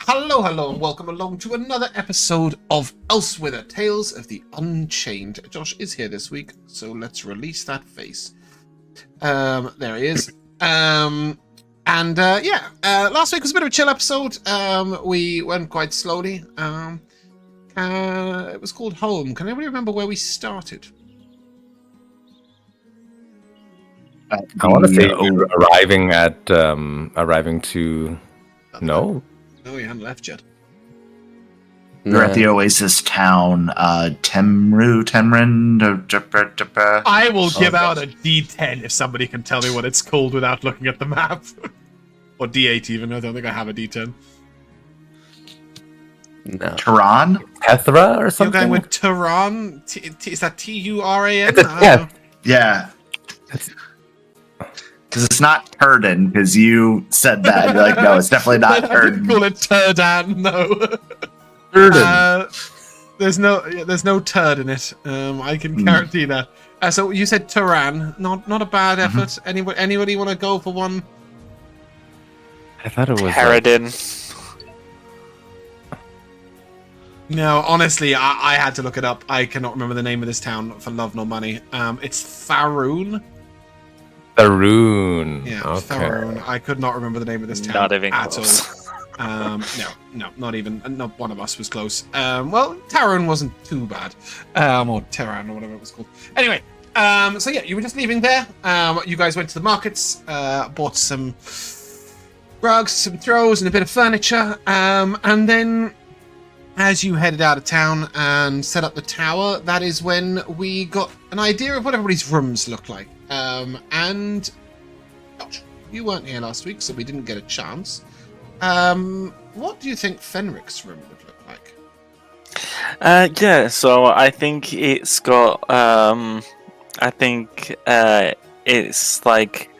Hello, and welcome along to another episode of Elsewhither, Tales of the Unchained. Josh is here this week, so let's release that face. There he is. Last week was a bit of a chill episode. We went quite slowly. It was called Home. Can anybody remember where we started? I want to say arriving to... No? No, you hadn't left yet. We're at the Oasis town, Temrin. I will give out a D10 if somebody can tell me what it's called without looking at the map. Or D8 even, I don't think I have a D10. No. Turan? Ethra or something? You're going with Turan? Is that Turan? Yeah. Because it's not Turden, because you said that. You're like, no, it's definitely not Turden. Call it Turdan, no. Turden. There's no turd in it. I can guarantee that. So you said Turan, not a bad effort. Anybody want to go for one? I thought it was... Paladin. No, honestly, I had to look it up. I cannot remember the name of this town for love nor money. It's Faroon. Faroon. Yeah, Okay. Faroon. I could not remember the name of this town Not even at close. all. No, not even. Not one of us was close. Taron wasn't too bad. Or Terran, or whatever it was called. Anyway, so yeah, you were just leaving there. You guys went to the markets, bought some rugs, some throws, and a bit of furniture. And then, as you headed out of town and set up the tower, that is when we got an idea of what everybody's rooms looked like. And gosh, you weren't here last week, so we didn't get a chance. What do you think Fenric's room would look like? So I think it's got it's like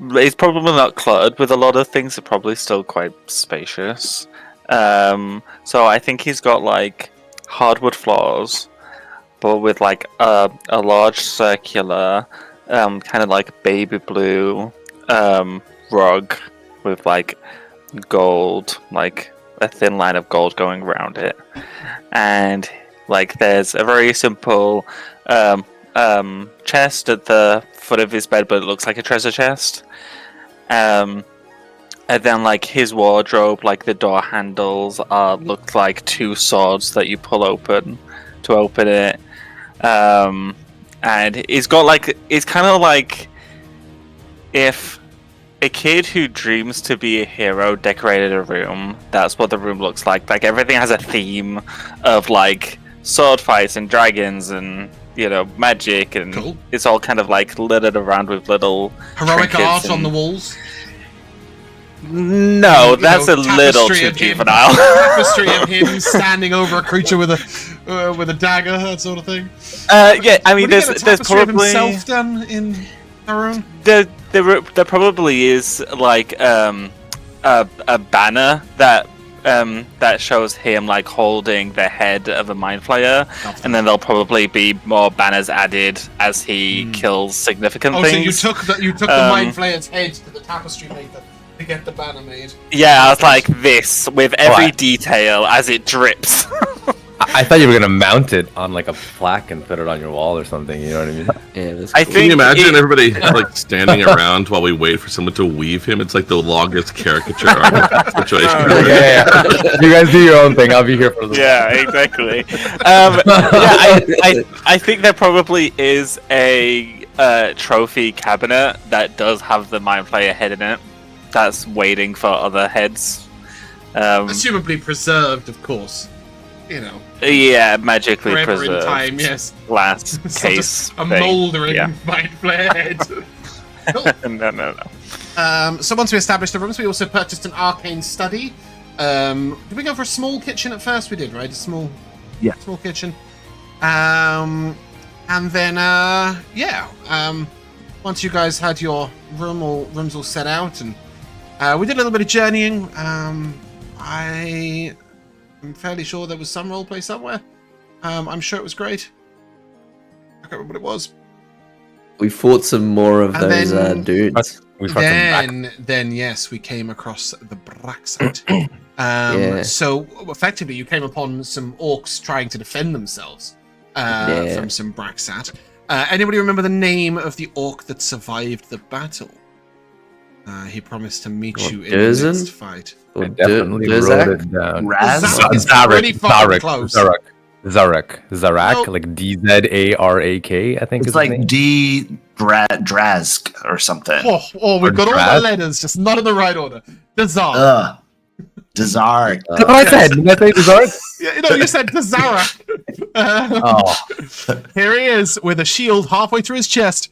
it's probably not cluttered with a lot of things. It's probably still quite spacious. So I think he's got like hardwood floors, but with like a large circular kind of like baby blue rug with like gold, like a thin line of gold going around it, and like there's a very simple chest at the foot of his bed, but it looks like a treasure chest. And then like his wardrobe, like the door handles look like two swords that you pull open to open it. And it's got like, it's kind of like if a kid who dreams to be a hero decorated a room, that's what the room looks like. Like everything has a theme of like sword fights and dragons and, you know, magic, and Cool. It's all kind of like littered around with little Heroic trinkets art and... on the walls. No, that's a little too juvenile. Tapestry of him standing over a creature with a dagger, that sort of thing. Yeah, I mean, Would he get a there's tapestry of probably himself done in a room. there probably is like a banner that shows him like holding the head of a mind flayer, and then there'll probably be more banners added as he kills significant things. So you took the mind flayer's head to the tapestry maker to get the banner made. Yeah, I was like this with every detail as it drips. I thought you were gonna mount it on like a plaque and put it on your wall or something. You know what I mean? Yeah, that's I cool. think Can you imagine everybody like standing around while we wait for someone to weave him? It's like the longest caricature art situation. Yeah. You guys do your own thing. I'll be here for the... Yeah, exactly. I think there probably is a trophy cabinet that does have the mind flayer head in it. That's waiting for other heads. Assumably preserved, of course. You know. Yeah, magically Forever preserved. in time, yes. Glass case. Sort of a thing. mouldering Yeah. mind flayer head. Cool. No. So once we established the rooms, we also purchased an arcane study. Did we go for a small kitchen at first? We did, right? A small kitchen. And then, once you guys had your rooms all set out, and we did a little bit of journeying. I'm fairly sure there was some roleplay somewhere. I'm sure it was great. I can't remember what it was. We fought some more of And those then- dudes. We fought some back. Then yes, we came across the Braxite. So effectively, you came upon some orcs trying to defend themselves from some Braxat. Anybody remember the name of the orc that survived the battle? He promised to meet you in the next fight. I definitely wrote it down. Raz? Zarak is pretty fucking close. Zarak, Oh. like D-Z-A-R-A-K, I think It's is like his name. Drask or something. Oh, we've got all the Draz? letters, just not in the right order. Dazar. Dazar. That's what I said. Didn't I say Zarak? You said Dazara. Oh, Here he is with a shield halfway through his chest.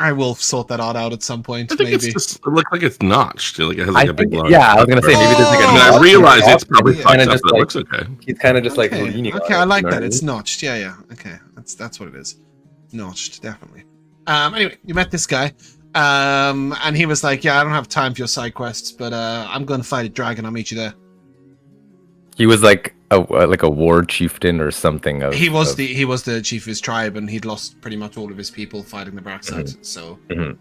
I will sort that out at some point, I think maybe. it looks like it's notched. Like it has I like a big think, line. yeah, I was gonna say maybe there's like a. I mean, I notch realize in it's probably He's fucked kinda up, just but it like looks okay. he's kind of just like Okay, leaning. on okay, it, I like you know that. what It's mean? notched. Yeah. Okay, that's what it is. Notched, definitely. Anyway, you met this guy, and he was like, "Yeah, I don't have time for your side quests, but I'm going to fight a dragon. I'll meet you there." He was like a war chieftain or something. He was the chief of his tribe, and he'd lost pretty much all of his people fighting the Braxat. So he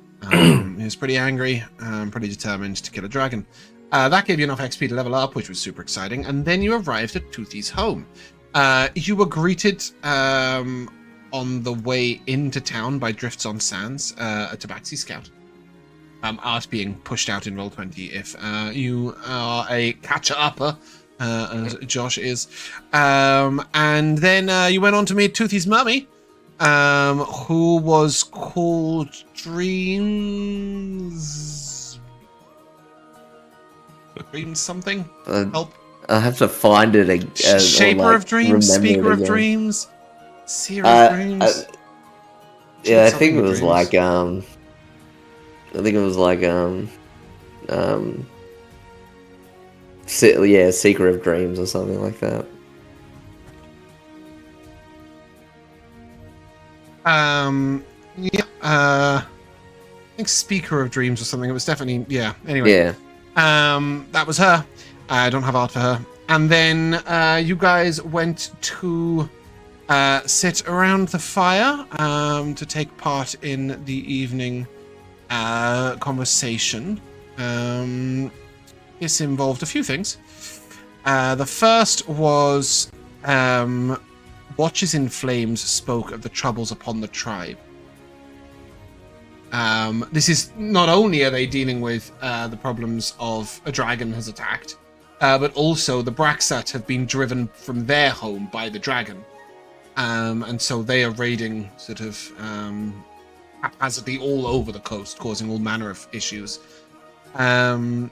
was pretty angry, pretty determined to kill a dragon. That gave you enough XP to level up, which was super exciting. And then you arrived at Toothy's home. You were greeted on the way into town by Drifts on Sands, a Tabaxi scout. Art being pushed out in Roll20 if you are a catcher-upper, as Josh is. And then you went on to meet Toothy's mummy, who was called Dreams something? Help. I'll have to find it again. Shaper of Dreams? Speaker of Dreams? Seer of Dreams? Yeah, I think it Something was dreams. like Seeker of Dreams or something like that. I think Speaker of Dreams or something. It was definitely, yeah. Anyway. Yeah. That was her. I don't have art for her. And then you guys went to sit around the fire to take part in the evening conversation. This involved a few things. The first was Watches in Flames spoke of the troubles upon the tribe. This is not only are they dealing with the problems of a dragon has attacked, but also the Braxat have been driven from their home by the dragon. And so they are raiding sort of haphazardly all over the coast, causing all manner of issues. So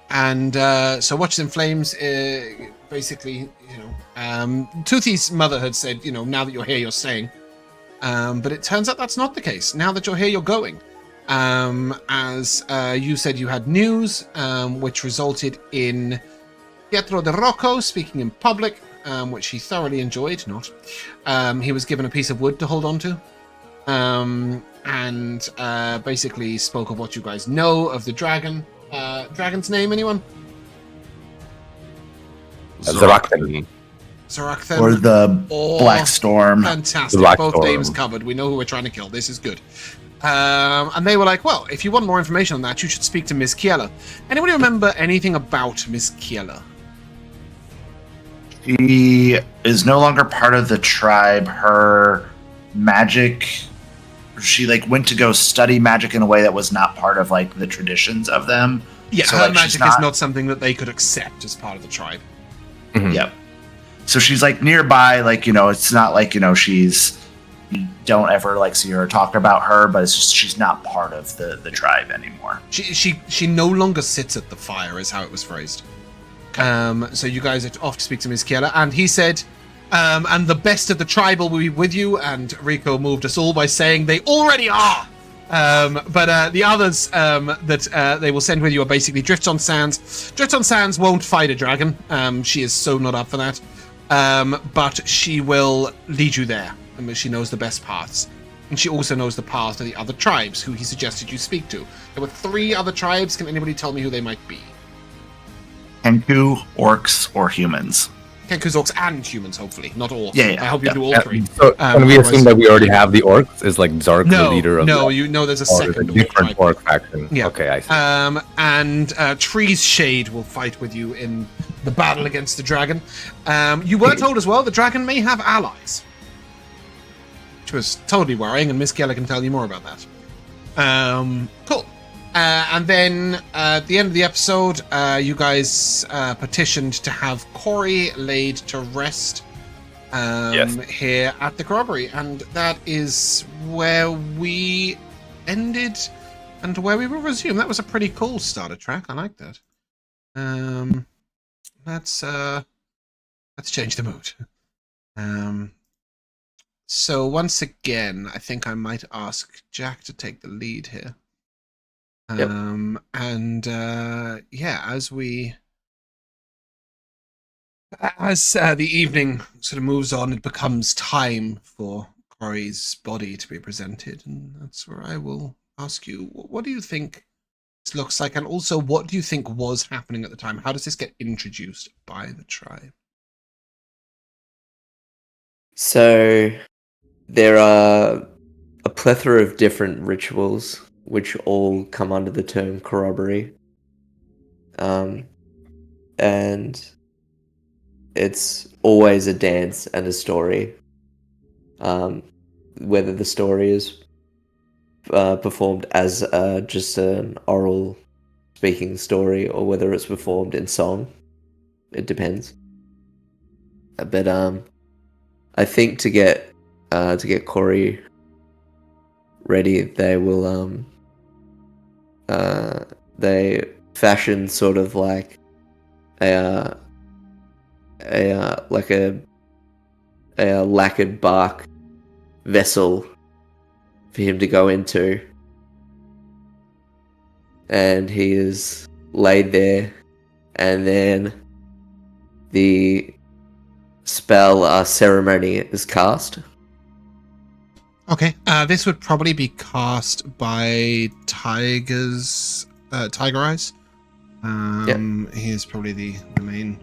Watches in Flames, basically, Toothy's mother had said, now that you're here, you're staying. But it turns out that's not the case. Now that you're here, you're going. As you said, you had news, which resulted in Pietro de Rocco speaking in public, which he thoroughly enjoyed. He was given a piece of wood to hold on to, and basically spoke of what you guys know of the dragon. Dragon's name, anyone? Zarakten. Zarakten. Or the Black Storm. Fantastic. Black Both Storm. names covered. We know who we're trying to kill. This is good. And they were like, well, if you want more information on that, you should speak to Miss Kiela. Anybody remember anything about Miss Kiela? She is no longer part of the tribe. Her magic, she went to go study magic in a way that was not part of the traditions of them. Yeah, So, her she's magic is not something that they could accept as part of the tribe. Yep. So she's nearby, it's not she's, you don't ever see her or talk about her, but it's just she's not part of the tribe anymore. She no longer sits at the fire, is how it was phrased. So you guys are off to speak to Miss Kiela, and he said, and the best of the tribe will be with you, and Rico moved us all by saying they already are! But the others that they will send with you are basically Drifts on Sands. Drifts on Sands won't fight a dragon. She is so not up for that. But she will lead you there. And she knows the best paths. And she also knows the path to the other tribes who he suggested you speak to. There were 3 other tribes. Can anybody tell me who they might be? Kenku, orcs, or humans? Because orcs and humans, hopefully, not all. Yeah, yeah, I hope you yeah. do all three. So can we assume otherwise- that we already have the orcs? Is like Zark the No, leader of no, the you know there's a or is it second a different tribe. orc faction? Yeah. Okay, I see. And Tree's Shade will fight with you in the battle against the dragon. You were told as well the dragon may have allies, which was totally worrying, and Miss Geller can tell you more about that. Cool. And then at the end of the episode, you guys petitioned to have Corey laid to rest here at the corroboree, and that is where we ended and where we will resume. That was a pretty cool starter track. I like that. Let's change the mood. So once again, I think I might ask Jack to take the lead here. Yep. And yeah, as the evening sort of moves on, it becomes time for Corey's body to be presented, and that's where I will ask you, what do you think this looks like, and also what do you think was happening at the time? How does this get introduced by the tribe? So there are a plethora of different rituals which all come under the term corroboree. And it's always a dance and a story. Whether the story is performed as just an oral speaking story or whether it's performed in song, it depends. But I think to get Corey ready, they will they fashion sort of like a lacquered bark vessel for him to go into, and he is laid there, and then the spell ceremony is cast. Okay, this would probably be cast by Tiger Eyes. He is probably the main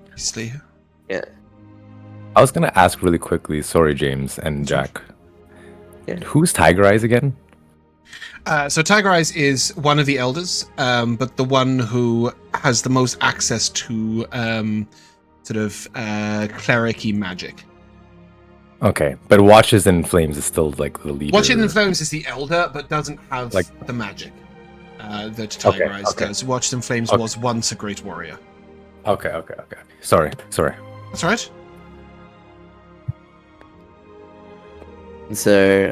beastly. Yeah. I was gonna ask really quickly. Sorry, James and Jack. Yeah. Who's Tiger Eyes again? So Tiger Eyes is one of the elders, but the one who has the most access to sort of cleric-y magic. Okay, but Watches in Flames is still like the leader. Watching in Flames is the elder, but doesn't have the magic that Tiger Eyes does. Watched in Flames was once a great warrior. Okay. Sorry. That's all right. So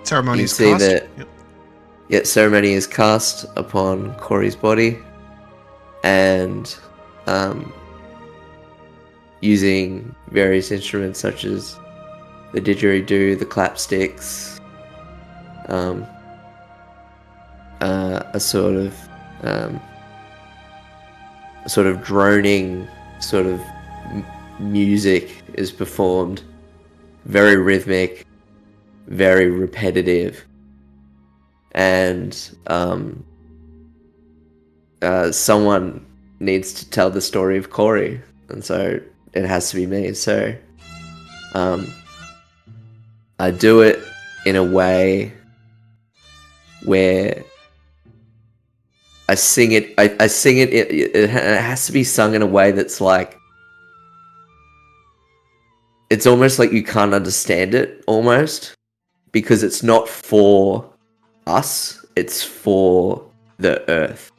Ceremony you is see cast. that Yep. ceremony is cast upon Corey's body, and using various instruments such as the didgeridoo, the clapsticks, a sort of droning sort of music is performed, very rhythmic, very repetitive, and someone needs to tell the story of Corey, and so it has to be me. So I do it in a way where I sing it. I sing it. It has to be sung in a way that's like, it's almost like you can't understand it, almost, because it's not for us. It's for the earth.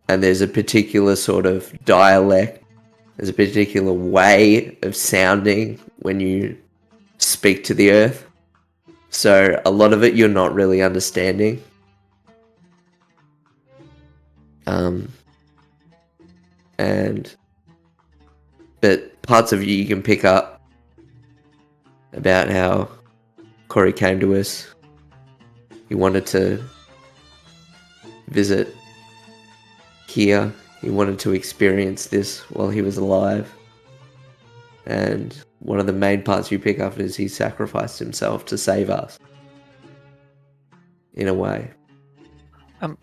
And there's a particular sort of dialect. There's a particular way of sounding when you speak to the earth. So a lot of it you're not really understanding. But parts of you can pick up about how Corey came to us. He wanted to visit here. He wanted to experience this while he was alive. And one of the main parts you pick up is he sacrificed himself to save us. In a way.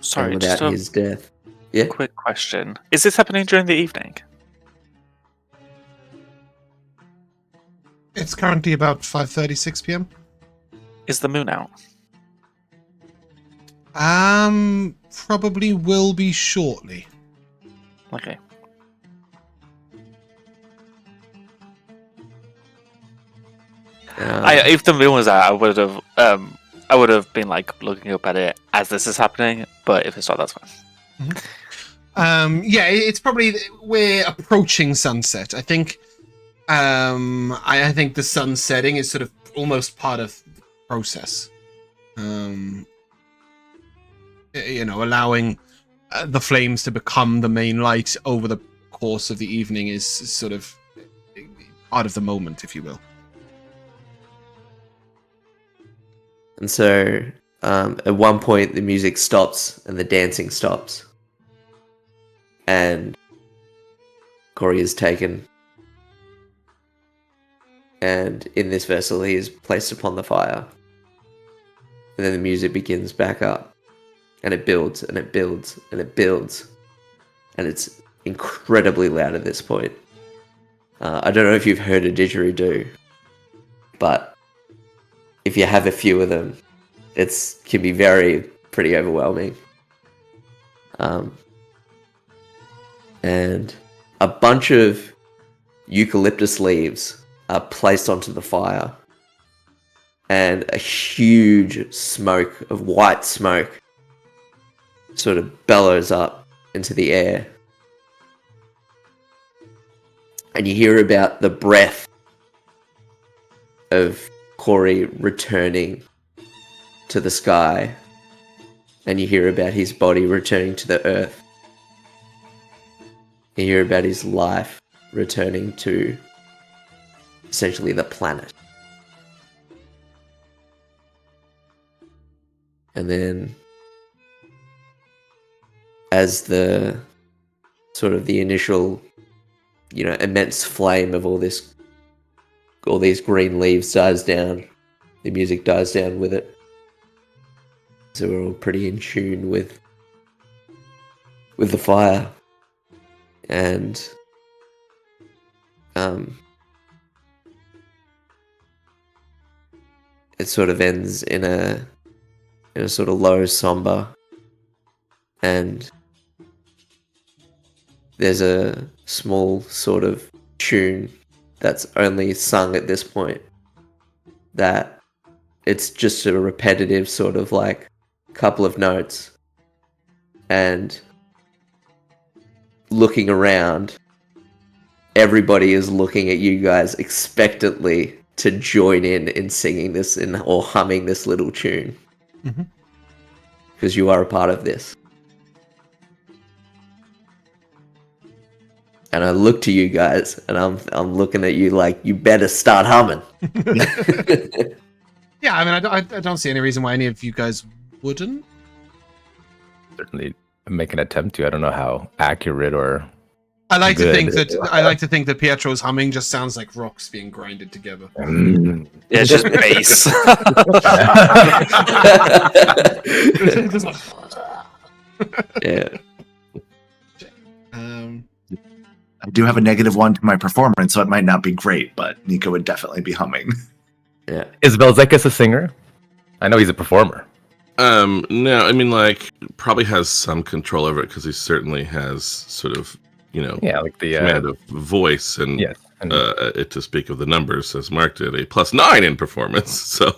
Sorry, and just without a his death. Yeah. quick question. Is this happening during the evening? It's currently about 5:36 p.m. Is the moon out? Probably will be shortly. Okay. If the moon was out, I would have been like looking up at it as this is happening. But if it's not, that's fine. Yeah, it's probably we're approaching sunset. I think. I think the sun setting is sort of almost part of the process. Allowing the flames to become the main light over the course of the evening is sort of part of the moment, if you will. And so, at one point, the music stops and the dancing stops. And Corey is taken. And in this vessel, he is placed upon the fire. And then the music begins back up. And it builds, and it builds, and it builds. And it's incredibly loud at this point. I don't know if you've heard a didgeridoo, but if you have a few of them, it can be pretty overwhelming. And a bunch of eucalyptus leaves are placed onto the fire, and a huge smoke of white smoke sort of bellows up into the air. And you hear about the breath of Corey returning to the sky, and you hear about his body returning to the earth. You hear about his life returning to essentially the planet. And then as the sort of the initial, immense flame of all these green leaves dies down, the music dies down with it. So we're all pretty in tune with the fire. And it sort of ends in a sort of low somber, and there's a small sort of tune that's only sung at this point, that it's just a repetitive sort of like couple of notes, and looking around, everybody is looking at you guys expectantly to join in singing this or humming this little tune, because you are a part of this. And I look to you guys, and I'm looking at you like, you better start humming. Yeah, I mean, I don't see any reason why any of you guys wouldn't. Certainly make an attempt to. I don't know how accurate or. I like to good. think that Pietro's humming just sounds like rocks being grinded together. Mm. Yeah, it's just bass. Yeah. I do have a -1 to my performance, so it might not be great, but Nikha would definitely be humming. Yeah. Is Vel'zekiss a singer? I know he's a performer. No, I mean, like, probably has some control over it because he certainly has sort of, like the command of voice and yes, and to speak of the numbers, as Mark did, a +9 in performance, so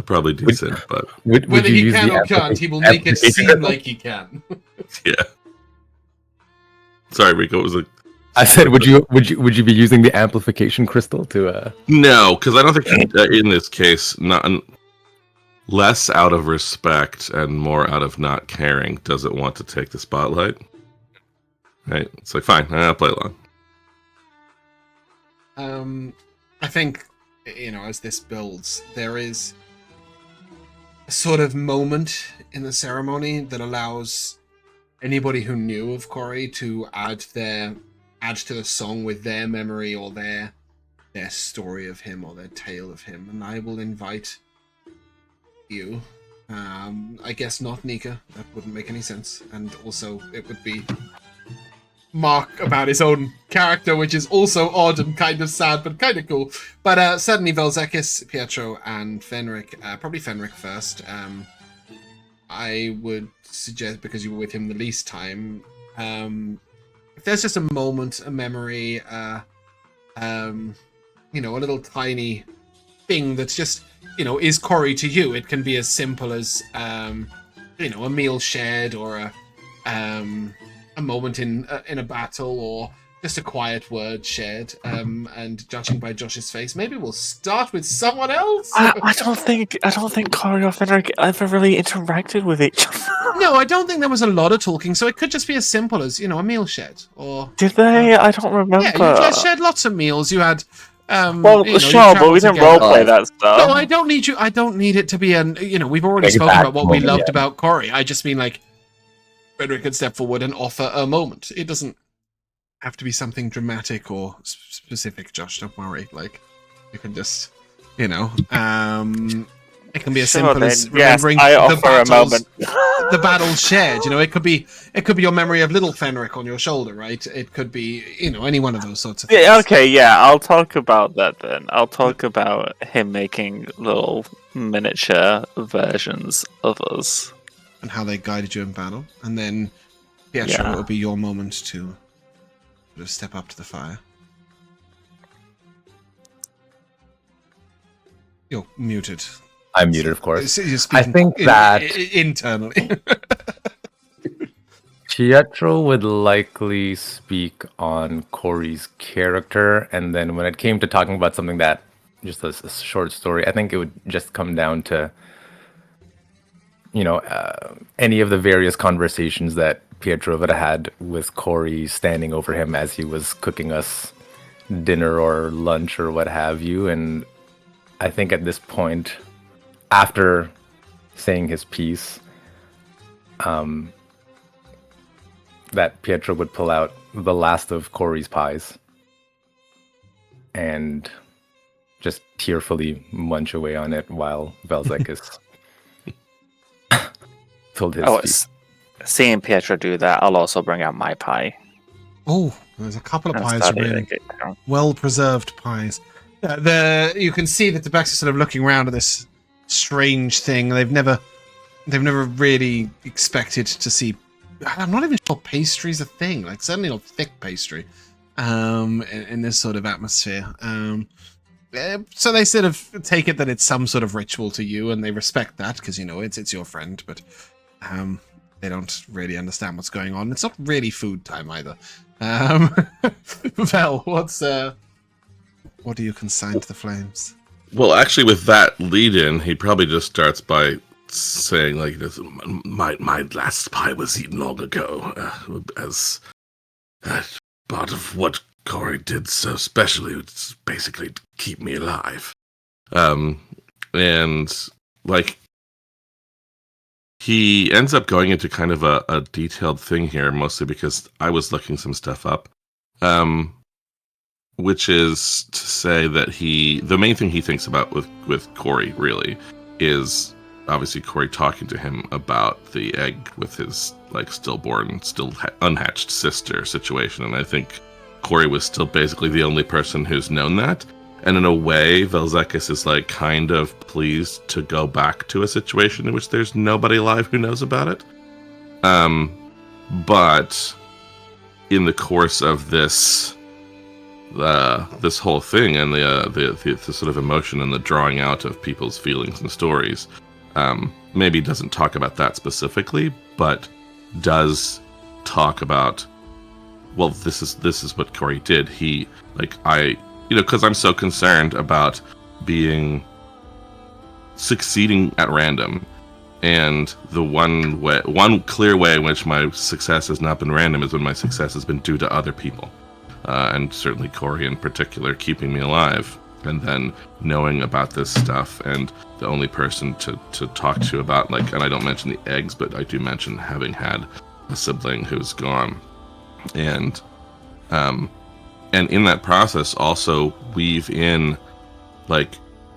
probably decent. But would Whether you he use can the or can't, he will make it seem like he can. yeah. Sorry, Rico. What was it? I said, would you be using the amplification crystal to? No, because I don't think in this case, not less out of respect and more out of not caring, does it want to take the spotlight. Right? It's like, fine, I'll play along. I think, as this builds, there is a sort of moment in the ceremony that allows anybody who knew of Corey to add to the song with their memory or their story of him or their tale of him. And I will invite you, I guess not Nikha. That wouldn't make any sense. And also, it would be Mark about his own character, which is also odd and kind of sad, but kind of cool. But certainly Vel'zekiss, Pietro, and Fenric. Probably Fenric first. I would suggest, because you were with him the least time, if there's just a moment, a memory, a little tiny thing that's just, is Corey to you. It can be as simple as, a meal shared, or a moment in a battle, or just a quiet word shared. And judging by Josh's face, maybe we'll start with someone else. I don't think Corey or Fenric ever really interacted with each other. No, I don't think there was a lot of talking, so it could just be as simple as, a meal shared. Or Did they? I don't remember. yeah, you guys shared lots of meals. You had sure, but we didn't roleplay that stuff. No, I don't need it to be we've already spoken about what we loved about Corey. I just mean, like, Fenric could step forward and offer a moment. It doesn't have to be something dramatic or specific, Josh. Don't worry. Like, you can just, it can be as simple as remembering the battles shared. It could be your memory of little Fenric on your shoulder, right? It could be, any one of those sorts of things. Yeah, okay, yeah, I'll talk about that then. I'll talk about him making little miniature versions of us. And how they guided you in battle. And then, Pietro, it will be your moment to sort of step up to the fire. You're muted. I'm muted, of course. You're I think that internally. Pietro would likely speak on Corey's character, and then when it came to talking about something that, just a short story, I think it would just come down to, any of the various conversations that Pietro would have had with Corey standing over him as he was cooking us dinner or lunch or what have you. And I think at this point, after saying his piece, that Pietro would pull out the last of Corey's pies and just tearfully munch away on it while Vel'zekiss told his piece. Seeing Pietro do that, I'll also bring out my pie. Oh, there's a couple of pies, really well-preserved pies. You can see that Tabaxi sort of looking around at this strange thing. They've never really expected to see. I'm not even sure pastry's a thing. Like, certainly not thick pastry. In this sort of atmosphere. So they sort of take it that it's some sort of ritual to you, and they respect that because it's your friend. But they don't really understand what's going on. It's not really food time either. Vel, what do you consign to the flames? Well, actually, with that lead-in, he probably just starts by saying, like, my last pie was eaten long ago, as part of what Corey did so specially was basically to keep me alive. And, like, he ends up going into kind of a detailed thing here, mostly because I was looking some stuff up. Which is to say that the main thing he thinks about with Corey really is obviously Corey talking to him about the egg with his stillborn, still unhatched sister situation. And I think Corey was still basically the only person who's known that. And in a way, Vel'zekiss is kind of pleased to go back to a situation in which there's nobody alive who knows about it. But in the course of this whole thing and the sort of emotion and the drawing out of people's feelings and stories, maybe doesn't talk about that specifically, but does talk about, well, this is what Corey did. He, because I'm so concerned about succeeding at random, and the one clear way in which my success has not been random is when my success has been due to other people. And certainly Corey in particular keeping me alive, and then knowing about this stuff, and the only person to talk to about, and I don't mention the eggs, but I do mention having had a sibling who's gone, and in that process also weave in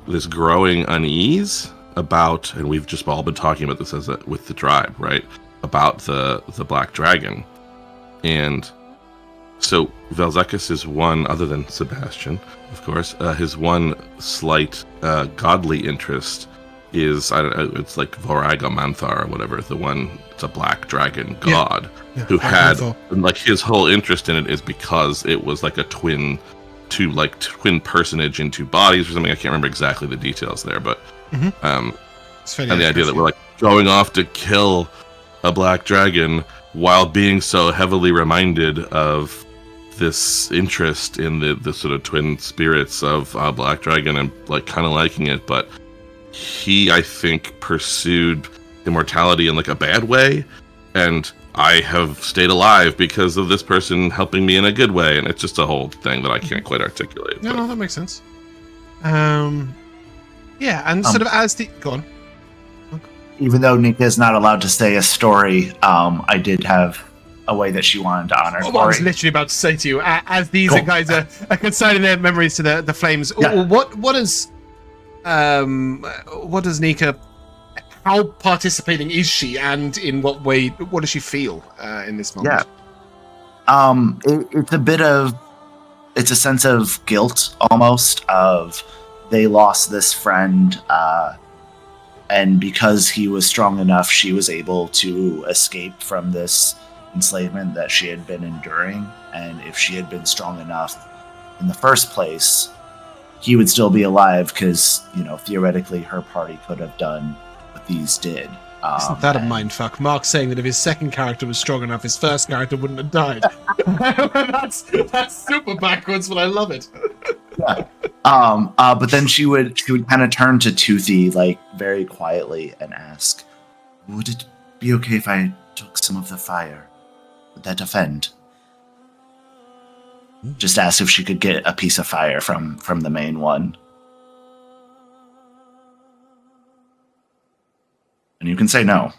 this growing unease about, and we've just all been talking about this with the tribe, right? About the black dragon, and so Vel'zekiss is one, other than Sebastian, of course. His one slight godly interest is, I don't know, it's like Voragomanthar or whatever. The one, it's a black dragon god who had like his whole interest in it is because it was like a twin personage in two bodies or something. I can't remember exactly the details there, but and the idea that we're like going off to kill a black dragon while being so heavily reminded of this interest in the sort of twin spirits of black dragon and like kind of liking it, but he, I think, pursued immortality in like a bad way, and I have stayed alive because of this person helping me in a good way, and it's just a whole thing that I can't quite articulate. No, that makes sense. And sort of as the go on. Even though Nikha is not allowed to say a story, I did have a way that she wanted to honor. I was literally about to say to you, as these guys are consigning their memories to the flames. Yeah. What does Nikha? How participating is she, and in what way? What does she feel in this moment? Yeah, it's a sense of guilt almost of they lost this friend. And because he was strong enough, she was able to escape from this enslavement that she had been enduring. And if she had been strong enough in the first place, he would still be alive because, theoretically her party could have done what these did. Isn't that a mindfuck? Mark's saying that if his second character was strong enough, his first character wouldn't have died. That's super backwards, but I love it. Yeah. But then she would kind of turn to Toothy, like very quietly, and ask, "Would it be okay if I took some of the fire? Would that offend?" Just ask if she could get a piece of fire from the main one. And you can say no.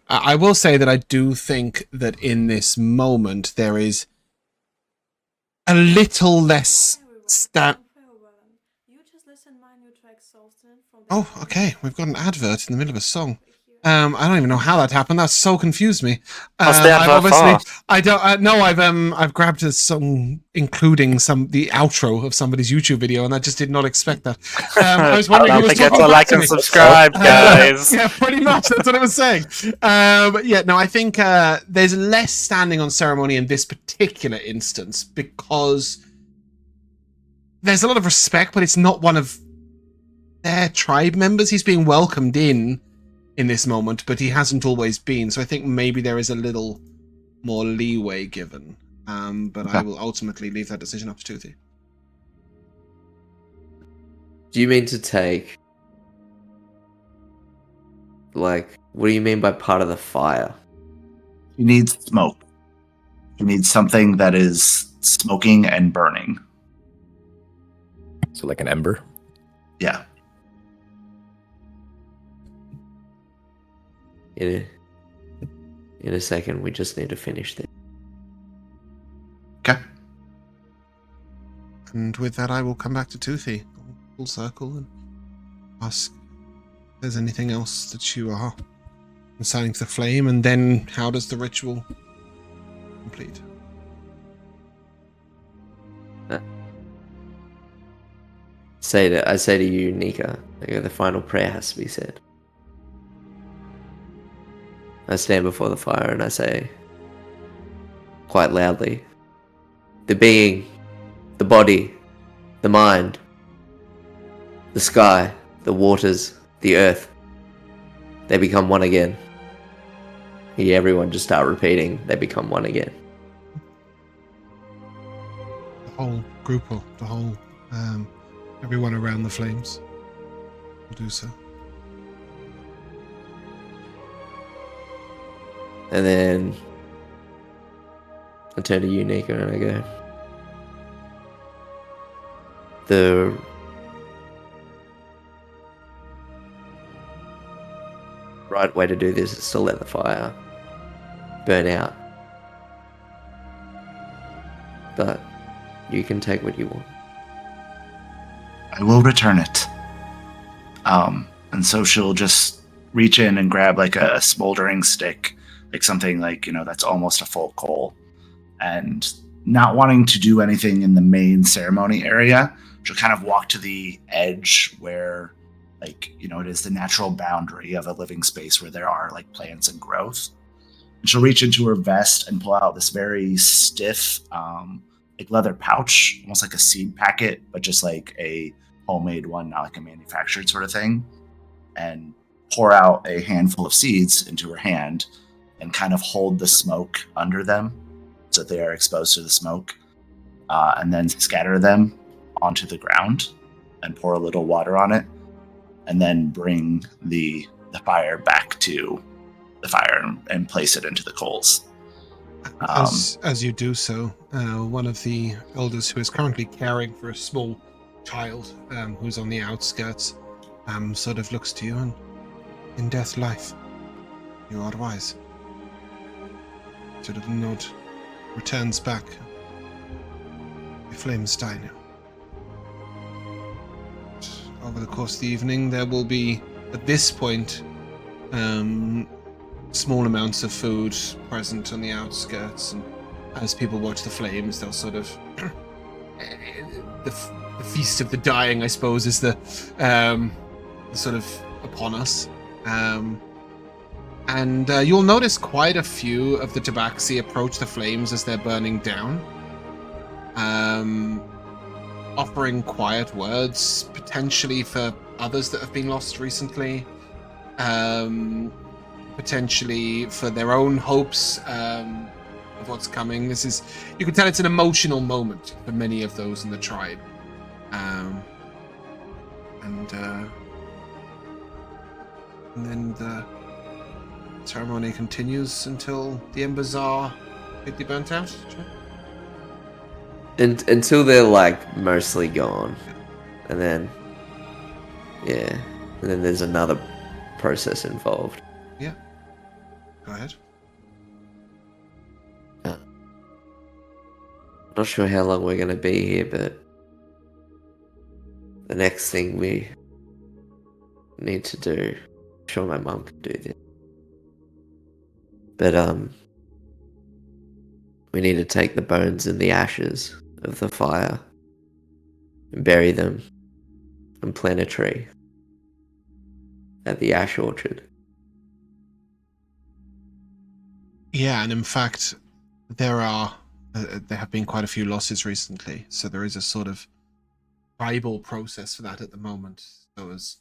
I will say that I do think that in this moment there is a little less Oh, okay. We've got an advert in the middle of a song. I don't even know how that happened. That so confused me. I've grabbed a song including the outro of somebody's YouTube video, and I just did not expect that. I was wondering who was forget talking to like and subscribe, guys. Yeah, pretty much. That's what I was saying. I think there's less standing on ceremony in this particular instance because there's a lot of respect, but it's not one of their tribe members. He's being welcomed in this moment, but he hasn't always been. So I think maybe there is a little more leeway given. But I will ultimately leave that decision up to Toothy. Do you mean to take, what do you mean by part of the fire? She needs smoke. She needs something that is smoking and burning. So like an ember? Yeah. In a second, we just need to finish this. Okay. And with that, I will come back to Toothy, full circle, and ask if there's anything else that you are consigning to the flame, and then how does the ritual complete? I say to you, Nikha, the final prayer has to be said. I stand before the fire and I say, quite loudly, the being, the body, the mind, the sky, the waters, the earth, they become one again. You everyone just start repeating, they become one again. The whole group, or the whole, everyone around the flames will do so. And then I turn to you, Nikha, and I go, the right way to do this is to let the fire burn out. But you can take what you want. I will return it. And so she'll just reach in and grab like a smoldering stick, like something like, that's almost a full coal. And not wanting to do anything in the main ceremony area, she'll kind of walk to the edge where, like, it is the natural boundary of a living space where there are like plants and growth. And she'll reach into her vest and pull out this very stiff, like leather pouch, almost like a seed packet, but just like a homemade one, not like a manufactured sort of thing. And pour out a handful of seeds into her hand and kind of hold the smoke under them so that they are exposed to the smoke, and then scatter them onto the ground and pour a little water on it, and then bring the fire back to the fire and place it into the coals. As you do so, one of the elders who is currently caring for a small child who's on the outskirts sort of looks to you and, in death life, you are wise. To the nod returns back. The flames die now. Over the course of the evening, there will be, at this point, small amounts of food present on the outskirts, and as people watch the flames, they'll sort of the feast of the dying, I suppose, is the sort of upon us. And you'll notice quite a few of the Tabaxi approach the flames as they're burning down, offering quiet words, potentially for others that have been lost recently, potentially for their own hopes of what's coming. You can tell it's an emotional moment for many of those in the tribe. And then the ceremony continues until the embers are completely burnt out. Until they're like mostly gone, and then there's another process involved. Yeah. Go ahead. Not sure how long we're gonna be here, but the next thing we need to do, I'm sure my mum can do this, but we need to take the bones and the ashes of the fire and bury them and plant a tree at the ash orchard. Yeah, and in fact, there have been quite a few losses recently, so there is a sort of tribal process for that at the moment. So as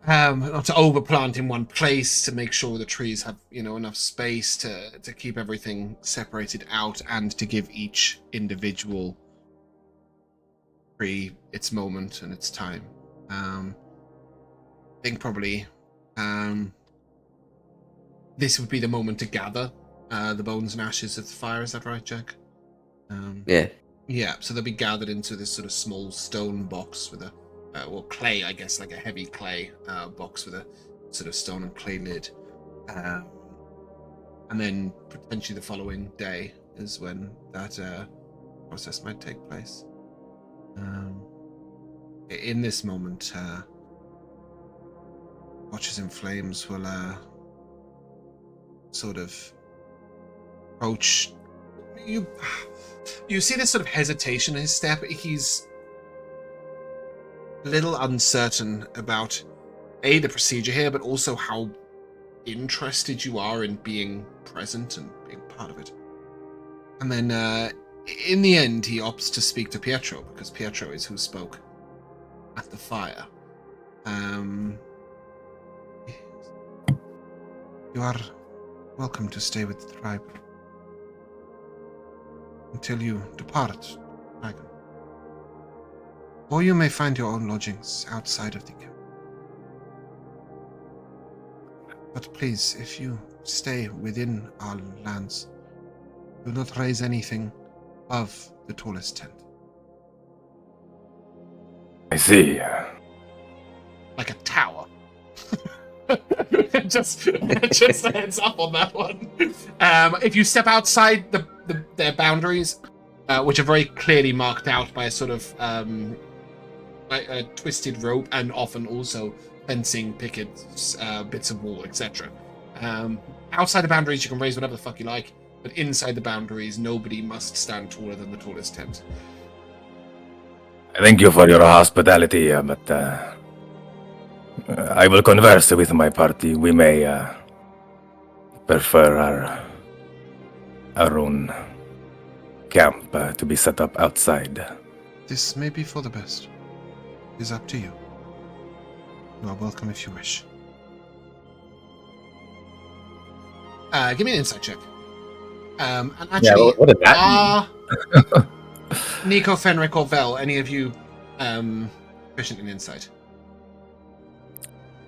not to overplant in one place, to make sure the trees have enough space to keep everything separated out, and to give each individual tree its moment and its time. I think probably this would be the moment to gather the bones and ashes of the fire. Is that right, Jack? Yeah, so they'll be gathered into this sort of small stone box with a clay, I guess, like a heavy clay box with a sort of stone and clay lid. And then potentially the following day is when that process might take place. In this moment, Watchers in Flames will sort of approach you. You see this sort of hesitation in his step. He's a little uncertain about the procedure here, but also how interested you are in being present and being part of it. And then in the end, he opts to speak to Pietro, because Pietro is who spoke at the fire. You are welcome to stay with the tribe until you depart, dragon. Or you may find your own lodgings outside of the camp. But please, if you stay within our lands, do not raise anything above the tallest tent. I see. Like a tower. just a heads up on that one. If you step outside their boundaries, which are very clearly marked out by a sort of twisted rope, and often also fencing, pickets, bits of wall, etc. Outside the boundaries, you can raise whatever the fuck you like, but inside the boundaries, nobody must stand taller than the tallest tent. Thank you for your hospitality, but I will converse with my party. We may prefer our own camp to be set up outside. This may be for the best. It is up to you. You are welcome if you wish. Give me an insight check. And actually, what did that mean? Nico, Fenric, or Vel, any of you proficient in insight?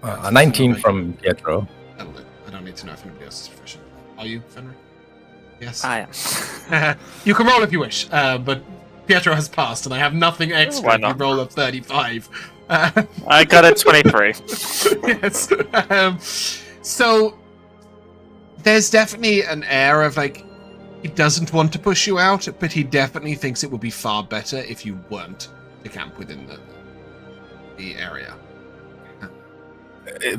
A 19 from Pietro. That'll do. I don't need to know if anybody else is proficient. Are you, Fenric? Yes? I am. You can roll if you wish, but Pietro has passed, and I have nothing extra Why if you not? roll a 35. I got a 23. Yes. So, there's definitely an air of, like, he doesn't want to push you out, but he definitely thinks it would be far better if you weren't to camp within the area.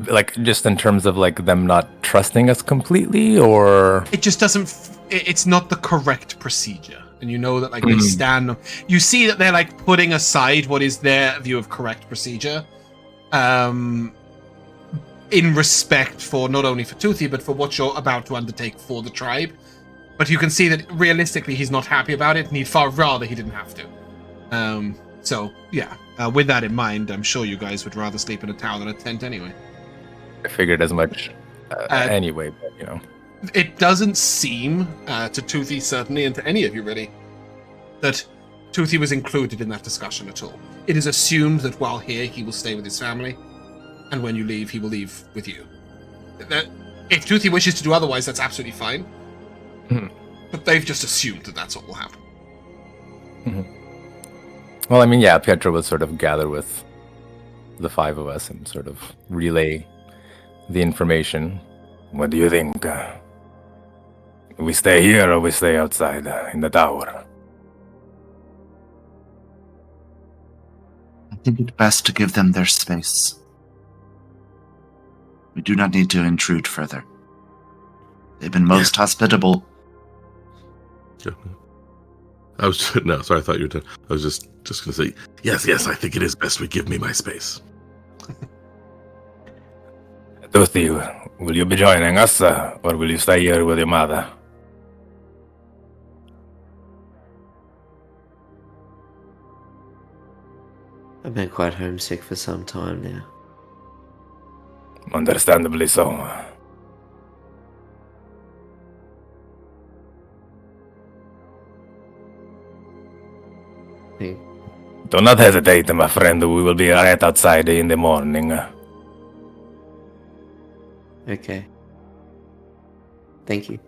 Like, just in terms of, like, them not trusting us completely, or... It just doesn't... It's not the correct procedure. And you know that, like, they stand... You see that they're, like, putting aside what is their view of correct procedure. In respect for, not only for Toothy, but for what you're about to undertake for the tribe. But you can see that, realistically, he's not happy about it, and he'd far rather he didn't have to. So, yeah. With that in mind, I'm sure you guys would rather sleep in a tower than a tent anyway. I figured as much anyway, but, you know. It doesn't seem, to Toothy certainly, and to any of you really, that Toothy was included in that discussion at all. It is assumed that while here, he will stay with his family, and when you leave, he will leave with you. If Toothy wishes to do otherwise, that's absolutely fine. Mm-hmm. But they've just assumed that that's what will happen. Mm-hmm. Well, I mean, yeah, Pietro would sort of gather with the five of us and sort of relay the information. What do you think? We stay here or we stay outside in the tower? I think it's best to give them their space. We do not need to intrude further. They've been most hospitable. Yeah. I was no, sorry. I thought you were done. I was just going to say yes. I think it is best we give me my space. Toothy, will you be joining us, or will you stay here with your mother? I've been quite homesick for some time now. Understandably so. Do not hesitate, my friend. We will be right outside in the morning. Okay. Thank you.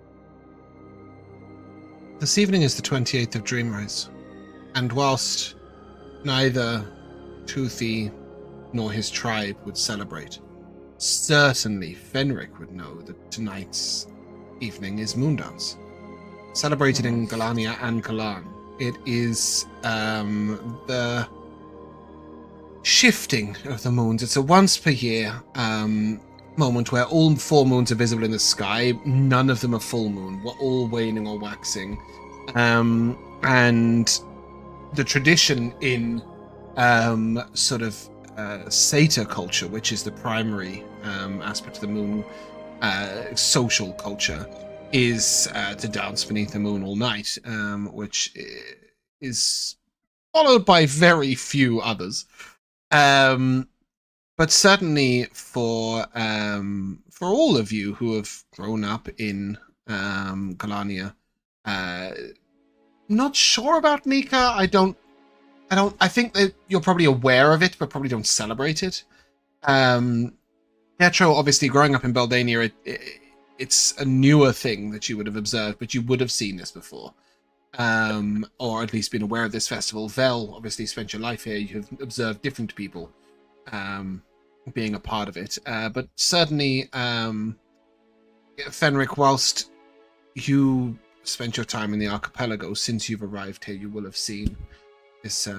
This evening is the 28th of Dreamrise, and whilst neither Toothy nor his tribe would celebrate, certainly Fenric would know that tonight's evening is Moondance, celebrated in Gallania and Kalan. It is the shifting of the moons. It's a once per year moment where all four moons are visible in the sky. None of them are full moon. We're all waning or waxing. And the tradition in Satyr culture, which is the primary aspect of the moon social culture, is to dance beneath the moon all night, which is followed by very few others. But certainly for all of you who have grown up in Gallania, not sure about Nikha. I think that you're probably aware of it, but probably don't celebrate it. Pietro, obviously, growing up in Beldania, it's a newer thing that you would have observed, but you would have seen this before. Or at least been aware of this festival. Vel, obviously, spent your life here. You have observed different people being a part of it. But certainly, Fenric, whilst you spent your time in the archipelago, since you've arrived here, you will have seen this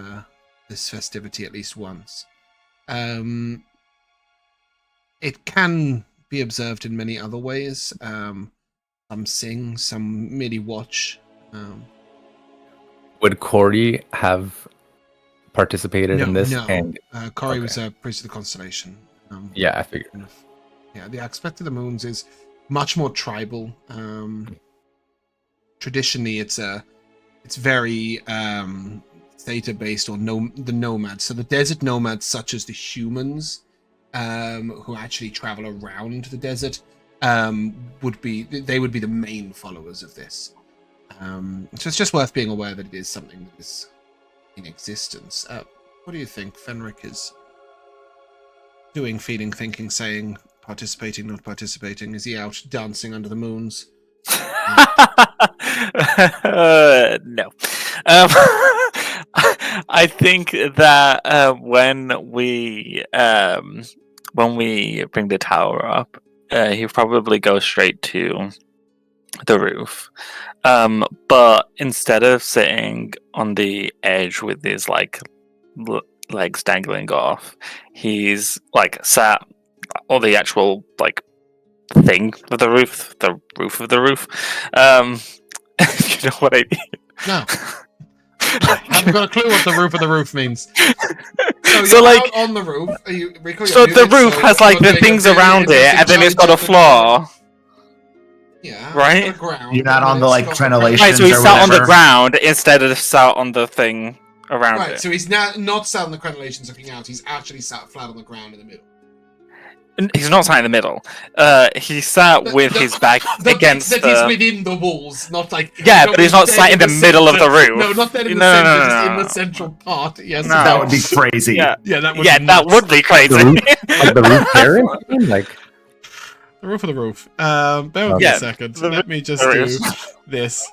this festivity at least once. It can be observed in many other ways. Some sing, some merely watch. Would Corey have participated in this? No. And Corey okay. was a priest of the constellation. Yeah, I figured. Yeah, the aspect of the moons is much more tribal. Traditionally, it's very theta based or the nomads. So the desert nomads, such as the humans, who actually travel around the desert, would be the main followers of this. So it's just worth being aware that it is something that is in existence. What do you think Fenric is doing, feeling, thinking, saying, participating, not participating? Is he out dancing under the moons? No. I think that when we bring the tower up, he'll probably go straight to the roof. But instead of sitting on the edge with his legs dangling off, he's sat on the actual thing of the roof of the roof. You know what I mean? No. I haven't got a clue what the roof of the roof means. So So, you're out on the roof. Are you, Rico, So the roof has the things around it, and then it's got a floor. Yeah, Right? it's got a ground, You're not and on the, it's like, got crenellations Right, so he or sat on the whatever. ground instead of sat on the thing around Right, it. so he's now not sat on the crenellations looking out. He's actually sat flat on the ground in the middle. He's not sat in the middle. He sat with his back against that the... he's within the walls, not like... Yeah, not but he's not dead sat in the middle of the center. roof. No, not dead in the No, center, no, just no, in no. the central part. Yes, No. That would be crazy. Yeah, that would yeah, be that nuts. would be crazy. The roof, like the roof parent? I mean, like, The roof of the roof. Bear with me Yeah, a second. the Let me just the do roof. this.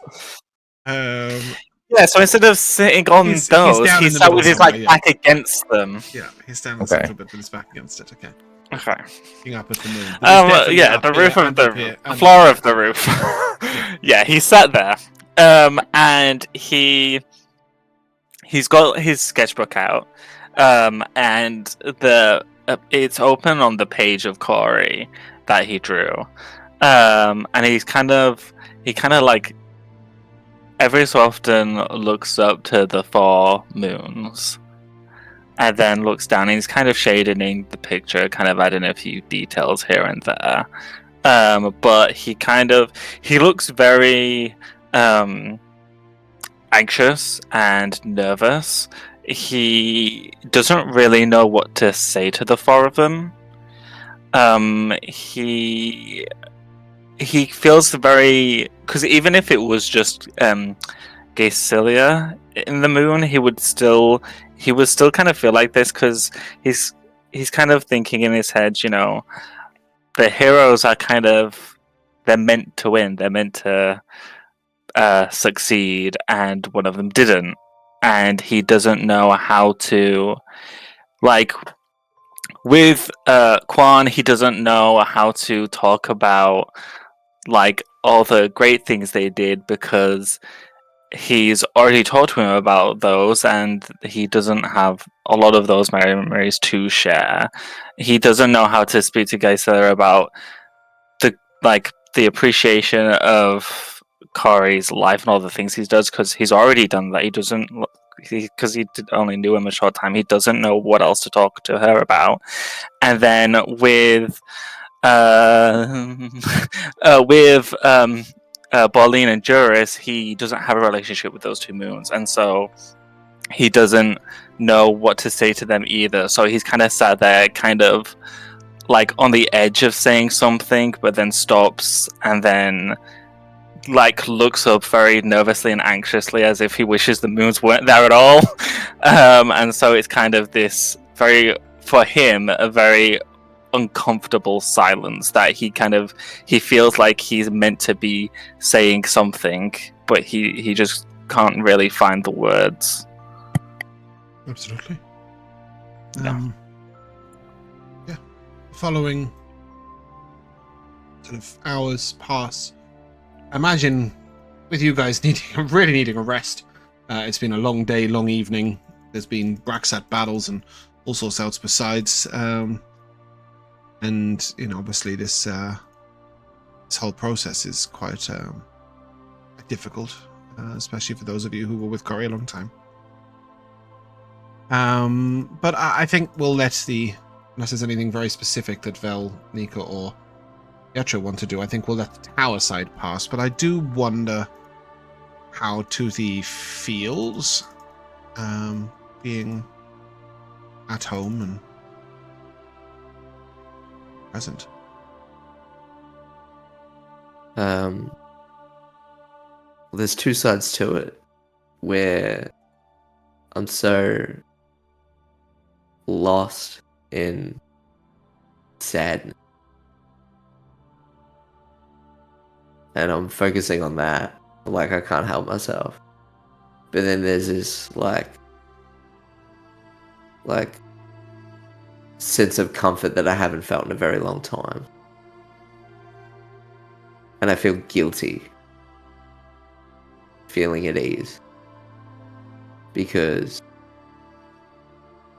Yeah, so instead of sitting on He's those, down he in the sat middle with his somewhere, yeah. back against them. Yeah, he's down in Okay. the central bit with his back against it. Okay. Okay. Looking up at the moon. But he's definitely Yeah, up the here roof of and the up here the and floor up of the roof. Yeah, he sat there. And he's got his sketchbook out. And it's open on the page of Corey that he drew. And he kind of like every so often looks up to the 4 moons. And then looks down and he's kind of shading the picture, kind of adding a few details here and there. But he looks very anxious and nervous. He doesn't really know what to say to the 4 of them. He feels very... Because even if it was just Gaecilia in the moon, he would still kind of feel like this, because he's kind of thinking in his head, the heroes are they're meant to win, they're meant to succeed, and one of them didn't, and he doesn't know how to, with Quan, he doesn't know how to talk about all the great things they did, because he's already talked to him about those, and he doesn't have a lot of those memories to share. He doesn't know how to speak to Gaecilia about the appreciation of Corey's life and all the things he does, because he's already done that. He doesn't, because he only knew him a short time. He doesn't know what else to talk to her about. And then with Paladin and Juris, he doesn't have a relationship with those 2 moons, and so he doesn't know what to say to them either. So he's kind of sat there, kind of on the edge of saying something, but then stops and then looks up very nervously and anxiously, as if he wishes the moons weren't there at all. And so it's kind of this for him, a very uncomfortable silence that he feels like he's meant to be saying something, but he just can't really find the words. Absolutely. Yeah. Yeah. Following sort of hours pass. I imagine with you guys really needing a rest. It's been a long day, long evening. there's been Braxat battles and all sorts else besides. And obviously this whole process is quite difficult, especially for those of you who were with Corey a long time. But I think we'll let unless there's anything very specific that Vel, Nikha, or Pietro want to do, I think we'll let the tower side pass. But I do wonder how Toothy feels being at home and present. There's two sides to it where I'm so lost in sadness, and I'm focusing on that. Like, I can't help myself. But then there's this like sense of comfort that I haven't felt in a very long time, and I feel guilty feeling at ease because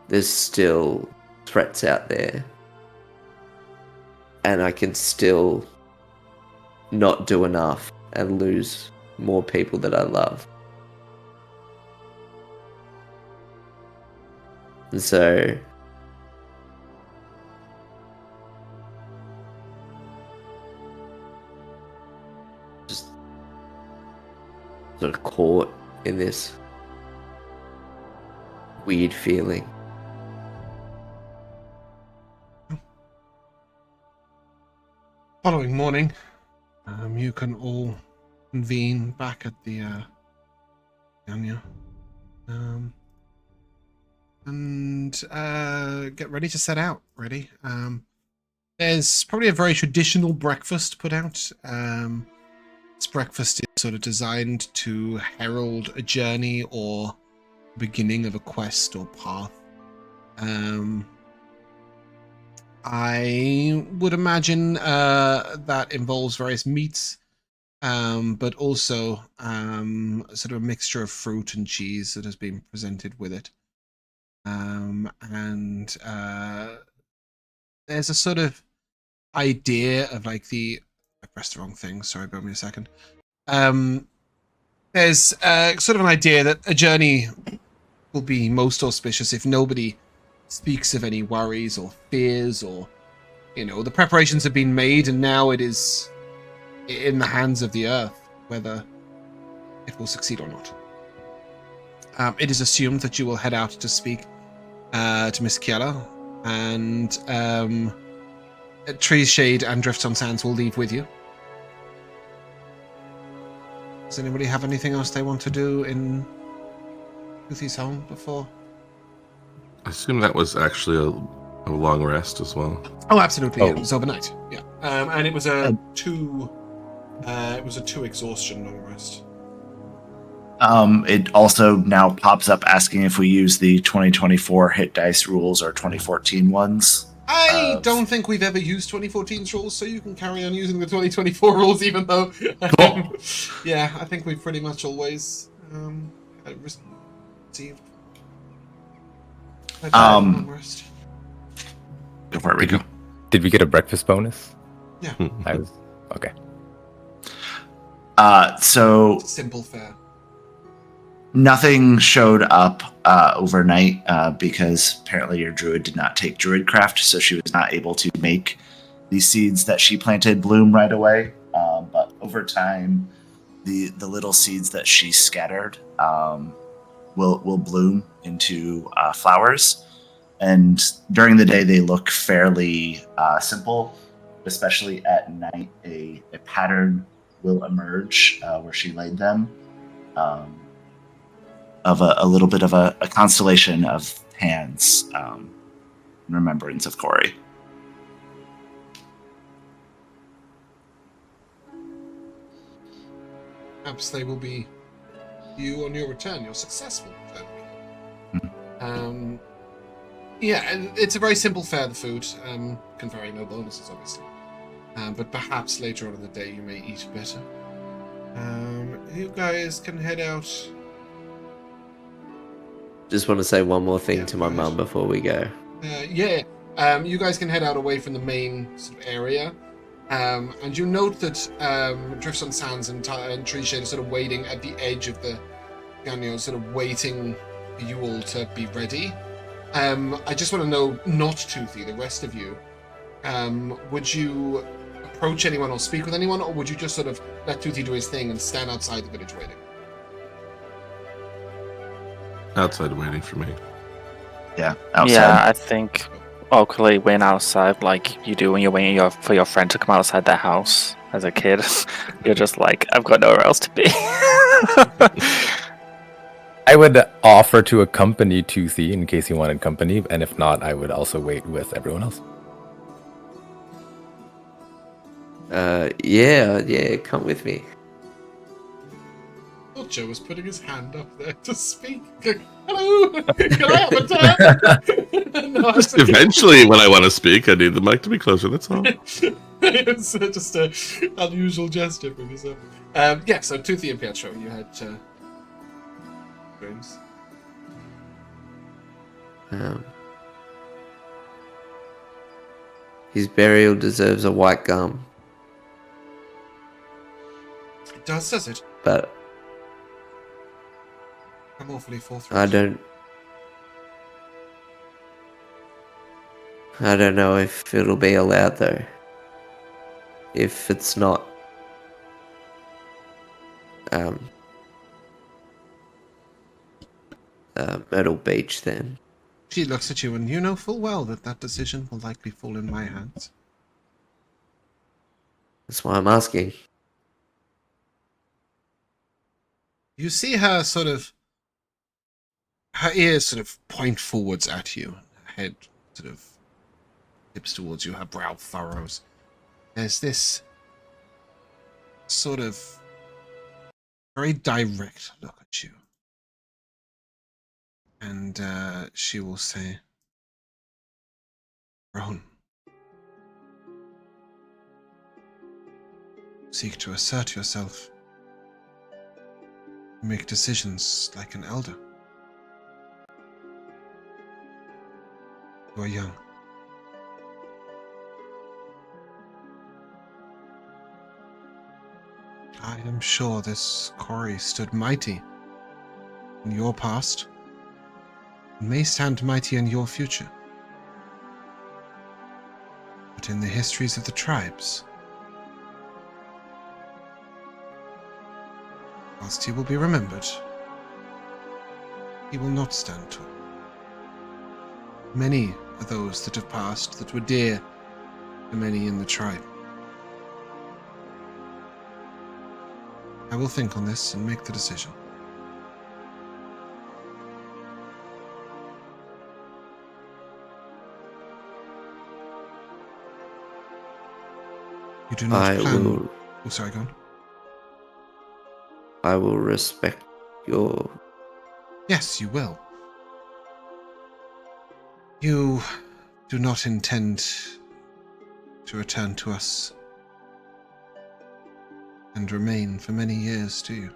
there's still threats out there, and I can still not do enough and lose more people that I love. And so just sort of caught in this weird feeling. Following morning, you can all convene back at the Gallania, and get ready to set out. Ready. There's probably a very traditional breakfast put out. This breakfast is sort of designed to herald a journey or beginning of a quest or path. I would imagine that involves various meats, but also sort of a mixture of fruit and cheese that has been presented with it. And there's a sort of idea of like I pressed the wrong thing. Sorry, bear with me a second. There's sort of an idea that a journey will be most auspicious if nobody speaks of any worries or fears, or the preparations have been made and now it is in the hands of the earth whether it will succeed or not. It is assumed that you will head out to speak to Miss Kiela, and Trees Shade and Drifts on Sands will leave with you. Does anybody have anything else they want to do in Toothy's home before? I assume that was actually a long rest as well. Oh, absolutely. Oh. Yeah, it was overnight. Yeah, and it was a two exhaustion long rest. It also now pops up asking if we use the 2024 hit dice rules or 2014 ones. I don't think we've ever used 2014's rules, so you can carry on using the 2024 rules, even though, yeah, I think we've pretty much always received. Rest. Go for it, Rico. Did we get a breakfast bonus? Yeah. Okay. So Simple fare. nothing showed up overnight because apparently your druid did not take druidcraft, so she was not able to make the seeds that she planted bloom right away. But over time, the little seeds that she scattered will bloom into flowers. And during the day, they look fairly simple. Especially at night, a pattern will emerge where she laid them. Of a little bit of a constellation of hands in remembrance of Corey. Perhaps they will be you on your return, your successful return. Yeah, and it's a very simple fare, the food. Can vary, no bonuses, obviously. But perhaps later on in the day you may eat better. You guys can head out just want to say one more thing Yeah, to my go ahead. mum before we go. Yeah. You guys can head out away from the main sort of area. And you note that Drifts on Sands and Tree Shade are sort of waiting at the edge of the Gallania, sort of waiting for you all to be ready. I just want to know, not Toothy, the rest of you, would you approach anyone or speak with anyone, or would you just sort of let Toothy do his thing and stand outside the village waiting? Outside waiting for me. Yeah, outside. Yeah, I think Oakley went outside like you do when you're waiting for your friend to come outside their house as a kid. You're just like, I've got nowhere else to be. I would offer to accompany Toothy in case he wanted company, and if not, I would also wait with everyone else. Yeah, come with me. I thought Joe was putting his hand up there to speak. Hello, can I have a turn? No, Just eventually, when I want to speak, I need the mic to be closer. That's all. It's just an unusual gesture from yourself. Yeah, so Toothy and Pietro, you had rooms. His burial deserves a white gum, It does it? but I'm awfully forthright. I don't know if it'll be allowed though. If it's not Myrtle Beach, then She looks at you, and you know full well that that decision will likely fall in my hands. that's why I'm asking. You see her sort of, her ears sort of point forwards at you, her head sort of tips towards you, her brow furrows. There's this sort of very direct look at you. And she will say, Rohan, seek to assert yourself. Make decisions like an elder. You are young. I am sure this quarry stood mighty in your past. It may stand mighty in your future. But in the histories of the tribes, whilst he will be remembered, he will not stand tall. Many are those that have passed that were dear to many in the tribe. I will think on this and make the decision. You do not plan... Oh, sorry, go on. I will respect your... Yes, you will. You do not intend to return to us and remain for many years, do you?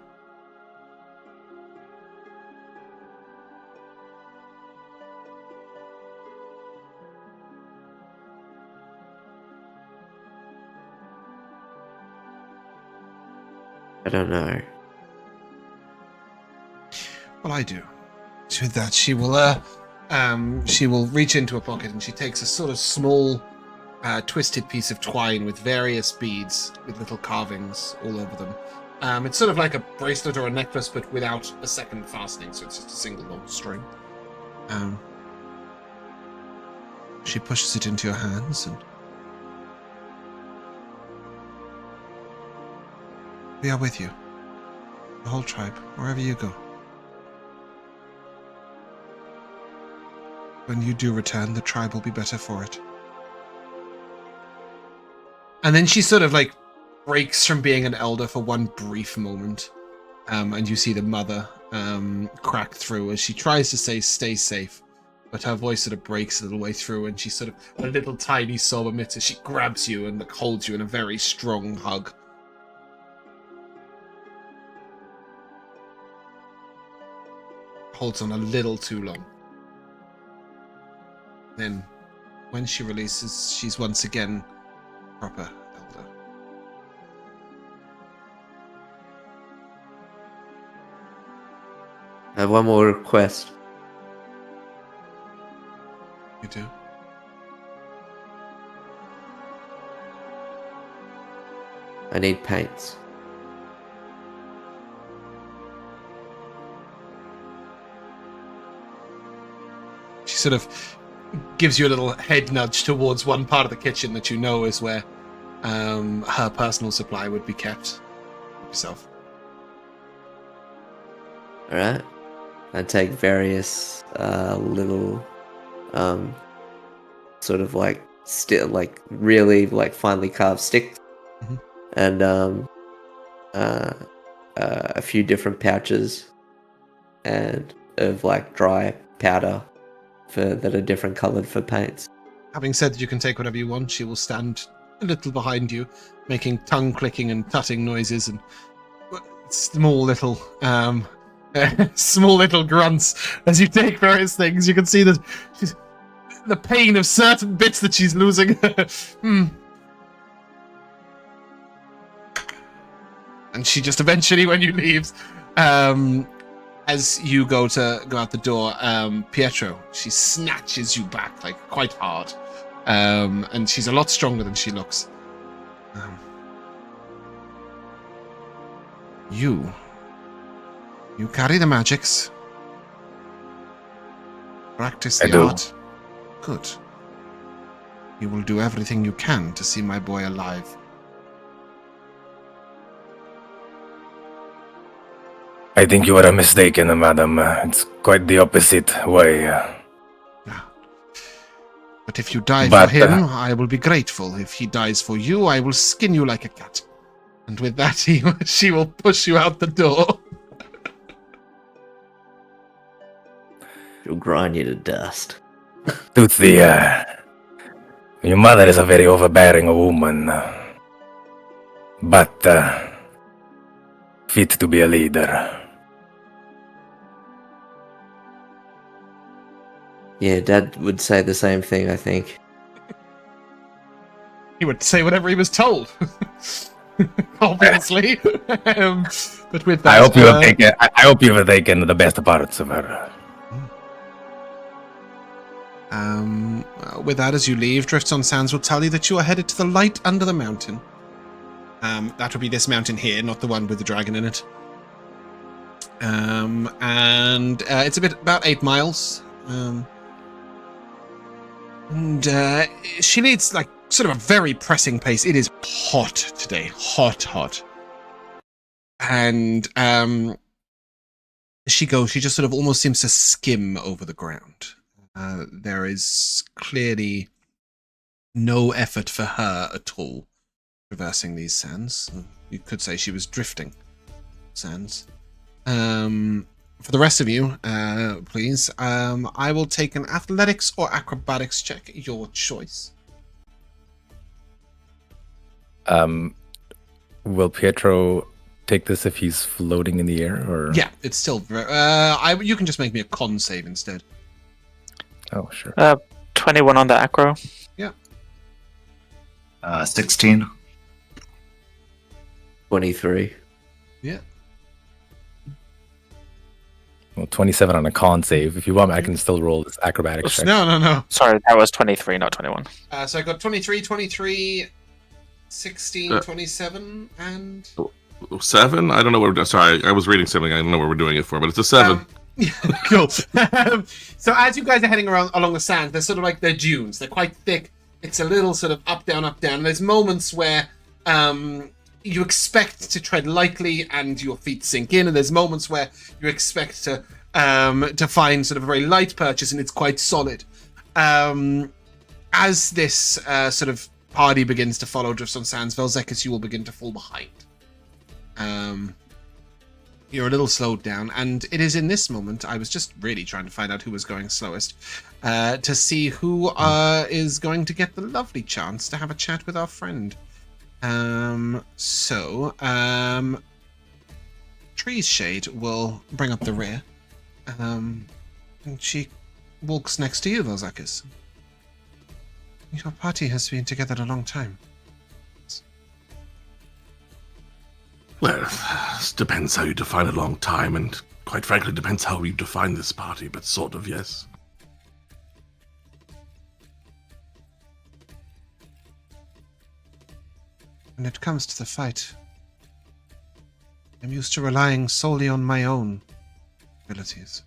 I don't know. Well, I do. With that, she will reach into a pocket and she takes a sort of small, twisted piece of twine with various beads with little carvings all over them. It's sort of like a bracelet or a necklace, but without a second fastening, so it's just a single long string. She pushes it into your hands and we are with you. The whole tribe, wherever you go. When you do return, the tribe will be better for it. And then she sort of like breaks from being an elder for one brief moment. And you see the mother crack through as she tries to say, stay safe. But her voice sort of breaks a little way through and she sort of, a little tiny sob emits as she grabs you and like, holds you in a very strong hug. holds on a little too long. Then, when she releases, she's once again proper elder. I have one more request. You do? I need paints. She sort of gives you a little head nudge towards one part of the kitchen that you know is where her personal supply would be kept. Yourself. Alright. I take various little sort of like still like really like finely carved sticks. Mhm. And a few different pouches and of like dry powder that are different coloured for paints. Having said that you can take whatever you want, she will stand a little behind you, making tongue clicking and tutting noises and small little small little grunts as you take various things. You can see that she's the pain of certain bits that she's losing. And she just eventually, when you leave, as you go out the door, Pietro, she snatches you back like quite hard, and she's a lot stronger than she looks. You carry the magics. Practice the I do. art. Good. You will do everything you can to see my boy alive. I think you are mistaken, madam. It's quite the opposite way. But if you die But, for him, I will be grateful. If he dies for you, I will skin you like a cat. And with that, she will push you out the door. She'll grind you to dust. Tootsie, your mother is a very overbearing woman. But fit to be a leader. Yeah, Dad would say the same thing, I think. He would say whatever he was told. Obviously. But with that, I hope you have taken the best parts of her. With that, as you leave, Drifts on Sands will tell you that you are headed to the light under the mountain. That would be this mountain here, not the one with the dragon in it. And it's about 8 miles. And she leads like sort of a very pressing pace. It is hot today, hot. And she just sort of almost seems to skim over the ground. There is clearly no effort for her at all traversing these sands. You could say she was drifting sands. For the rest of you, please, I will take an athletics or acrobatics check, your choice. Will Pietro take this if he's floating in the air, or? Yeah, it's still. You can just make me a con save instead. Oh, sure. 21 on the acro. 16. 23. Yeah. Well, 27 on a con save. If you want, I can still roll this acrobatics check. No. Sorry, that was 23, not 21. So I got 23, 16, 27, and 7? I don't know what we're. Sorry, I was reading something. I don't know what we're doing it for, but it's a 7. Cool. So as you guys are heading around along the sand, they're sort of like they're dunes. They're quite thick. It's a little sort of up, down, up, down. There's moments where you expect to tread lightly and your feet sink in, and there's moments where you expect to find sort of a very light purchase and it's quite solid. As this sort of party begins to follow Drifts on Sands, Vel'zekiss, you will begin to fall behind. You're a little slowed down, and it is in this moment, I was just really trying to find out who was going slowest, to see who is going to get the lovely chance to have a chat with our friend. Tree's Shade will bring up the rear. And she walks next to you, Vel'zekiss. Your party has been together a long time. Well, it depends how you define a long time, and quite frankly, depends how you define this party, but sort of, yes. When it comes to the fight, I'm used to relying solely on my own abilities.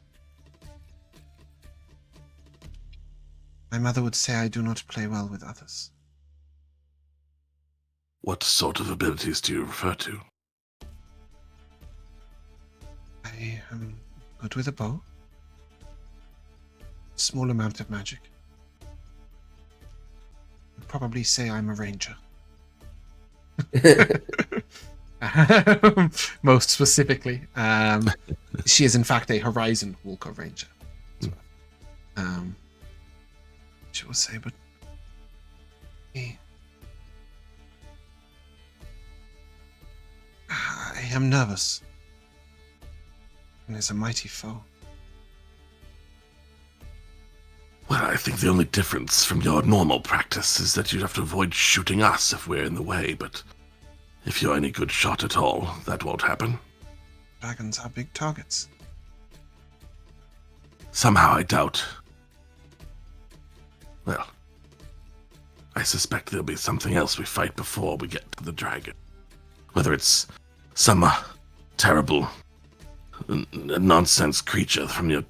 My mother would say I do not play well with others. What sort of abilities do you refer to? I am good with a bow. Small amount of magic. I'd probably say I'm a ranger. Most specifically, she is in fact a Horizon Walker Ranger. She will say, but I am nervous. And is a mighty foe. Well, I think the only difference from your normal practice is that you'd have to avoid shooting us if we're in the way, but if you're any good shot at all, that won't happen. Dragons are big targets. Somehow I doubt. Well, I suspect there'll be something else we fight before we get to the dragon. Whether it's some terrible nonsense creature from your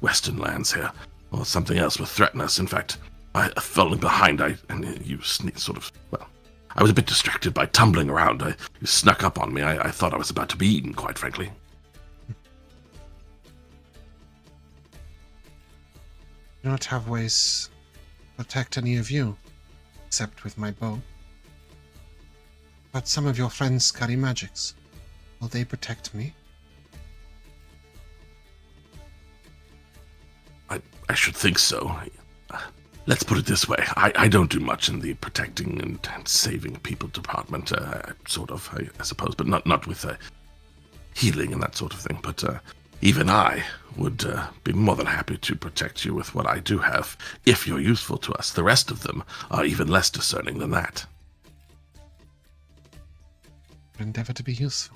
western lands here, or something else will threaten us. In fact, I falling behind, I was a bit distracted by tumbling around. You snuck up on me. I thought I was about to be eaten, quite frankly. I do not have ways to protect any of you, except with my bow. But some of your friends carry magics. Will they protect me? I should think so. Let's put it this way. I don't do much in the protecting and saving people department, I suppose, but not with healing and that sort of thing. But even I would be more than happy to protect you with what I do have, if you're useful to us. The rest of them are even less discerning than that. Endeavor to be useful.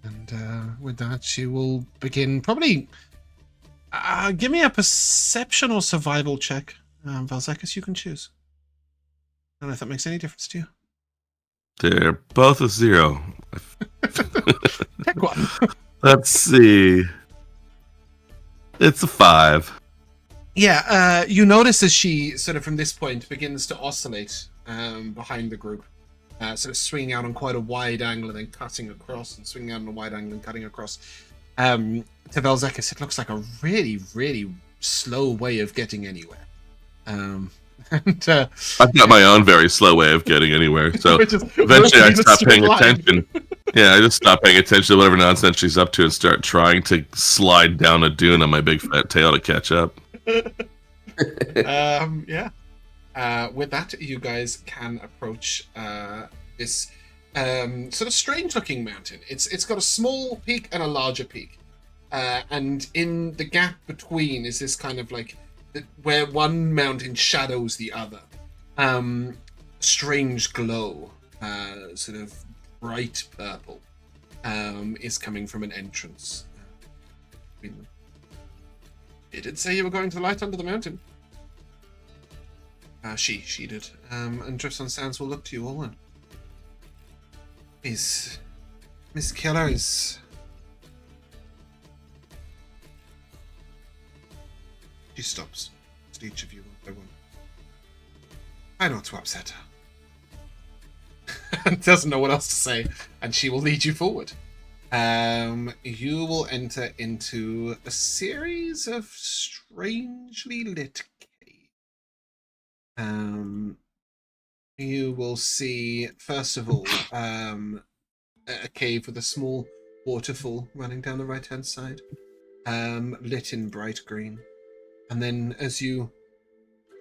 And with that, she will begin. Probably give me a perception or survival check. Vel'zekiss, you can choose. I don't know if that makes any difference to you. They're both a 0. Pick one. Let's see. It's a 5. Yeah, you notice as she sort of from this point begins to oscillate behind the group. Sort of swinging out on quite a wide angle and then cutting across, and swinging out on a wide angle and cutting across. To Vel'zekiss, it looks like a really, really slow way of getting anywhere. And, I've got my own very slow way of getting anywhere, so eventually I stopped paying attention. Yeah, I just stopped paying attention to whatever nonsense she's up to and start trying to slide down a dune on my big fat tail to catch up. Yeah. With that, you guys can approach this sort of strange-looking mountain. It's got a small peak and a larger peak, and in the gap between is this kind of like where one mountain shadows the other. Strange glow, sort of bright purple, is coming from an entrance. It did say you were going to the light under the mountain. She did. And Drifts on Sands will look to you all and Miss Keller is... She stops. To each of you one by one. I not to upset her. And doesn't know what else to say, and she will lead you forward. You will enter into a series of strangely lit you will see, first of all, a cave with a small waterfall running down the right-hand side, lit in bright green. And then as you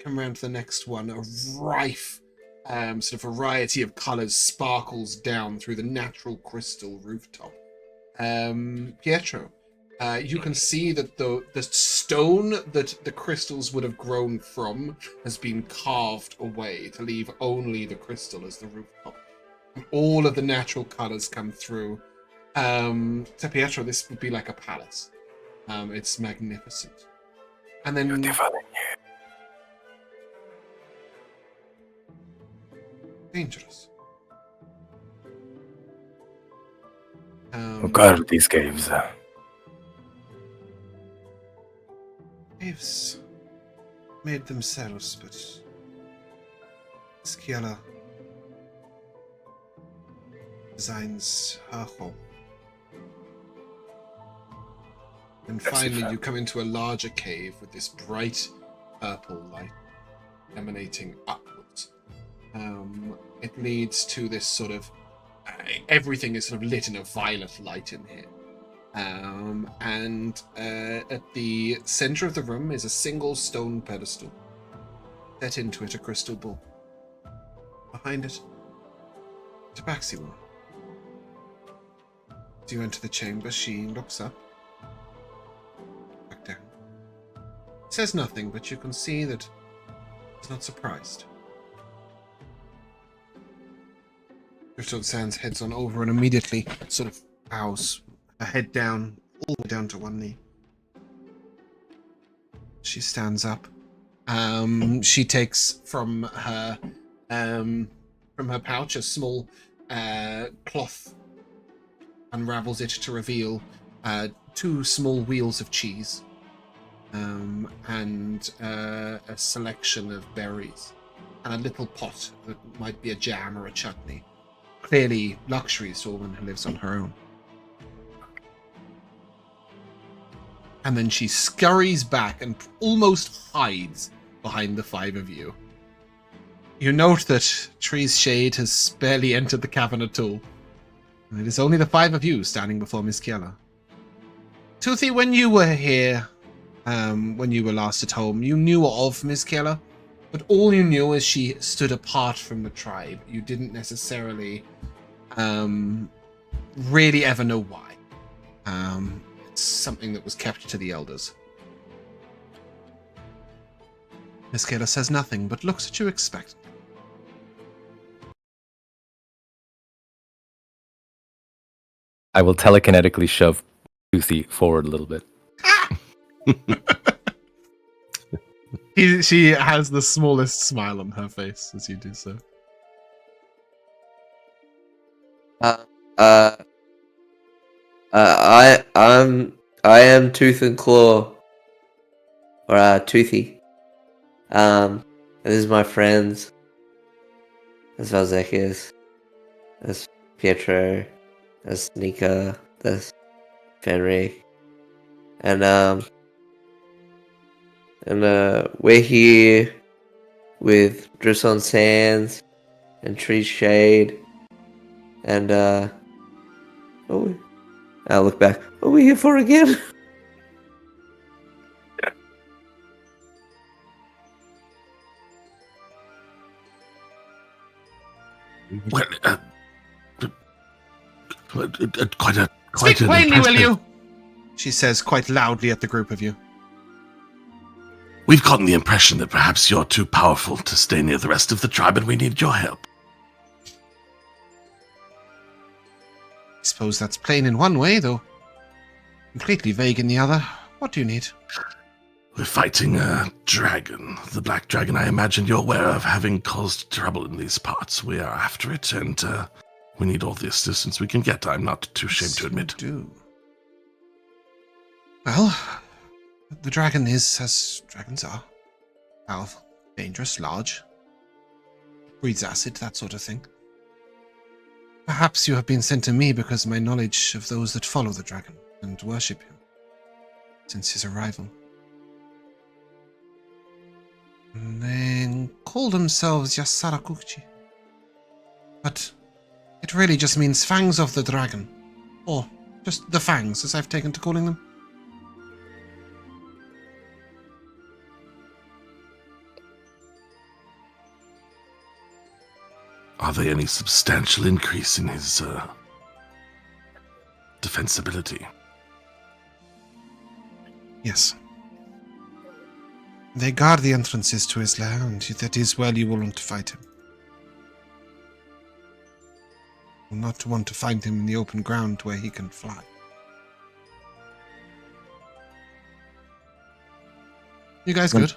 come around to the next one, a rife sort of variety of colours sparkles down through the natural crystal rooftop. Pietro, you can see that the stone that the crystals would have grown from has been carved away to leave only the crystal as the rooftop. And all of the natural colors come through. To Pietro, this would be like a palace. It's magnificent. And then dangerous. Guard these caves. Caves made themselves, but Sciella designs her home. And finally, you come into a larger cave with this bright purple light emanating upwards. It leads to this sort of everything is sort of lit in a violet light in here. And at the center of the room is a single stone pedestal. Set into it a crystal ball. Behind it, Tabaxi one. As you enter the chamber, she looks up. Back down. Says nothing, but you can see that she's not surprised. Driftwood Sands heads on over and immediately sort of bows, her head down, all the way down to one knee. She stands up. She takes from her pouch a small cloth, unravels it to reveal 2 small wheels of cheese, and a selection of berries, and a little pot that might be a jam or a chutney. Clearly luxuries to a woman who lives on her own. And then she scurries back and almost hides behind the 5 of you. You note that Tree's shade has barely entered the cavern at all. And it is only the 5 of you standing before Miss Kiela. Toothy, when you were here, when you were last at home, you knew of Miss Kiela, but all you knew is she stood apart from the tribe. You didn't necessarily really ever know why. It's something that was kept to the elders. Miss Kiela says nothing, but looks at you expectantly. I will telekinetically shove Toothy forward a little bit. She has the smallest smile on her face as you do so. I am Tooth and Claw, or Toothy. This is my friends. There's Vel'zekiss. There's Pietro. There's Nikha. There's Fenric. And we're here with Drifton Sands and Tree Shade. And I'll look back. What are we here for again? Well, quite Speak an plainly, will impressive- you? She says quite loudly at the group of you. We've gotten the impression that perhaps you're too powerful to stay near the rest of the tribe, and we need your help. I suppose that's plain in one way, though completely vague in the other. What do you need? We're fighting a dragon. The black dragon I imagine you're aware of, having caused trouble in these parts. We are after it, and we need all the assistance we can get. I'm not too ashamed to admit. Do. Well, the dragon is as dragons are. Powerful, dangerous, large. Breathes acid, that sort of thing. Perhaps you have been sent to me because of my knowledge of those that follow the dragon and worship him since his arrival. And they call themselves Yasarakukchi. But it really just means fangs of the dragon. Or just the fangs, as I've taken to calling them. Are they any substantial increase in his defensibility. Yes. They guard the entrances to his lair, and that is where you will want to fight him. You will not want to find him in the open ground where he can fly. You guys good?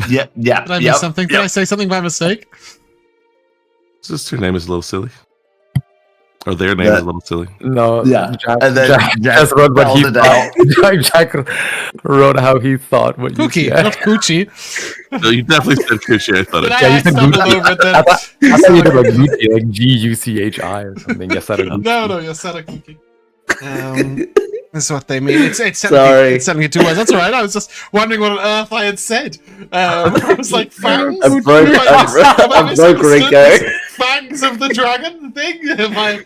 Yeah. Did I miss something? Did I say something by mistake? Sister name is a little silly. Or their name is a little silly. No, Yeah. Jack, And then Jack Jack just wrote what he spelled it thought. Jack wrote how he thought what Cookie, you said. not Coochie. No, you definitely said Coochie. I thought Did it. Yeah, I you said stumbled Gucci. over it then? I thought you did like Gucci, like Gucci or something. Yes, I don't know. No, you said a cookie. That's what they mean. It's Sorry. it's sending me 2 words. That's all right. I was just wondering what on earth I had said. I was like, fangs? I broke Have I misunderstood Rico. this fangs of the dragon thing? Have I...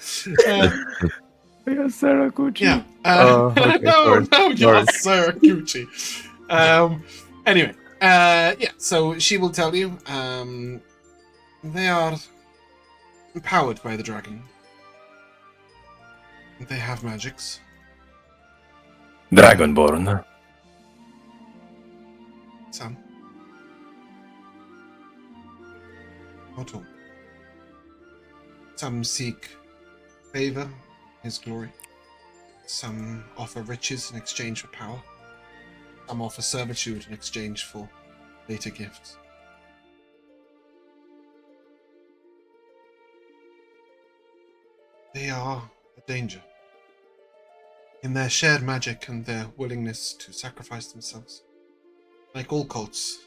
Yes, Sarah Gucci. Yeah. Okay, no, sorry. yes, Sir Gucci. Anyway, yeah, so she will tell you, they are empowered by the dragon. They have magics. Dragonborn. Some. Not all. Some seek favor, his glory. Some offer riches in exchange for power. Some offer servitude in exchange for later gifts. They are a danger. In their shared magic and their willingness to sacrifice themselves. Like all cults.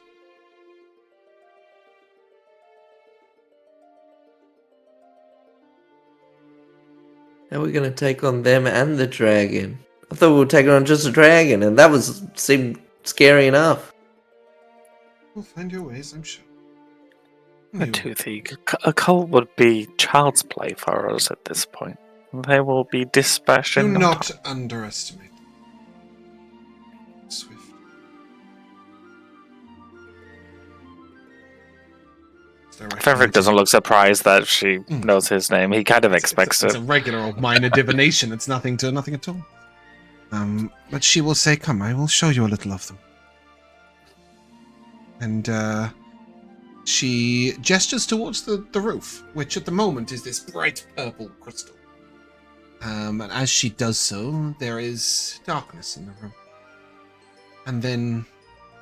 How are we going to take on them and the dragon? I thought we were taking on just a dragon, and that seemed scary enough. You'll find your ways, I'm sure. I do think a cult would be child's play for us at this point. They will be dispatched. Do in no not time. underestimate. Swift. Fenric doesn't look surprised that she knows his name. He kind of expects it's it. a regular old minor divination. It's nothing at all. But she will say, "Come, I will show you a little of them." And she gestures towards the roof, which at the moment is this bright purple crystal. And as she does so, there is darkness in the room. And then,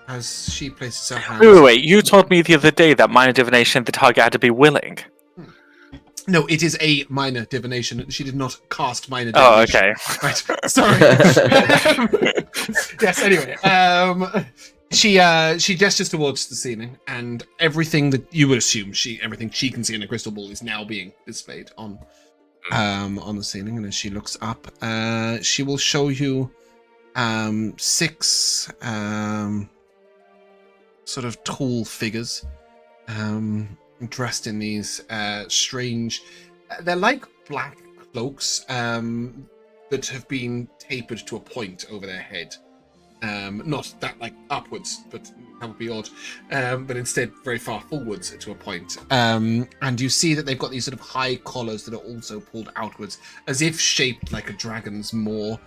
as she places her hand... Wait. You told me the other day that minor divination, the target had to be willing. No, it is a minor divination. She did not cast minor Oh, divination. okay. Right, sorry. Yes, anyway. She gestures towards the ceiling, and everything that you would assume everything she can see in a crystal ball is now being displayed on the ceiling. And as she looks up, she will show you 6 sort of tall figures dressed in these strange... they're like black cloaks that have been tapered to a point over their head. Not that like upwards, but that would be odd. But instead very far forwards to a point. And you see that they've got these sort of high collars that are also pulled outwards, as if shaped like a dragon's maw.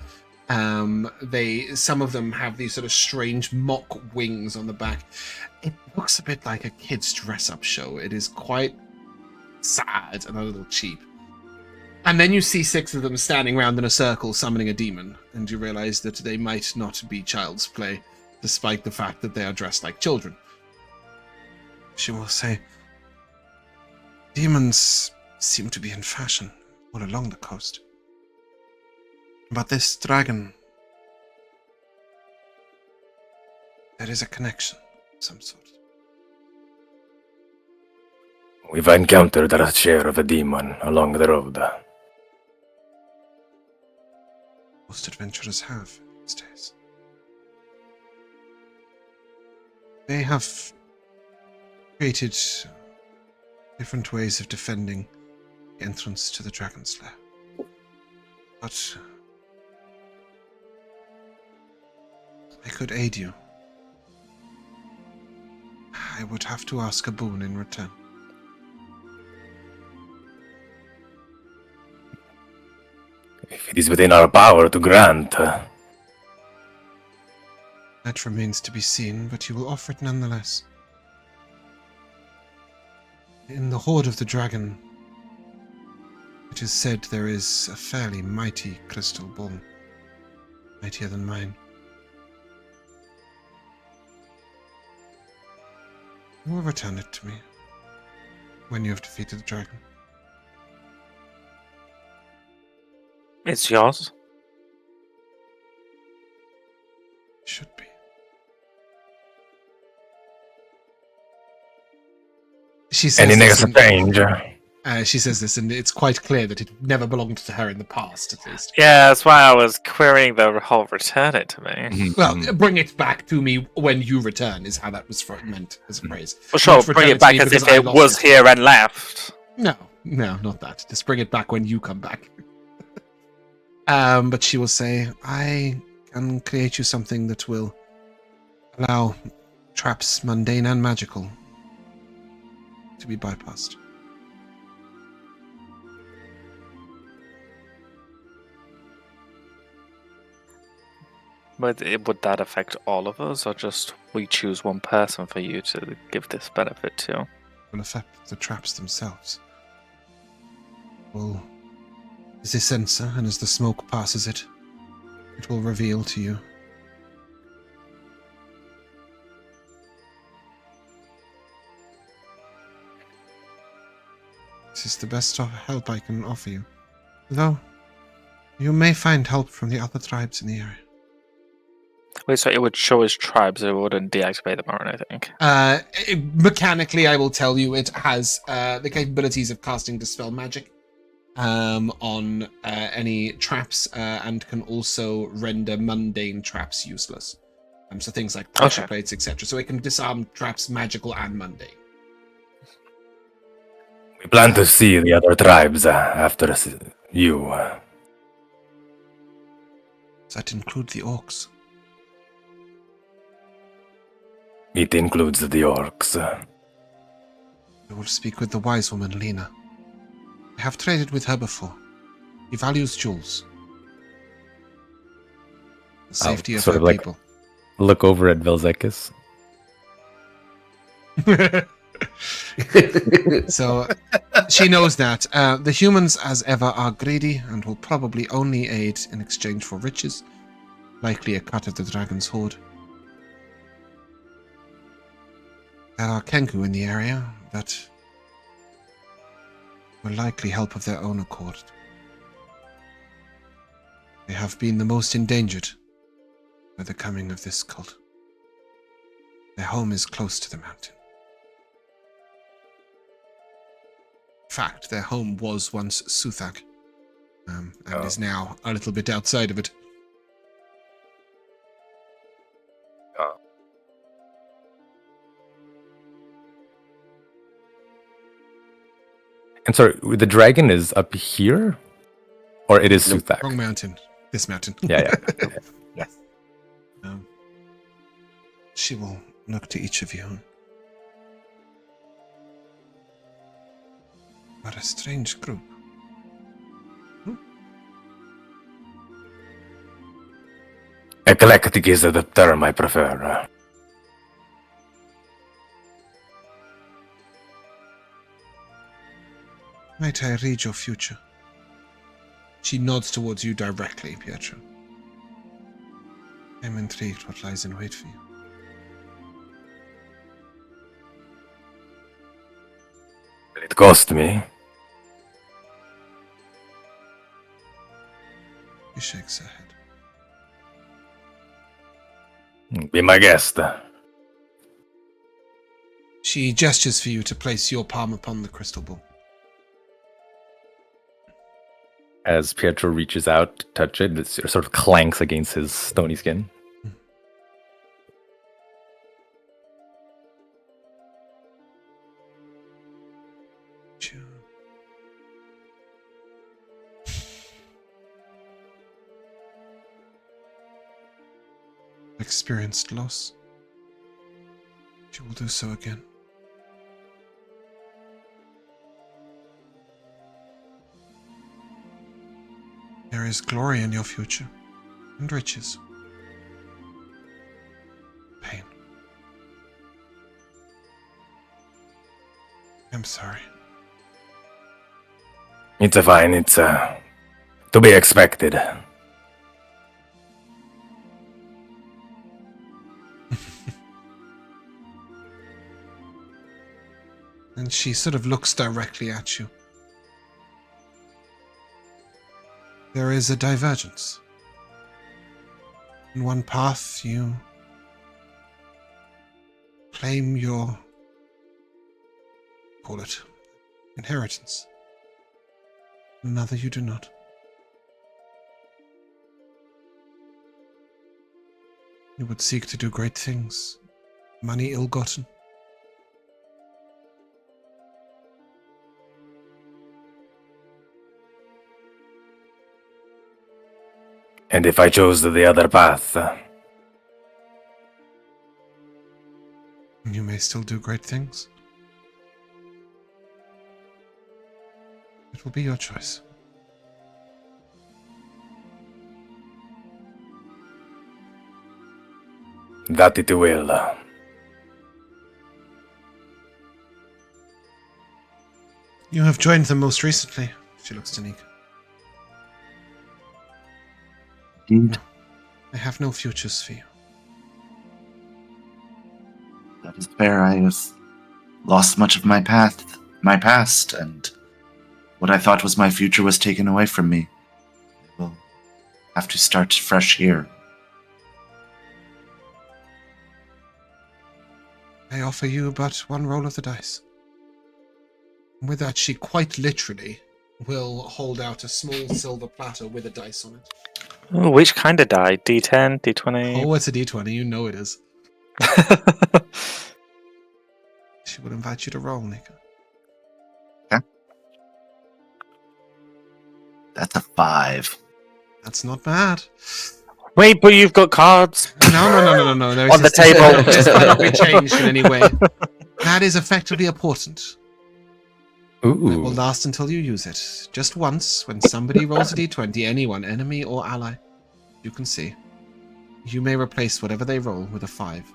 Some of them have these sort of strange mock wings on the back. It looks a bit like a kid's dress-up show. It is quite sad and a little cheap. And then you see 6 of them standing around in a circle summoning a demon, and you realize that they might not be child's play, despite the fact that they are dressed like children. She will say, "Demons seem to be in fashion all along the coast. But this dragon, there is a connection of some sort." We've encountered our share of a demon along the road. Most adventurers have these days. They have created different ways of defending the entrance to the dragon's lair. But I could aid you. I would have to ask a boon in return. If it is within our power to grant. That remains to be seen, but you will offer it nonetheless. In the Hoard of the Dragon, it is said there is a fairly mighty crystal ball, mightier than mine. You will return it to me when you have defeated the dragon. It's yours. Should be. She says Any this niggas change. she says this, and it's quite clear that it never belonged to her in the past, at least. Yeah, that's why I was querying the whole return it to me. Well, bring it back to me when you return is how that was meant as a phrase. For sure, Not bring return it to back me as because if I it lost was here and left. No, not that. Just bring it back when you come back. But she will say, I can create you something that will allow traps, mundane and magical, to be bypassed. But would that affect all of us, or just we choose one person for you to give this benefit to? It will affect the traps themselves. Well, as a sensor, and as the smoke passes it, it will reveal to you. This is the best help I can offer you. Though, you may find help from the other tribes in the area. Wait, so it would show us tribes, it wouldn't deactivate them or anything? Mechanically, I will tell you it has the capabilities of casting Dispel Magic on any traps and can also render mundane traps useless. So things like pressure plates, etc. So it can disarm traps magical and mundane. We plan to see the other tribes after you. Does that include the orcs? It includes the orcs. I will speak with the wise woman, Lena. I have traded with her before. He values jewels. The safety of sort her of like- people. Look over at Vel'zekiss. So she knows that. The humans, as ever, are greedy and will probably only aid in exchange for riches, likely a cut of the dragon's hoard. There are Kenku in the area that will likely help of their own accord. They have been the most endangered by the coming of this cult. Their home is close to the mountain. In fact, their home was once Suthak, and is now a little bit outside of it. And sorry, the dragon is up here? Or it is Suthak? Wrong mountain. This mountain. Yeah. Yes. She will look to each of you. What a strange group. Eclectic is the term I prefer. Might I read your future? She nods towards you directly, Pietro. I'm intrigued what lies in wait for you. Will it cost me? She shakes her head. Be my guest. She gestures for you to place your palm upon the crystal ball. As Pietro reaches out to touch it, it sort of clanks against his stony skin. Experienced loss. She will do so again. There is glory in your future, and riches. Pain. I'm sorry. It's fine. It's to be expected. And she sort of looks directly at you. There is a divergence. In one path, you claim your, call it, inheritance. In another, you do not. You would seek to do great things. Money ill-gotten. And if I chose the other path, You may still do great things. It will be your choice. that it will. You have joined them most recently. She looks to Nikha. Indeed, I have no futures for you. that is fair. I have lost much of my past, and what I thought was my future was taken away from me. I will have to start fresh here. I offer you but one roll of the dice. With that, she quite literally will hold out a small silver platter with a dice on it. Ooh, which kind of die? D10, D20? Oh, it's a d20. You know it is. She will invite you to roll, Nikha. That's a 5. That's not bad. Wait, but you've got cards. No. On the table. This cannot be changed in any way. That is effectively a portent. It will Ooh. last until you use it. Just once, when somebody rolls a d20, anyone, enemy or ally, you can see. You may replace whatever they roll with a 5.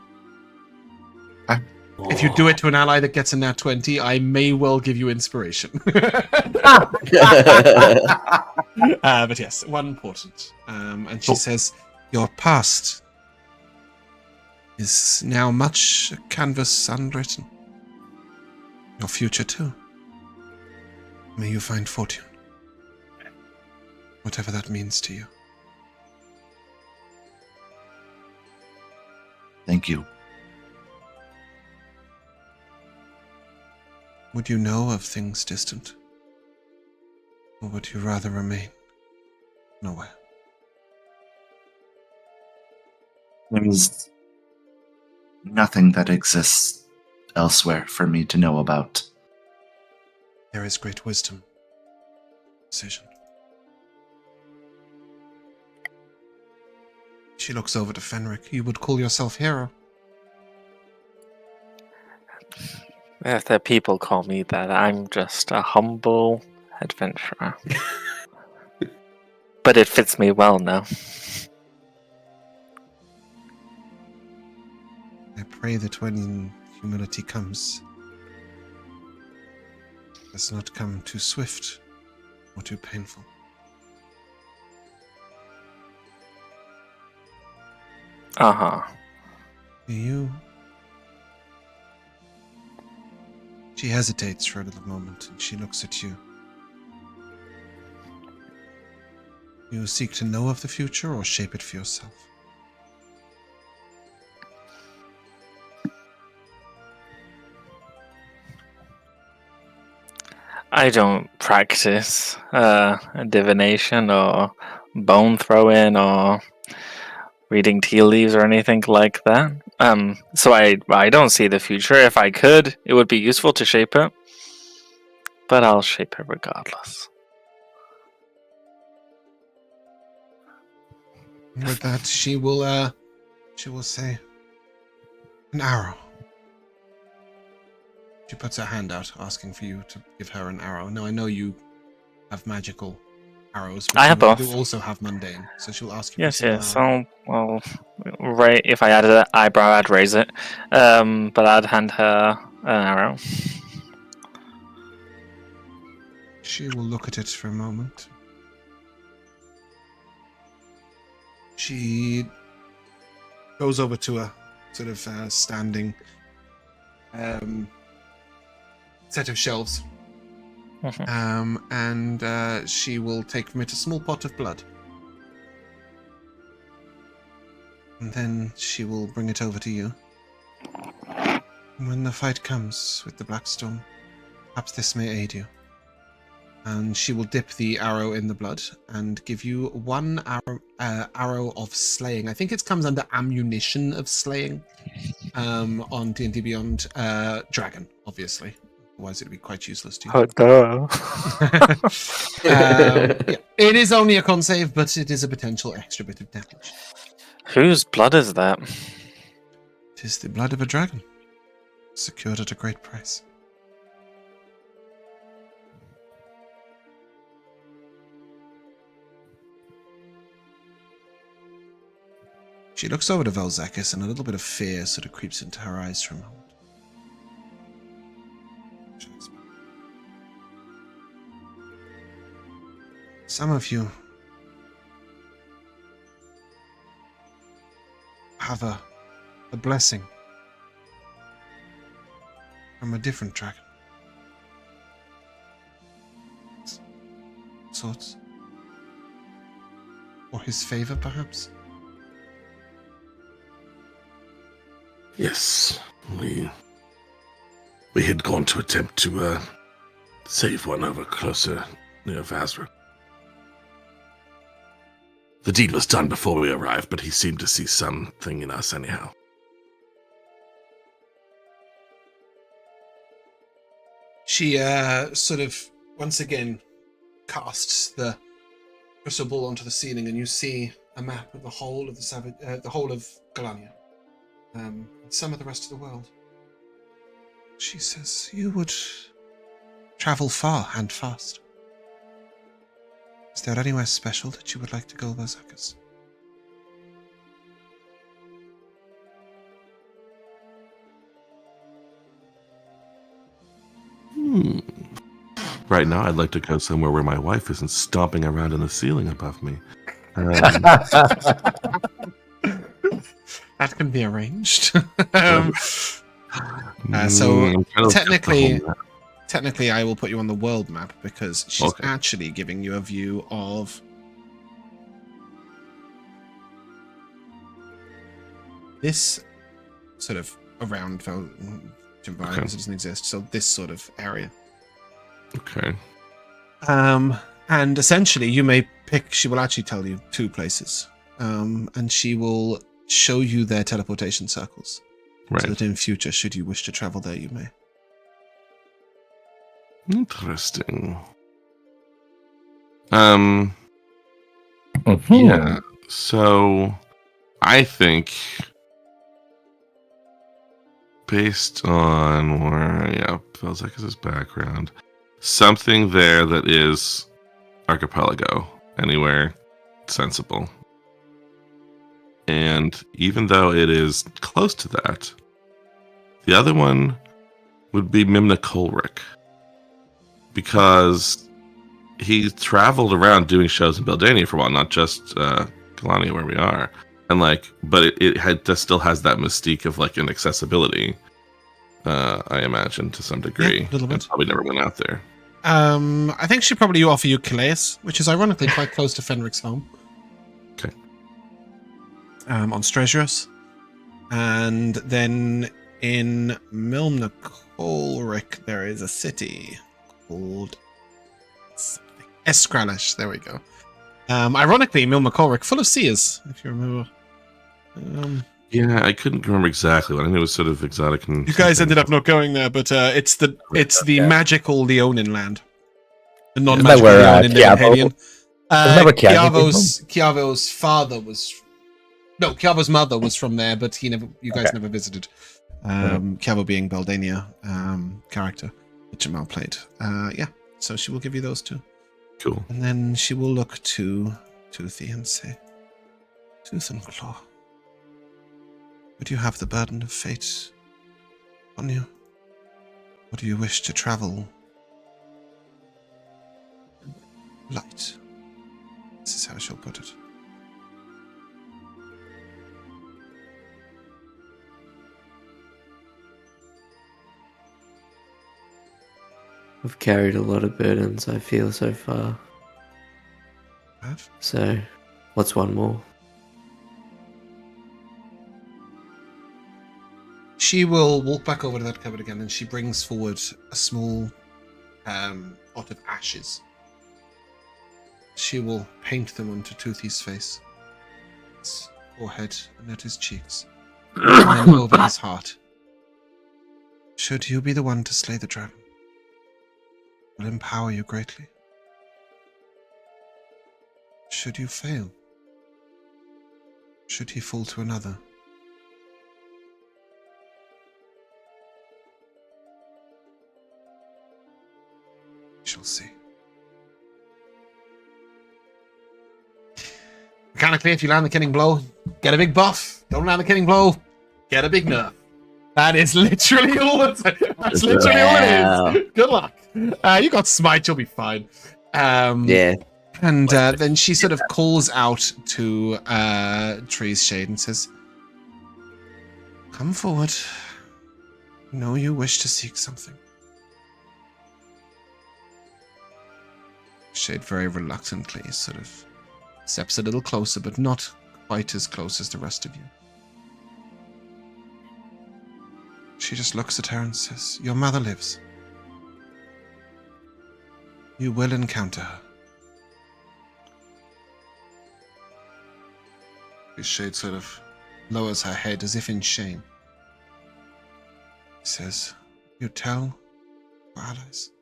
If you do it to an ally that gets a nat 20, I may well give you inspiration. But yes, one portent. And she says, your past is now much a canvas unwritten. Your future too. May you find fortune. Whatever that means to you. Thank you. Would you know of things distant? Or would you rather remain nowhere? There is nothing that exists elsewhere for me to know about. There is great wisdom. Decision. She looks over to Fenric. You would call yourself hero. If the people call me that, I'm just a humble adventurer. But it fits me well now. I pray that when humility comes, it does not come too swift or too painful. Uh-huh. Do you? She hesitates for a little moment and she looks at you. You seek to know of the future or shape it for yourself? I don't practice divination or bone throwing or reading tea leaves or anything like that. So I don't see the future. If I could, it would be useful to shape it. But I'll shape it regardless. With that, she will say, an arrow. She puts her hand out, asking for you to give her an arrow. Now, I know you have magical arrows. I have you both. do also have mundane, so she'll ask you. Yes, for yes. some, Well, right. If I added an eyebrow, I'd raise it. But I'd hand her an arrow. She will look at it for a moment. She goes over to a sort of standing set of shelves. And she will take from it a small pot of blood. And then she will bring it over to you. When the fight comes with the Blackstorm, perhaps this may aid you. And she will dip the arrow in the blood and give you one arrow of slaying. I think it comes under ammunition of slaying on D&D Beyond. Dragon, obviously. Otherwise, it'd be quite useless to you. Oh, duh. Yeah. It is only a con save, but it is a potential extra bit of damage. Whose blood is that? It is the blood of a dragon, secured at a great price. She looks over to Vel'zekiss, and a little bit of fear sort of creeps into her eyes for a moment. Some of you have a blessing from a different dragon. Sorts. Or his favor, perhaps? Yes, we had gone to attempt to save one over closer near Mazrea. The deed was done before we arrived, but he seemed to see something in us anyhow. She sort of once again casts the crystal ball onto the ceiling, and you see a map of the whole of the whole of Gallania, and some of the rest of the world. She says, "You would travel far and fast. Is there anywhere special that you would like to go, Vel'zekiss?" Right now, I'd like to go somewhere where my wife isn't stomping around in the ceiling above me. That can be arranged. I'm So kind of technically, I will put you on the world map because she's Okay. actually giving you a view of this sort of around environment. It doesn't exist. So this sort of area. Okay. And essentially, you may pick. She will actually tell you 2 places, and she will show you their teleportation circles, Right. so that in future, should you wish to travel there, you may. Interesting. Mhm. Yeah. So I think based on where Vel'zekiss' background, something there that is archipelago, anywhere sensible. And even though it is close to that, the other one would be Mimna Kolrik. Because he traveled around doing shows in Beldania for a while, not just Gallania where we are. And but it just still has that mystique of inaccessibility, I imagine, to some degree. Yeah, a little bit. And probably never went out there. I think she'd probably offer you Calais, which is ironically quite close to Fenric's home. Okay. On Strezuros. And then in Milna Kolrik, there is a city called something. Eskralish. There we go. Ironically, Milna Kolrik, full of seers, if you remember. Yeah, I couldn't remember exactly what. I think it was sort of exotic. And You guys ended up not going there, but it's the magical Leonin land. The non-magical where, Leonin Kiavo- Halian. Isn't that where Kiavo Kiavo's father was. No, Kiavo's mother was from there, but you guys never visited. Kiavo being Beldania character that Jamal played. Yeah, so she will give you those 2. Cool. And then she will look to Toothy and say, Tooth and Claw, would you have the burden of fate on you? Or do you wish to travel light? This is how she'll put it. I've carried a lot of burdens, I feel, so far. Have? So, what's one more? She will walk back over to that cupboard again, and she brings forward a small pot of ashes. She will paint them onto Toothy's face, his forehead, and at his cheeks, and then over his heart. Should you be the one to slay the dragon, it will empower you greatly. Should you fail, should he fall to another, we shall see. Mechanically, if you land the killing blow, get a big buff. Don't land the killing blow, get a big nerf. That is literally all it is. That's literally all it is. Good luck. You got smite, you'll be fine. Yeah. And then she sort of calls out to Tree's Shade and says, come forward. I know you wish to seek something. Shade very reluctantly sort of steps a little closer, but not quite as close as the rest of you. She just looks at her and says, your mother lives. You will encounter her. Shade sort of lowers her head as if in shame. He says, you tell your allies.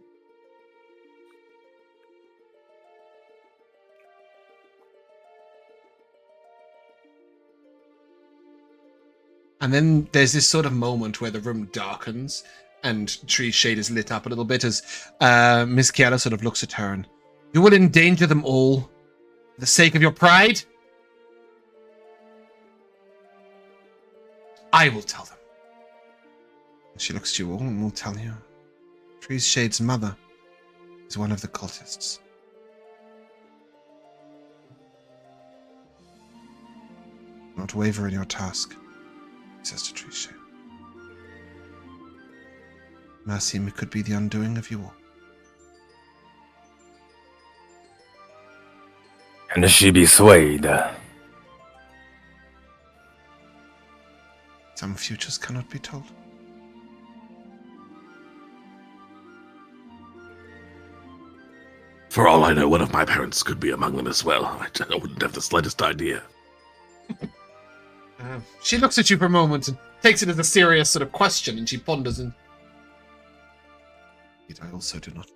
And then there's this sort of moment where the room darkens and Tree's Shade is lit up a little bit as Miss Kiala sort of looks at her and, you will endanger them all for the sake of your pride? I will tell them. And she looks at you all and will tell you. Tree's Shade's mother is one of the cultists. Not waver in your task, he says to Tree's Shade. Mercy could be the undoing of you all. And she be swayed. Some futures cannot be told. For all I know, one of my parents could be among them as well. I wouldn't have the slightest idea. She looks at you for a moment and takes it as a serious sort of question, and she ponders and... I also do not.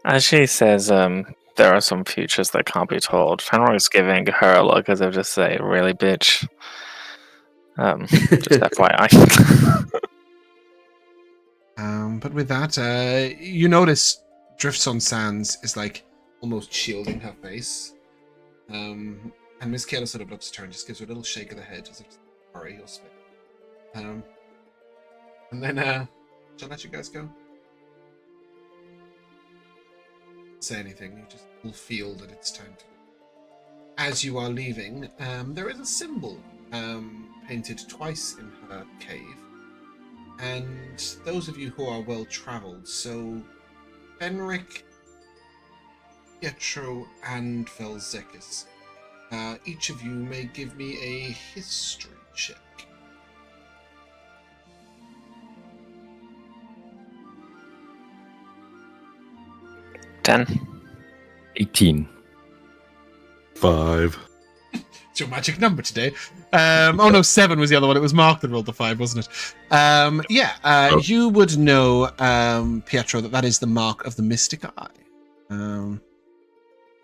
As she says, there are some futures that can't be told. Fenric's giving her a look as if to say, really, bitch? Just FYI. But with that, you notice Drifts on Sands is like almost shielding her face. And Miss Kayla sort of looks at her and just gives her a little shake of the head as if to worry or spit. And then shall I let you guys go? Say anything, you just will feel that it's time to. As you are leaving, there is a symbol painted twice in her cave. And those of you who are well traveled, so Fenric, Pietro, and Vel'zekiss, each of you may give me a history check. Ten. 18. 5. It's your magic number today. Oh no, 7 was the other one. It was Mark that rolled the 5, wasn't it? You would know, Pietro, that is the mark of the Mystic Eye.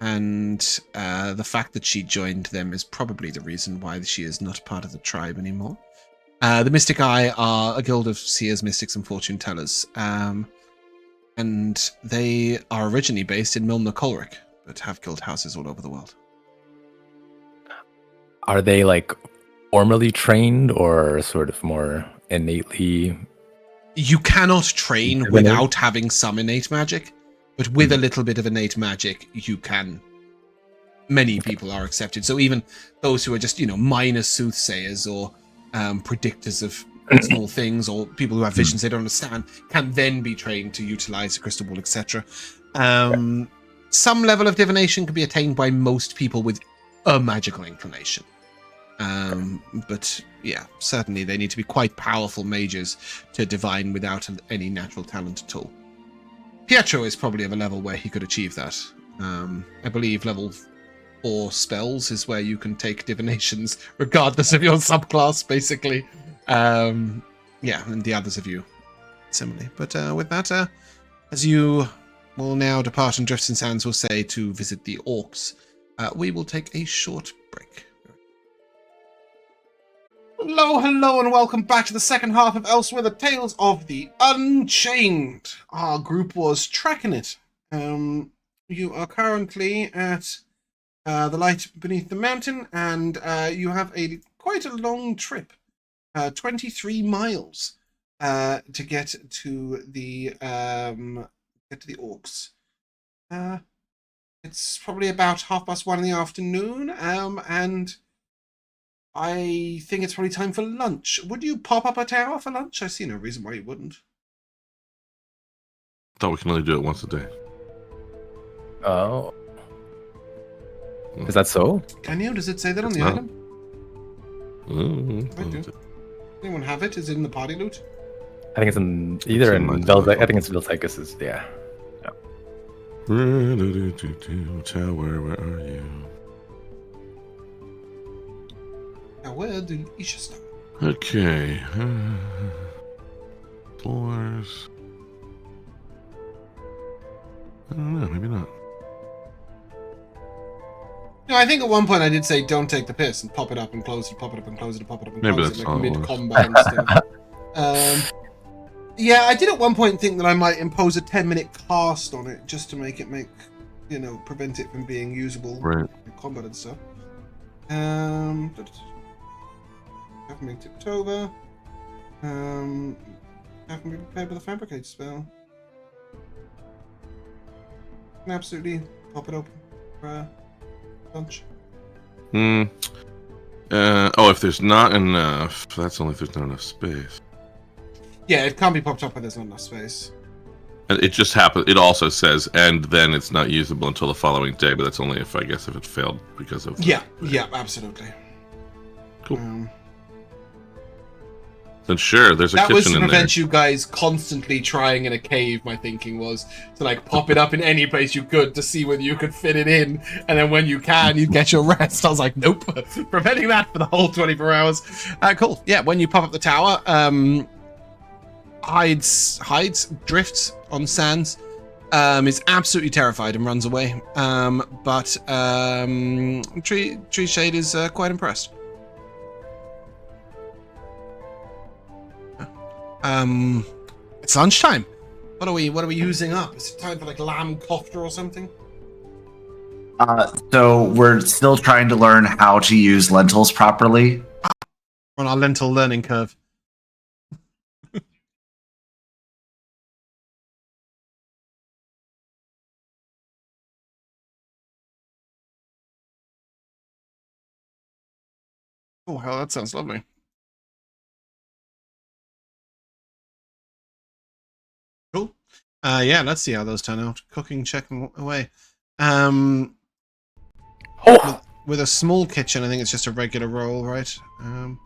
And the fact that she joined them is probably the reason why she is not part of the tribe anymore. The Mystic Eye are a guild of seers, mystics, and fortune tellers. And they are originally based in Milner Colric, but have guild houses all over the world. Are they like formally trained or sort of more innately? You cannot train Innate? without having some innate magic, but with a little bit of innate magic, you can. Many people are accepted. So even those who are just, minor soothsayers or predictors of small things, or people who have visions they don't understand, can then be trained to utilize a crystal ball, etc. Some level of divination can be attained by most people with a magical inclination. But yeah, certainly they need to be quite powerful mages to divine without any natural talent at all. Pietro is probably of a level where he could achieve that. I believe level 4 spells is where you can take divinations regardless of your subclass, basically. Yeah, and the others of you similarly. But with that, as you will now depart and Drifts and Sands will say to visit the orcs, we will take a short break. Hello, and welcome back to the second half of Elsewhither, Tales of the Unchained. Our group was tracking it. You are currently at the light beneath the mountain, and you have quite a long trip, 23 miles, to get to the orcs. It's probably about 1:30 in the afternoon, and I think it's probably time for lunch. Would you pop up a tower for lunch? I see no reason why you wouldn't. Thought we can only do it once a day. Oh. Is that so? Can you? Does it say that on the not. item? I do. Anyone have it? Is it in the party loot? I think it's in either in Vel'zekiss. I think it's Vel'zekiss. Yeah. Tower, where are you? Now, where do Isha stop? Okay. Floors. I don't know, maybe not. I think at one point I did say don't take the piss and pop it up and close it, pop it up and close it, pop it up and Maybe close that's it, all like it was. mid-combat and stuff. Yeah, I did at one point think that I might impose a 10-minute cast on it just to make it prevent it from being usable Right. in combat and stuff. Haven't tipped over. Haven't been prepared with a fabricate spell. Can absolutely pop it open for lunch. If there's not enough, that's only if there's not enough space. Yeah, it can't be popped up when there's not enough space. And it just happens. It also says, and then it's not usable until the following day, but that's only if it failed because of. Yeah, absolutely. Cool. Then sure, there's a that kitchen was to in there. prevent you guys constantly trying in a cave. My thinking was to pop it up in any place you could to see whether you could fit it in, and then when you can, you get your rest. I was like, nope, preventing that for the whole 24 hours. Cool. Yeah, when you pop up the tower, hides, drifts on sands, is absolutely terrified and runs away. But Tree Shade is quite impressed. It's lunchtime. What are we using up? Is it time for lamb kofta or something? So we're still trying to learn how to use lentils properly. On our lentil learning curve. Oh hell, that sounds lovely. Cool. Yeah, let's see how those turn out. Cooking, checking away. With a small kitchen, I think it's just a regular roll, right? Doesn't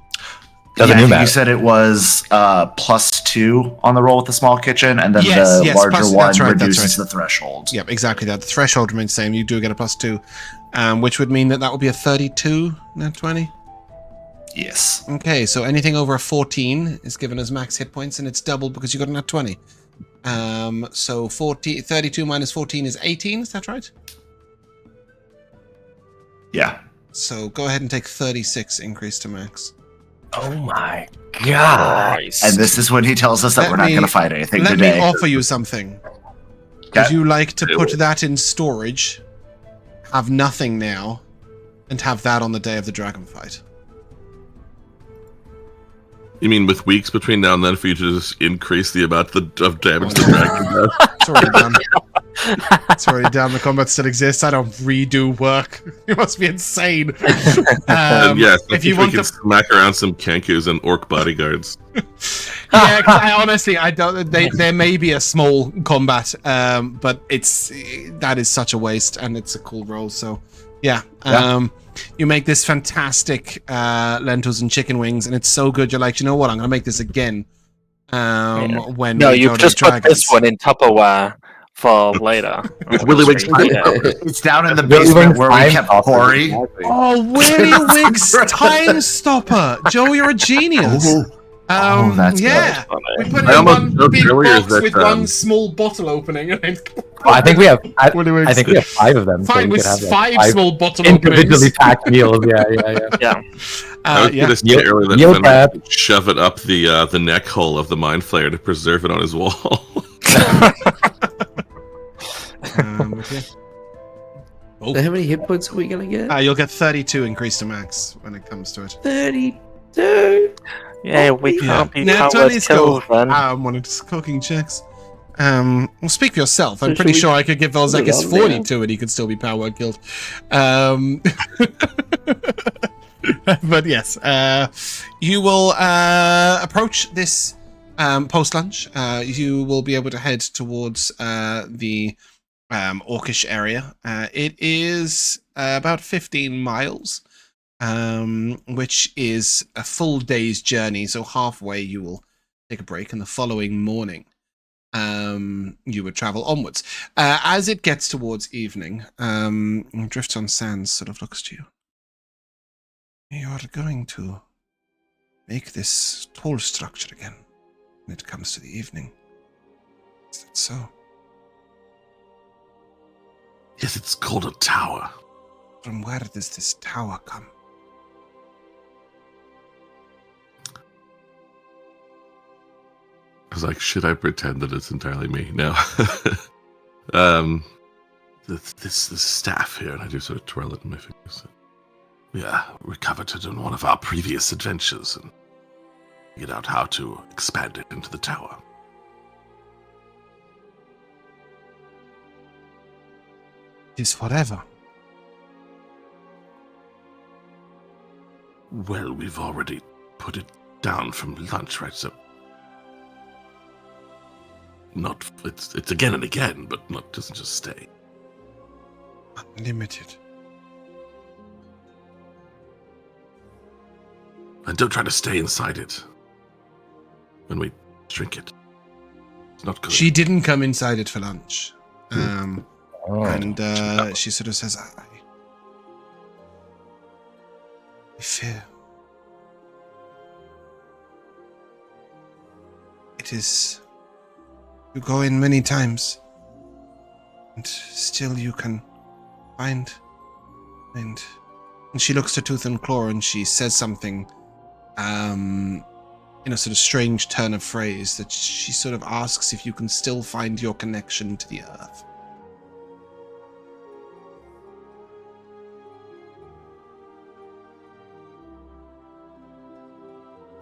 I think matter. you said it was +2 on the roll with the small kitchen, and then Yes, the larger plus- one that's right, reduces the threshold. Yep, exactly that. The threshold remains the same. You do get a +2, which would mean that would be a 32, not 20. Yes. Okay, so anything over a 14 is given as max hit points, and it's doubled because you got a nat 20. So 32 minus 14 is 18, is that right? Yeah. So go ahead and take 36 increase to max. Oh my god. And this is when he tells us that we're not going to fight anything Let today. me offer you something. Would you like to put that in storage, have nothing now, and have that on the day of the dragon fight? You mean with weeks between now and then for you to just increase the amount of damage the dragon does? It's already done. It's already done. The combat still exists. I don't redo work. You must be insane. Yes, if you want to to smack around some Kenkus and orc bodyguards. Yeah, 'cause I honestly, I don't. There may be a small combat, but that is such a waste, and it's a cool roll. So, yeah. You make this fantastic lentils and chicken wings, and it's so good. You're like, you know what? I'm gonna make this again. When No, we you've go to just the put dragons. this one in Tupperware for later. It's Willy Wig's time. It's down in the Willy basement Wig's where we time kept stopper, Corey. exactly. Oh, Willy Wig's time stopper, Joe, you're a genius. That's yeah. We put it I in almost one joked big earlier box that, with one small bottle opening. And then I think we have. Willy Wigs. I think we have 5 of them. Fine, we with could have, five small bottle individually openings. packed meals. Yeah. Yeah. I was Yeah. going to say earlier that Meal Fenric prep. would shove it up the neck hole of the Mind Flayer to preserve it on his wall. Okay. So how many hit points are we gonna get? You'll get 32 increased to max when it comes to it. 32. Yeah, we can't be Nat powered 20's killed go. then. One of the cooking checks. Well, speak for yourself. I'm So pretty should we sure I could give put it Vel'zekiss on 42 and he could still be power word killed. But yes, you will approach this post-lunch. You will be able to head towards the orcish area. It is about 15 miles, which is a full day's journey. So halfway you will take a break, and the following morning you would travel onwards. As it gets towards evening, Drift on Sands sort of looks to you. You are going to make this tall structure again when it comes to the evening. Is that so? Yes, it's called a tower. From where does this tower come? I was like, should I pretend that it's entirely me? No. This staff here, and I do sort of twirl it in my fingers. Yeah, recovered it in one of our previous adventures and figured out how to expand it into the tower. It is forever. Well, we've already put it down from lunch, right? So, not it's again and again, but not doesn't just stay. Unlimited. And don't try to stay inside it when we drink it. It's not good. She didn't come inside it for lunch. Oh. And she sort of says, I fear it is. You go in many times, and still you can find. And she looks to Tooth and Claw, and she says something, in a sort of strange turn of phrase that she sort of asks if you can still find your connection to the earth.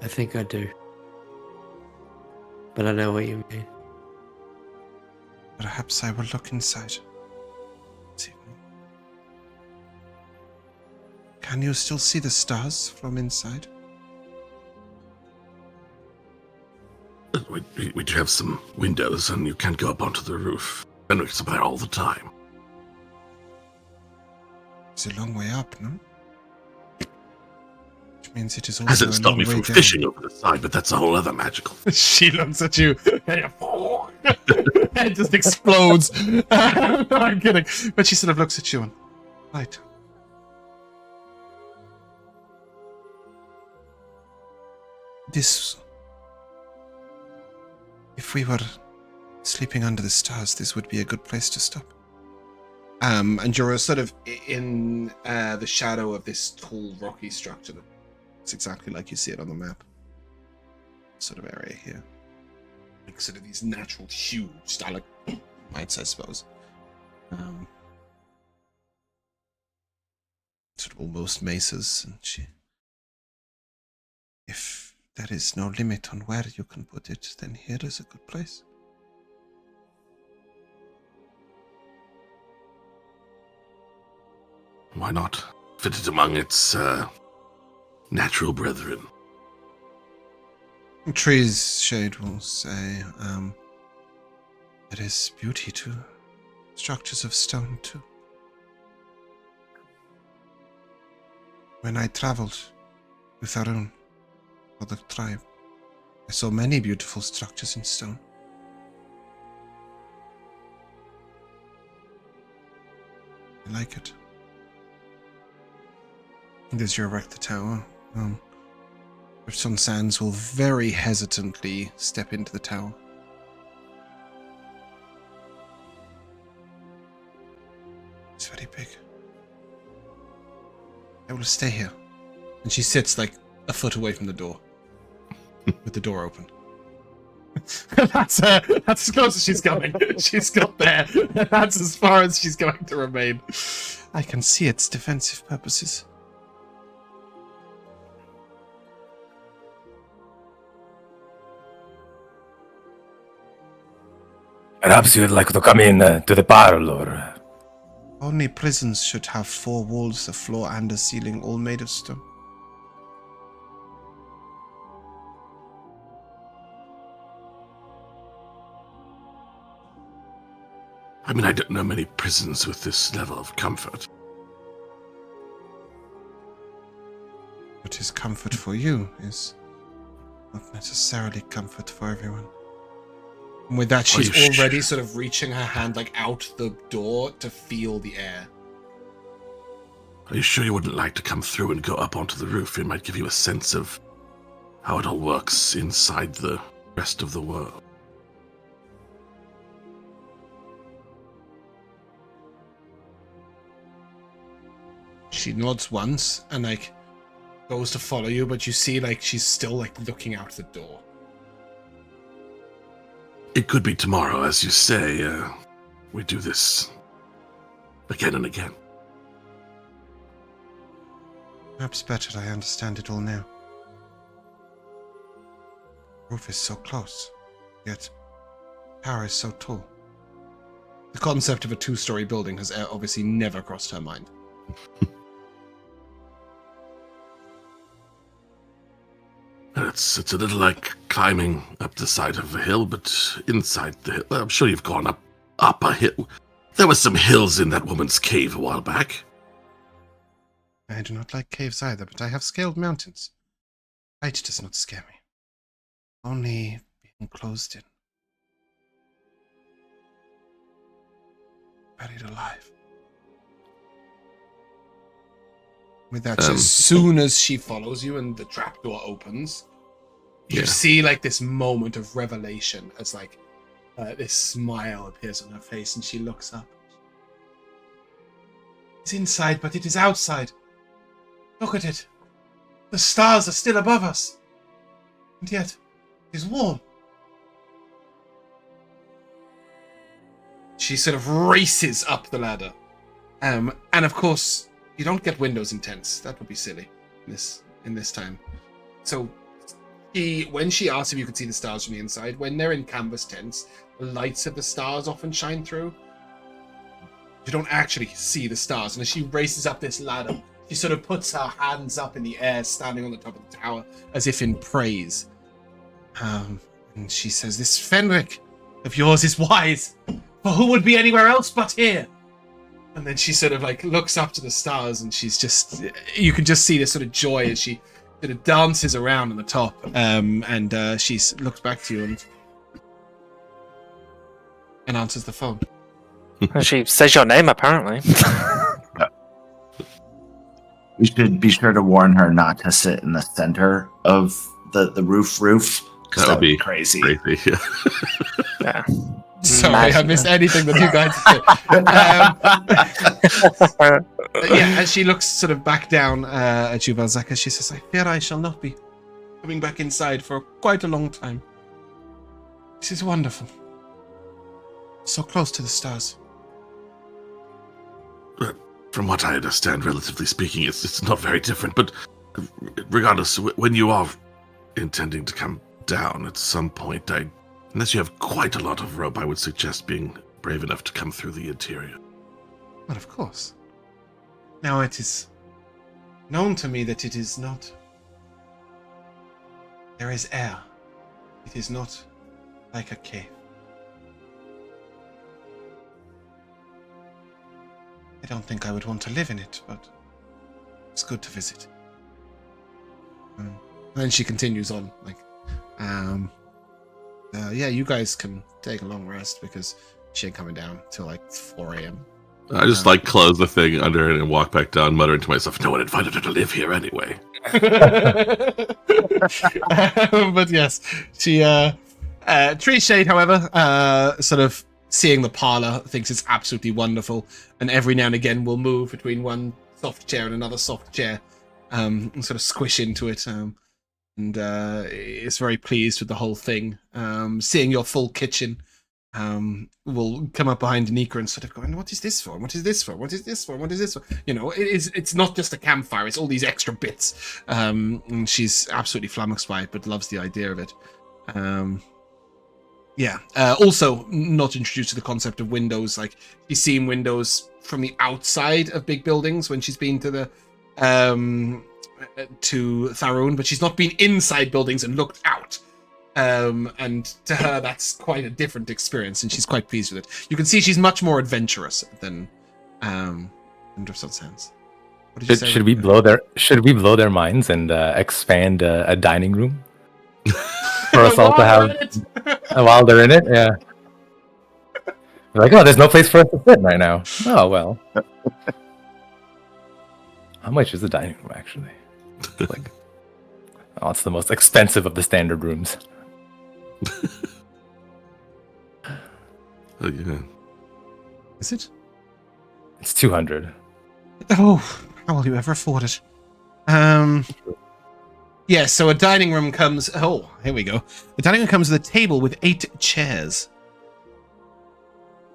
I think I do. But I know what you mean. Perhaps I will look inside this evening. Can you still see the stars from inside? We do have some windows, and you can't go up onto the roof. Fenric's up there all the time. It's a long way up, no? Which means it is also Hasn't a stopped long me way from down. fishing over the side, but that's a whole other magical. She looks at you. It just explodes. No, I'm kidding. But she sort of looks at you and, right. This. If we were sleeping under the stars, this would be a good place to stop. And you're sort of in the shadow of this tall, rocky structure. It's exactly like you see it on the map. Sort of area here. Like sort of these natural, huge, mites, I suppose. Sort of almost mesas, and if there is no limit on where you can put it, then here is a good place. Why not fit it among its natural brethren? Trees, shade will say, there is beauty to structures of stone too. When I traveled with Arun for the tribe, I saw many beautiful structures in stone. I like it. And as you erect the tower, Son Sands will very hesitantly step into the tower. It's very big. I will stay here. And she sits like a foot away from the door, with the door open. That's as close as she's coming. She's got there. That's as far as she's going to remain. I can see its defensive purposes. Perhaps you'd like to come in to the parlor. Only prisons should have 4 walls, a floor, and a ceiling, all made of stone. I mean, I don't know many prisons with this level of comfort. What is comfort for you is not necessarily comfort for everyone. And with that, she's already sort of reaching her hand like out the door to feel the air. Are you sure you wouldn't like to come through and go up onto the roof? It might give you a sense of how it all works inside the rest of the world. She nods once and like goes to follow you, but you see like she's still like looking out the door. It could be tomorrow, as you say. We do this again and again. Perhaps better I understand it all now. The roof is so close, yet the tower is so tall. The concept of a 2-story building has obviously never crossed her mind. It's a little like climbing up the side of a hill, but inside the hill. I'm sure you've gone up a hill. There were some hills in that woman's cave a while back. I do not like caves either, but I have scaled mountains. Height does not scare me. Only being closed in. Buried alive. With that, as soon as she follows you and the trapdoor opens, you see like this moment of revelation as like this smile appears on her face and she looks up. It's inside, but it is outside. Look at it. The stars are still above us. And yet, it is warm. She sort of races up the ladder. And of course, you don't get windows in tents. That would be silly in this time. So when she asks if you could see the stars from the inside, when they're in canvas tents, the lights of the stars often shine through. You don't actually see the stars. And as she races up this ladder, she sort of puts her hands up in the air, standing on the top of the tower, as if in praise. And she says, "This Fenric of yours is wise, for who would be anywhere else but here?" And then she sort of like looks up to the stars, and she's just, you can just see this sort of joy as she sort of dances around on the top. And she looks back to you and answers the phone. She says your name, apparently. We should be sure to warn her not to sit in the center of the roof, because that would be crazy. Yeah. Sorry, I missed anything that you guys said. Yeah, as she looks sort of back down at you, Vel'zekiss, she says, "I fear I shall not be coming back inside for quite a long time. This is wonderful. So close to the stars. From what I understand, relatively speaking, it's not very different. But regardless, when you are intending to come down at some point, unless you have quite a lot of rope, I would suggest being brave enough to come through the interior. Well, of course. Now it is known to me that it is not. There is air. It is not like a cave. I don't think I would want to live in it, but it's good to visit. And then she continues on, like, yeah, you guys can take a long rest because she ain't coming down till like 4 a.m. I just close the thing under it and walk back down, muttering to myself, "No one invited her to live here anyway." But yes, she Tree Shade, however, sort of seeing the parlor, thinks it's absolutely wonderful, and every now and again will move between one soft chair and another soft chair, and sort of squish into it, and is very pleased with the whole thing. Seeing your full kitchen, will come up behind Nikha and sort of going, "What is this for? What is this for? What is this for? What is this for?" You know, it's not just a campfire; it's all these extra bits. And she's absolutely flummoxed by it, but loves the idea of it. Yeah. Also, not introduced to the concept of windows. Like, she's seen windows from the outside of big buildings when she's been to the to Tharun, but she's not been inside buildings and looked out. And to her, that's quite a different experience, and she's quite pleased with it. You can see she's much more adventurous than Driftstone Sands. What did you say? Should we blow their minds and expand a dining room for us all to have while they're in it? Yeah. Like, oh, there's no place for us to sit right now. Oh well. How much is the dining room actually? Like, oh, it's the most expensive of the standard rooms. Oh yeah. Is it? It's 200. Oh, how will you ever afford it? Yeah, so a dining room comes... Oh, here we go. The dining room comes with a table with 8 chairs.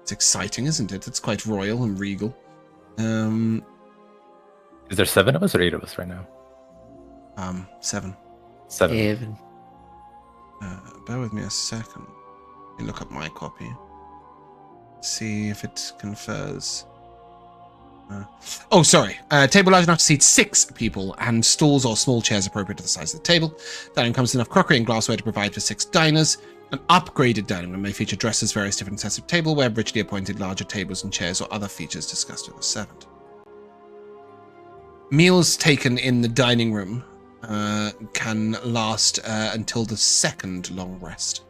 It's exciting, isn't it? It's quite royal and regal. Is there 7 of us or 8 of us right now? 7. 7. Bear with me a second. Let me look up my copy. See if it confers. Sorry. Table large enough to seat 6 people, and stools or small chairs appropriate to the size of the table. Dining room comes with enough crockery and glassware to provide for 6 diners. An upgraded dining room may feature dressers, various different sets of tableware, richly appointed larger tables and chairs, or other features discussed with the servant. Meals taken in the dining room can last until the 2nd long rest.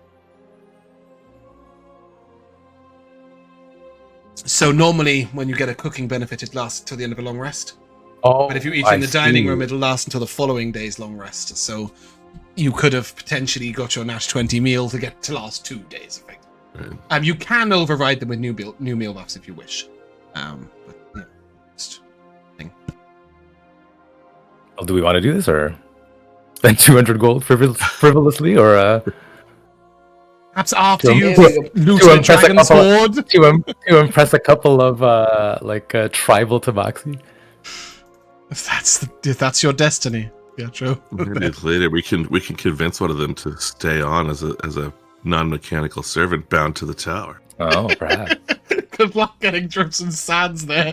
So normally, when you get a cooking benefit, it lasts till the end of a long rest. Oh, But if you eat in the dining room, it'll last until the following day's long rest. So you could have potentially got your Nash 20 meal to get to last 2 days, effectively. Right. You can override them with new meal buffs if you wish. But yeah, just thing. Well, do we want to do this or spend 200 gold frivolously, or Perhaps after To- you've to looted a impress a dragon's couple- hoard. to impress a couple of tribal Tabaxi? If that's your destiny, Pietro. Maybe later we can convince one of them to stay on as a non-mechanical servant bound to the tower. Oh, perhaps. Good luck getting drips and sands there.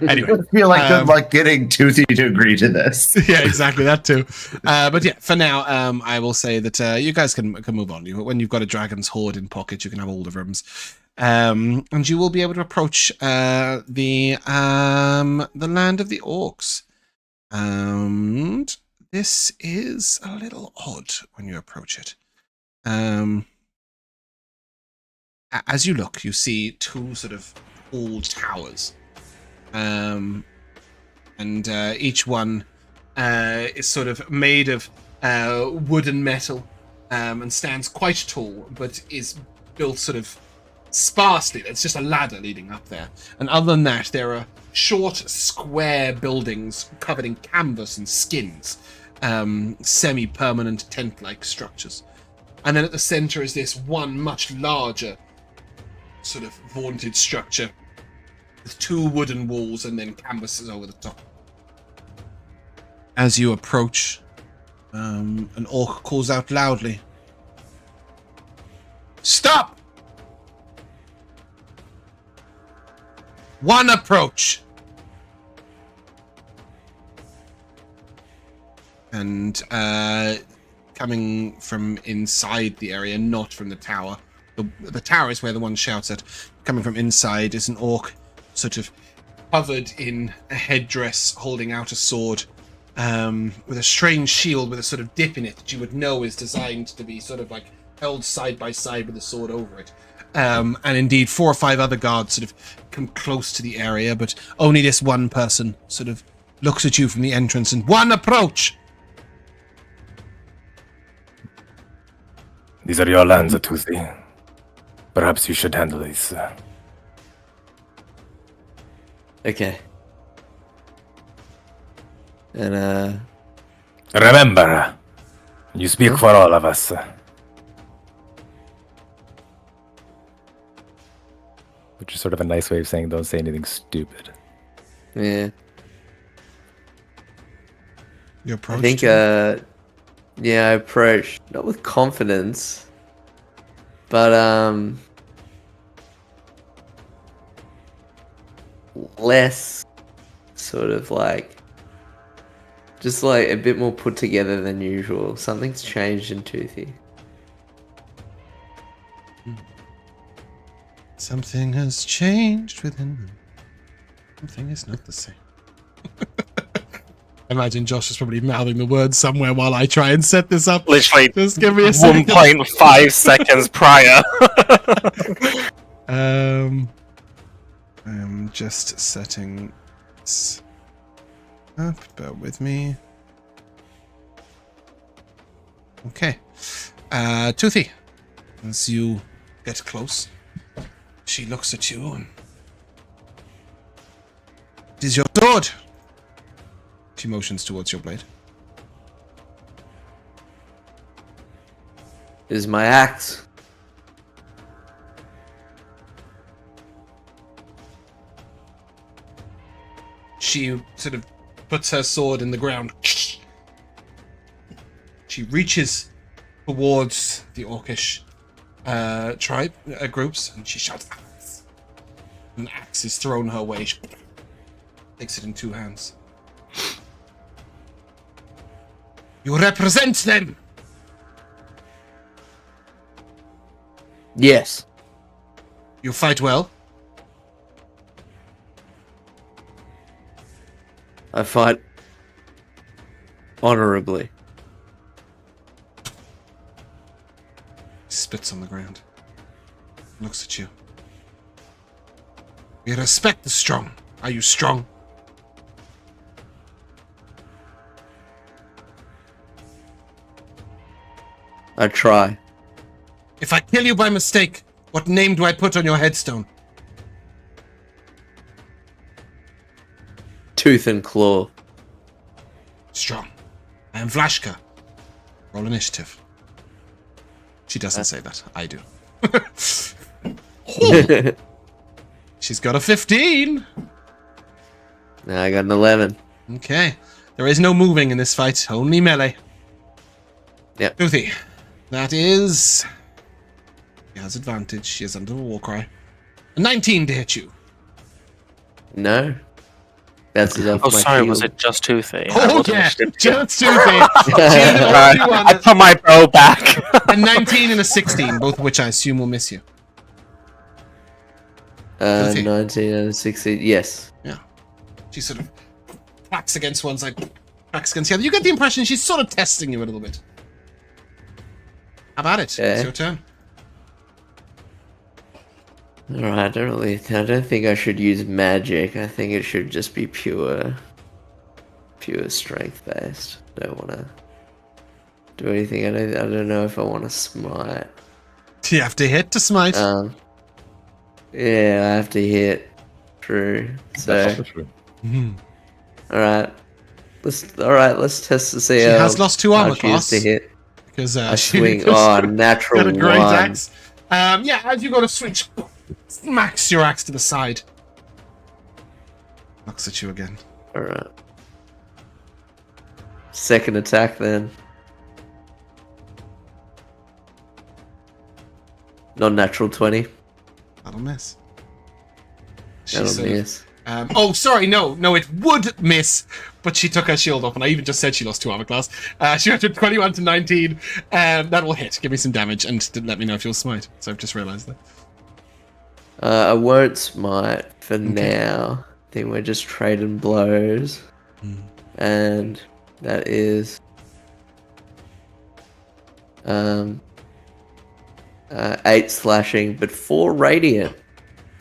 Anyway, I feel like good luck getting Toothy to agree to this. yeah, exactly that too. But yeah, for now, I will say that you guys can move on. When you've got a dragon's hoard in pocket, you can have all the rooms, and you will be able to approach the land of the orcs. And this is a little odd when you approach it. As you look, you see 2 sort of old towers. And each one is sort of made of wood and metal, and stands quite tall, but is built sort of sparsely. It's just a ladder leading up there. And other than that, there are short, square buildings covered in canvas and skins, semi-permanent tent-like structures. And then at the center is this one much larger sort of vaunted structure with 2 wooden walls and then canvases over the top. As you approach, an orc calls out loudly. Stop! One approach! And coming from inside the area, not from the tower. The tower is where the one shouts at. Coming from inside is an orc, sort of covered in a headdress, holding out a sword, with a strange shield with a sort of dip in it that you would know is designed to be sort of like held side by side with a sword over it. And indeed, 4 or 5 other guards sort of come close to the area, but only this one person sort of looks at you from the entrance and one approach! These are your lands, Atusi. Perhaps you should handle these. Okay. And Remember, you speak for all of us. Which is sort of a nice way of saying don't say anything stupid. yeah. You approach. I think yeah, I approach not with confidence, but less sort of like just like a bit more put together than usual. Something's changed in Toothy. Something has changed within them. Something is not the same. I imagine Josh is probably mouthing the words somewhere while I try and set this up. Literally Just give me a second. 1.5 seconds prior. I'm just setting this up. Bear with me. Okay. Toothy, as you get close, she looks at you and... It is your sword! She motions towards your blade. It is my axe. She sort of puts her sword in the ground. She reaches towards the orcish tribe groups, and she shouts, "Axe!" An axe is thrown her way. She takes it in 2 hands. You represent them! Yes. You fight well? I fight honorably. Spits on the ground. Looks at you. We respect the strong. Are you strong? I try. If I kill you by mistake, what name do I put on your headstone? Tooth and claw. Strong. I am Vlashka. Roll initiative. She doesn't say that. I do. She's got a 15. Now I got an 11. Okay. There is no moving in this fight, only melee. Yep. Toothy. That is... She has advantage. She is under the war cry. A 19 to hit you. No. That's enough. Oh, sorry, was it just Toothy? Oh, yeah. Just Toothy. I put my bow back. A 19 and a 16, both of which I assume will miss you. 19 and 16. Yes. Yeah. She sort of cracks against one side, cracks against the other. You get the impression she's sort of testing you a little bit. How about it? Yeah. It's your turn. Alright, I don't think I should use magic. I think it should just be pure strength based. Don't want to do anything. I don't know if I want to smite. Do you have to hit to smite? Yeah, I have to hit. True. So, alright. Let's test to see She how has lost 2 armor hard she is class. to hit. because I swing. Oh, natural got a great one. axe. Yeah, as you go to switch, smacks your axe to the side. Looks at you again. All right. Second attack then. Non-natural 20. That'll miss. That'll sort of- miss. Oh, sorry, no, it would miss, but she took her shield off, and I even just said she lost 2 armor class. She went from 21 to 19, that will hit. Give me some damage, and let me know if you'll smite. So I've just realised that. I won't smite for now. I think we're just trading blows. And that is 8 slashing, but 4 radiant.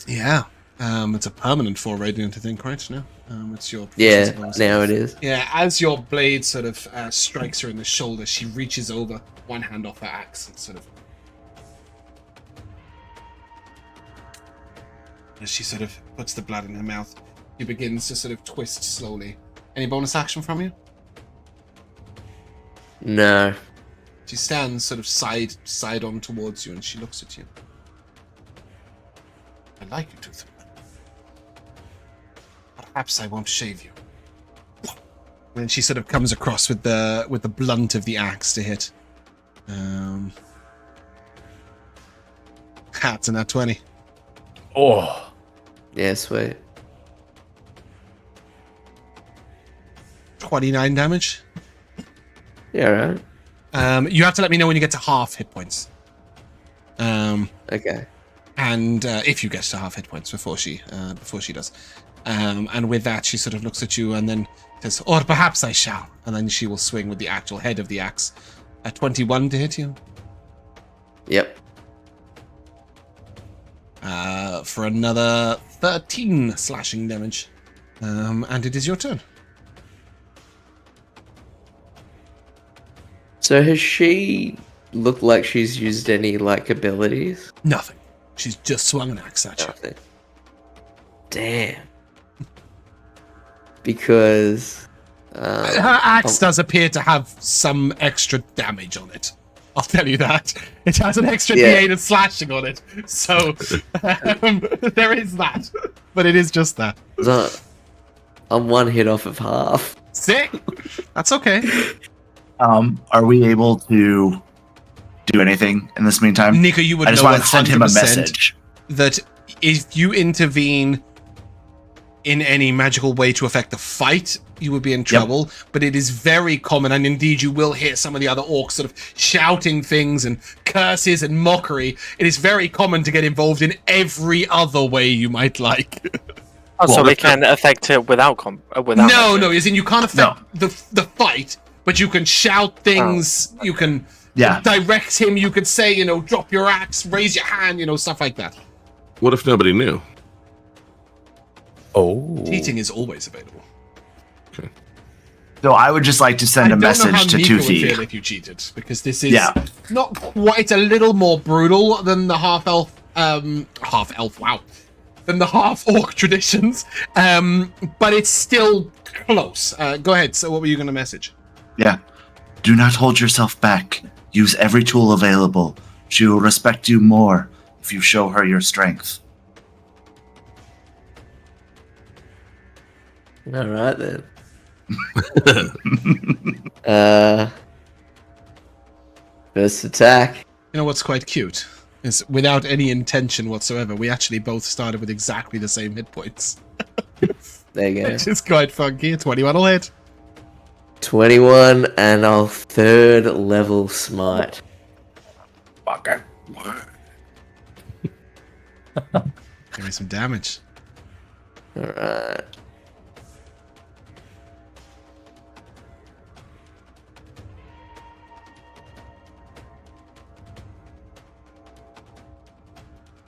Yeah, it's a permanent 4 radiant, I think, right? No, it's your Yeah, bonus. now it is. Yeah, as your blade sort of strikes her in the shoulder, she reaches over, one hand off her axe, and sort of. As she sort of puts the blood in her mouth, she begins to sort of twist slowly. Any bonus action from you? No. She stands sort of side on towards you, and she looks at you. I like you, Tooth. Perhaps I won't shave you. And then she sort of comes across with the blunt of the axe to hit. That's in that 20. Oh, Yeah, sweet. 29 damage. Yeah, right. You have to let me know when you get to half hit points. Okay. And if you get to half hit points before she does. And with that, she sort of looks at you and then says, "Or perhaps I shall." And then she will swing with the actual head of the axe. 21 to hit you. Yep. For another 13 slashing damage. And it is your turn. So has she looked like she's used any, like, abilities? Nothing. She's just swung an axe at you. Nothing. Damn. Because... Her axe does appear to have some extra damage on it. I'll tell you that. It has an extra Yeah. D8 of slashing on it. So, there is that. But it is just that. so I'm 1 hit off of half. Sick! That's okay. Are we able to do anything in this meantime? Nikha, you would I just know want to send him a 100% message. that if you intervene in any magical way to affect the fight, you would be in trouble. But it is very common, and indeed you will hear some of the other orcs sort of shouting things and curses and mockery. It is very common to get involved in every other way you might like. Oh, so Well, we can affect it without without. No, magic. no, as in you can't affect the fight, but you can shout things, you can direct him, you could say, drop your axe, raise your hand, stuff like that. What if nobody knew? oh. Cheating is always available. So I would just like to send a I don't know how message to Nikha would Toothy. feel if you cheated, because this is not quite a little more brutal than the half-elf, wow, than the half-orc traditions, but it's still close. Go ahead, so what were you going to message? Yeah. Do not hold yourself back. Use every tool available. She will respect you more if you show her your strength. All right then. First attack. You know what's quite cute? Is without any intention whatsoever, we actually both started with exactly the same hit points. There you go. Which is quite funky. 21 will hit. 21, and I'll 3rd level smite. Fucker. Give me some damage. Alright.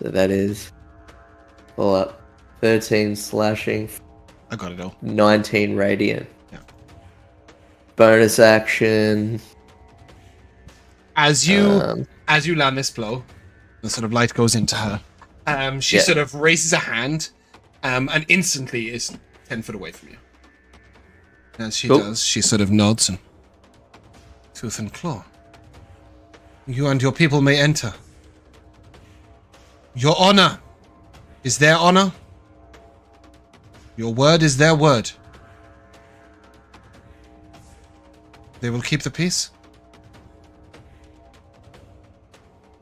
So that is pull up 13 slashing, I got it all. 19 radiant. Yeah. Bonus action. As you land this blow, the sort of light goes into her. She sort of raises a hand, and instantly is 10 foot away from you. As she does, she sort of nods and tooth and claw. You and your people may enter. Your honor is their honor. Your word is their word. They will keep the peace.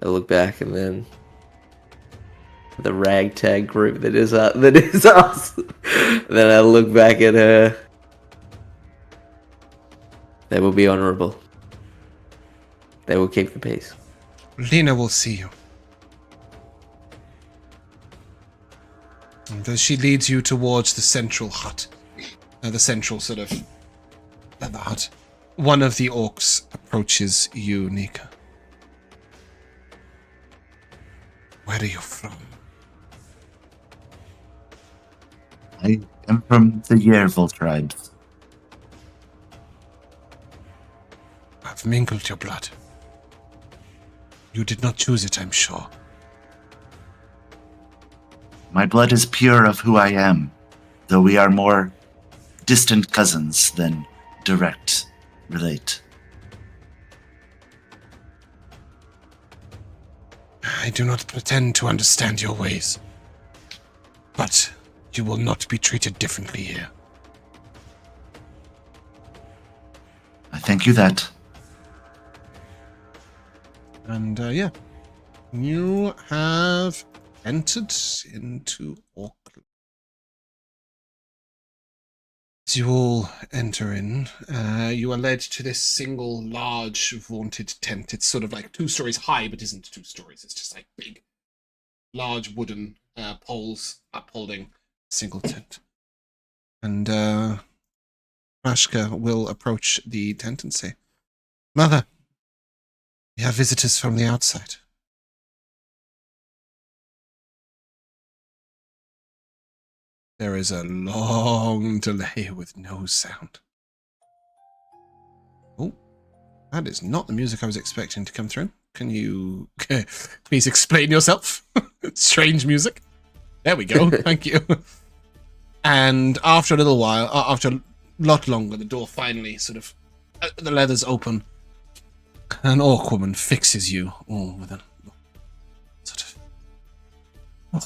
I look back and then the ragtag group that is us. Then I look back at her. They will be honorable. They will keep the peace. Lena will see you. And as she leads you towards the central hut, the central sort of the hut, one of the orcs approaches you, Nikha. Where are you from? I am from the Yervil tribes. I've mingled your blood. You did not choose it, I'm sure. My blood is pure of who I am, though we are more distant cousins than direct relate. I do not pretend to understand your ways, but you will not be treated differently here. I thank you that. And yeah, you have entered into Auckland. As you all enter in, you are led to this single large vaunted tent. It's sort of like 2 stories high, but isn't 2 stories. It's just like big, large wooden poles upholding a single tent. And Rashka will approach the tent and say, Mother, we have visitors from the outside. There is a long delay with no sound. Oh, that is not the music I was expecting to come through. Can you please explain yourself? Strange music. There we go. Thank you. And after a little while, after a lot longer, the door finally sort of, the leathers open. An orc woman fixes you all with a sort of... Oh.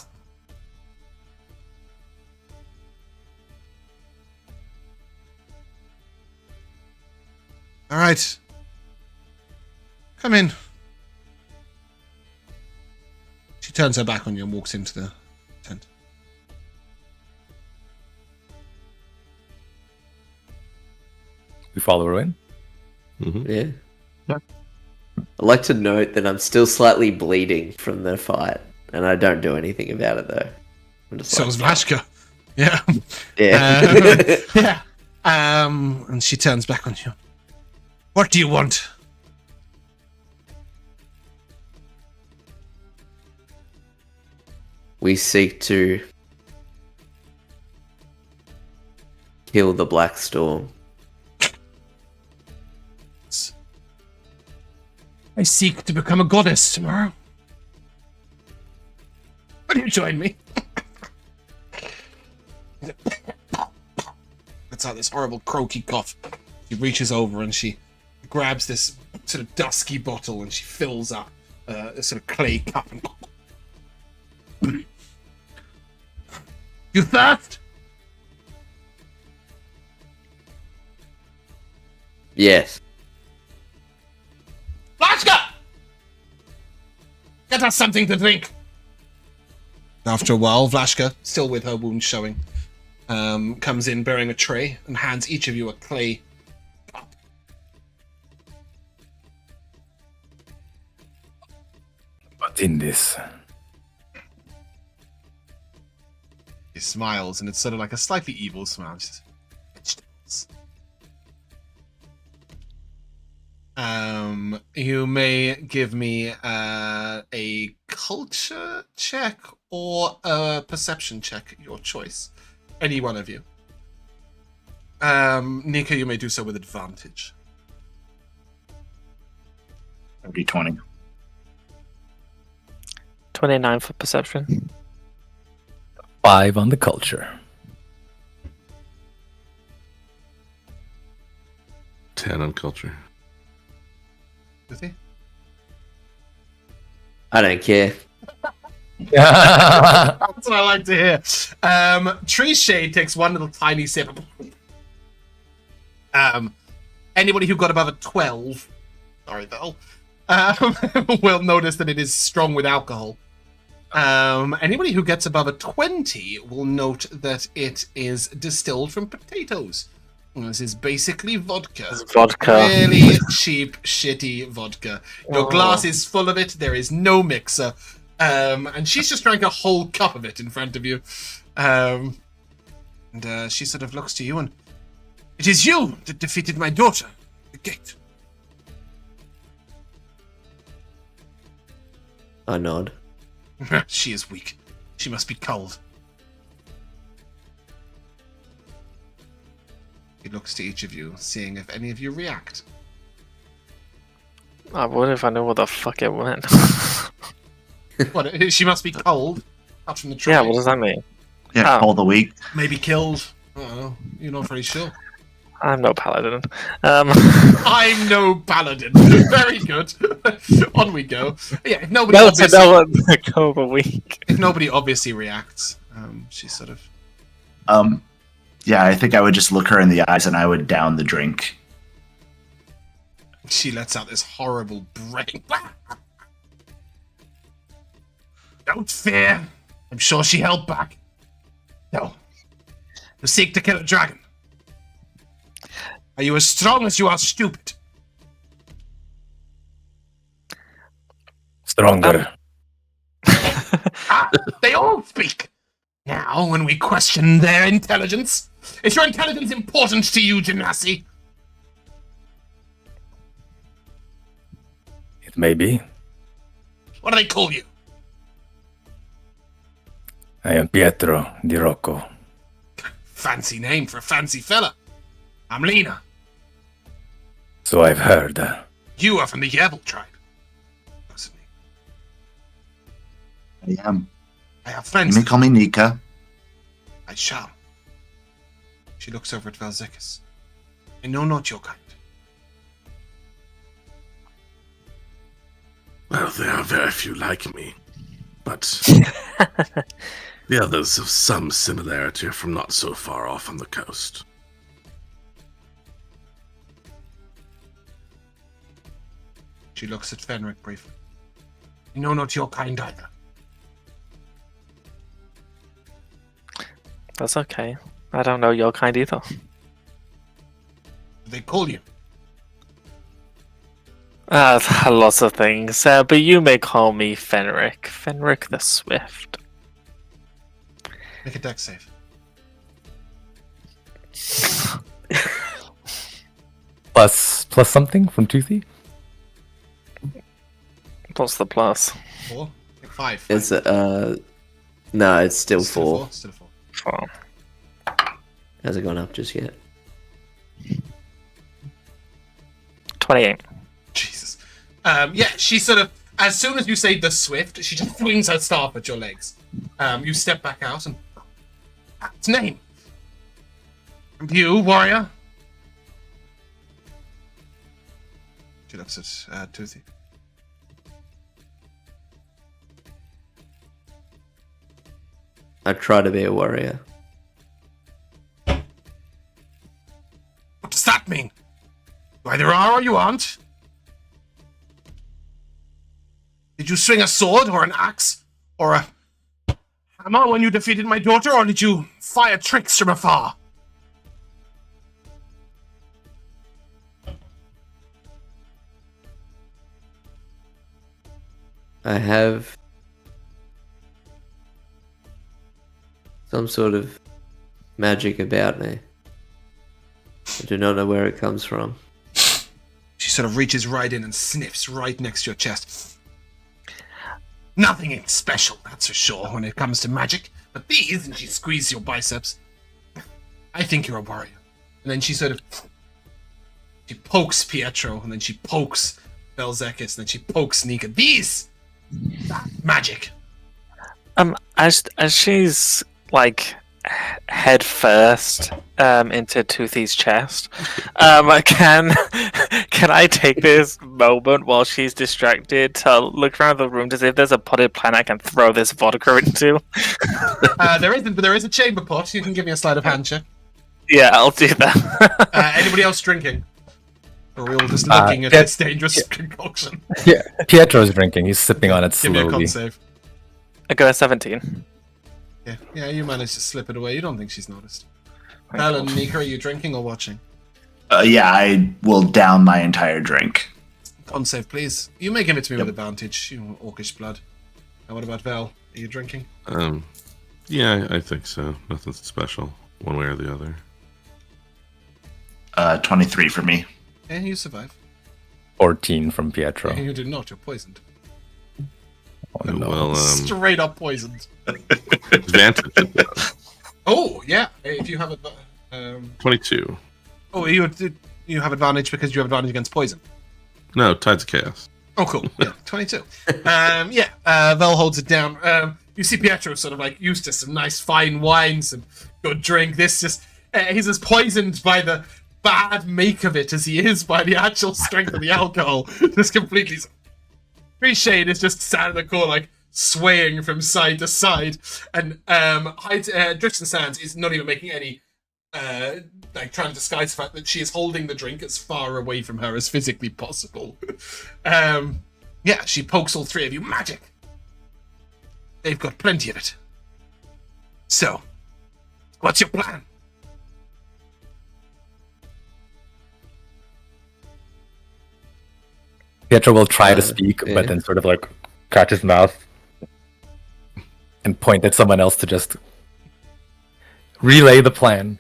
All right. Come in. She turns her back on you and walks into the tent. We follow her in. Mm-hmm. Yeah. I'd like to note that I'm still slightly bleeding from the fight, and I don't do anything about it though. I'm just So is Vlashka. Yeah. yeah. Yeah. And she turns back on you. What do you want? We seek to kill the Black Storm. I seek to become a goddess tomorrow. Will you join me? That's out this horrible croaky cough. She reaches over and she grabs this sort of dusky bottle and she fills up a sort of clay cup. And... You thirst? Yes. Vlashka! Get us something to drink. After a while, Vlashka, still with her wound showing, comes in bearing a tray and hands each of you a clay cup. What's in this? She smiles, and it's sort of like a slightly evil smile. She says, vegetables. You may give me a culture check or a perception check, your choice. Any one of you. Nikha, you may do so with advantage. That'd be 20. 29 for perception. 5 on the culture. 10 on culture. Ruthie? I don't care. That's what I like to hear. Tree Shade takes one little tiny sip. Anybody who got above a 12, sorry, Vel, will notice that it is strong with alcohol. Anybody who gets above a 20 will note that it is distilled from potatoes. This is basically vodka. It's vodka. Really cheap, shitty vodka. Your glass is full of it. There is no mixer. And she's just drank a whole cup of it in front of you. And she sort of looks to you and... It is you that defeated my daughter. The gate. I nod. She is weak. She must be cold. He looks to each of you, seeing if any of you react. I would if I knew what the fuck it meant. What? She must be cold. Out from the tree. Yeah, what does that mean? Yeah, Oh. all the week. Maybe killed. I don't know. You're not very sure. I'm no paladin. I'm no paladin. Very good. On we go. Yeah, if nobody No, to obviously, know what go of a week. if nobody obviously reacts, she's sort of... Yeah, I think I would just look her in the eyes and I would down the drink. She lets out this horrible brain. Don't fear. I'm sure she held back. No. You seek to kill a dragon. Are you as strong as you are stupid? Stronger. They all speak. Now, when we question their intelligence, is your intelligence important to you, Genasi? It may be. What do they call you? I am Pietro di Rocco. Fancy name for a fancy fella. I'm Lena. So I've heard. You are from the Yebel tribe. Listen to me. I am. I have You friends. may call me Nikha. I shall. She looks over at Vel'zekiss. I know not your kind. Well, there are very few like me, but the others have some similarity from not so far off on the coast. She looks at Fenric briefly. I know not your kind either. That's okay. I don't know your kind either. Do they call you? Lots of things, but you may call me Fenric. Fenric the Swift. Make a dex save. Plus something from Toothy? What's the plus? 4? 5. It's no, it's still 4. Still 4. 4. Hasn't gone up just yet. 28. Jesus. Yeah, she sort of, as soon as you say the Swift, she just swings her staff at your legs. You step back out and... Its name. And you, warrior? She looks at Toothy. I try to be a warrior. What does that mean? You either are or you aren't. Did you swing a sword or an axe or a hammer when you defeated my daughter, or did you fire tricks from afar? I have some sort of magic about me. I do not know where it comes from. She sort of reaches right in and sniffs right next to your chest. Nothing ain't special, that's for sure, when it comes to magic. But these, and she squeezes your biceps. I think you're a warrior. And then she sort of... She pokes Pietro, and then she pokes Vel'zekiss, and then she pokes Nikha. These! That magic. As she's like head first into Toothy's chest. Can I take this moment while she's distracted to look around the room to see if there's a potted plant I can throw this vodka into? There isn't, but there is a chamber pot. You can give me a sleight of hand check. Yeah, I'll do that. Anybody else drinking? Or are we all just looking at this dangerous concoction? Yeah, Pietro's drinking. He's sipping on it Give me a con slowly. save. I got a 17. Yeah, you managed to slip it away. You don't think she's noticed. Val and Nikha, are you drinking or watching? Yeah, I will down my entire drink. Con save, please. You may give it to me with advantage. You know, orcish blood. And what about Val? Are you drinking? Yeah, I think so. Nothing special, one way or the other. 23 for me. Yeah, you survive. 14 from Pietro. You did not. You're poisoned. Oh, no. Well, Straight up poisoned. advantage. Oh, yeah. If you have it. 22. Oh, you have advantage because you have advantage against poison. No, Tides of Chaos. Oh, cool. Yeah, 22. Vel holds it down. You see Pietro sort of like used to some nice fine wine, some good drink. This just, he's as poisoned by the bad make of it as he is by the actual strength of the alcohol. Just completely. Appreciate is just sat in the corner, like swaying from side to side, and Drifts and Sands is not even making any, like trying to disguise the fact that she is holding the drink as far away from her as physically possible. She pokes all three of you. Magic. They've got plenty of it. So, what's your plan? Pietro will try to speak, but then sort of like crack his mouth and point at someone else to just relay the plan.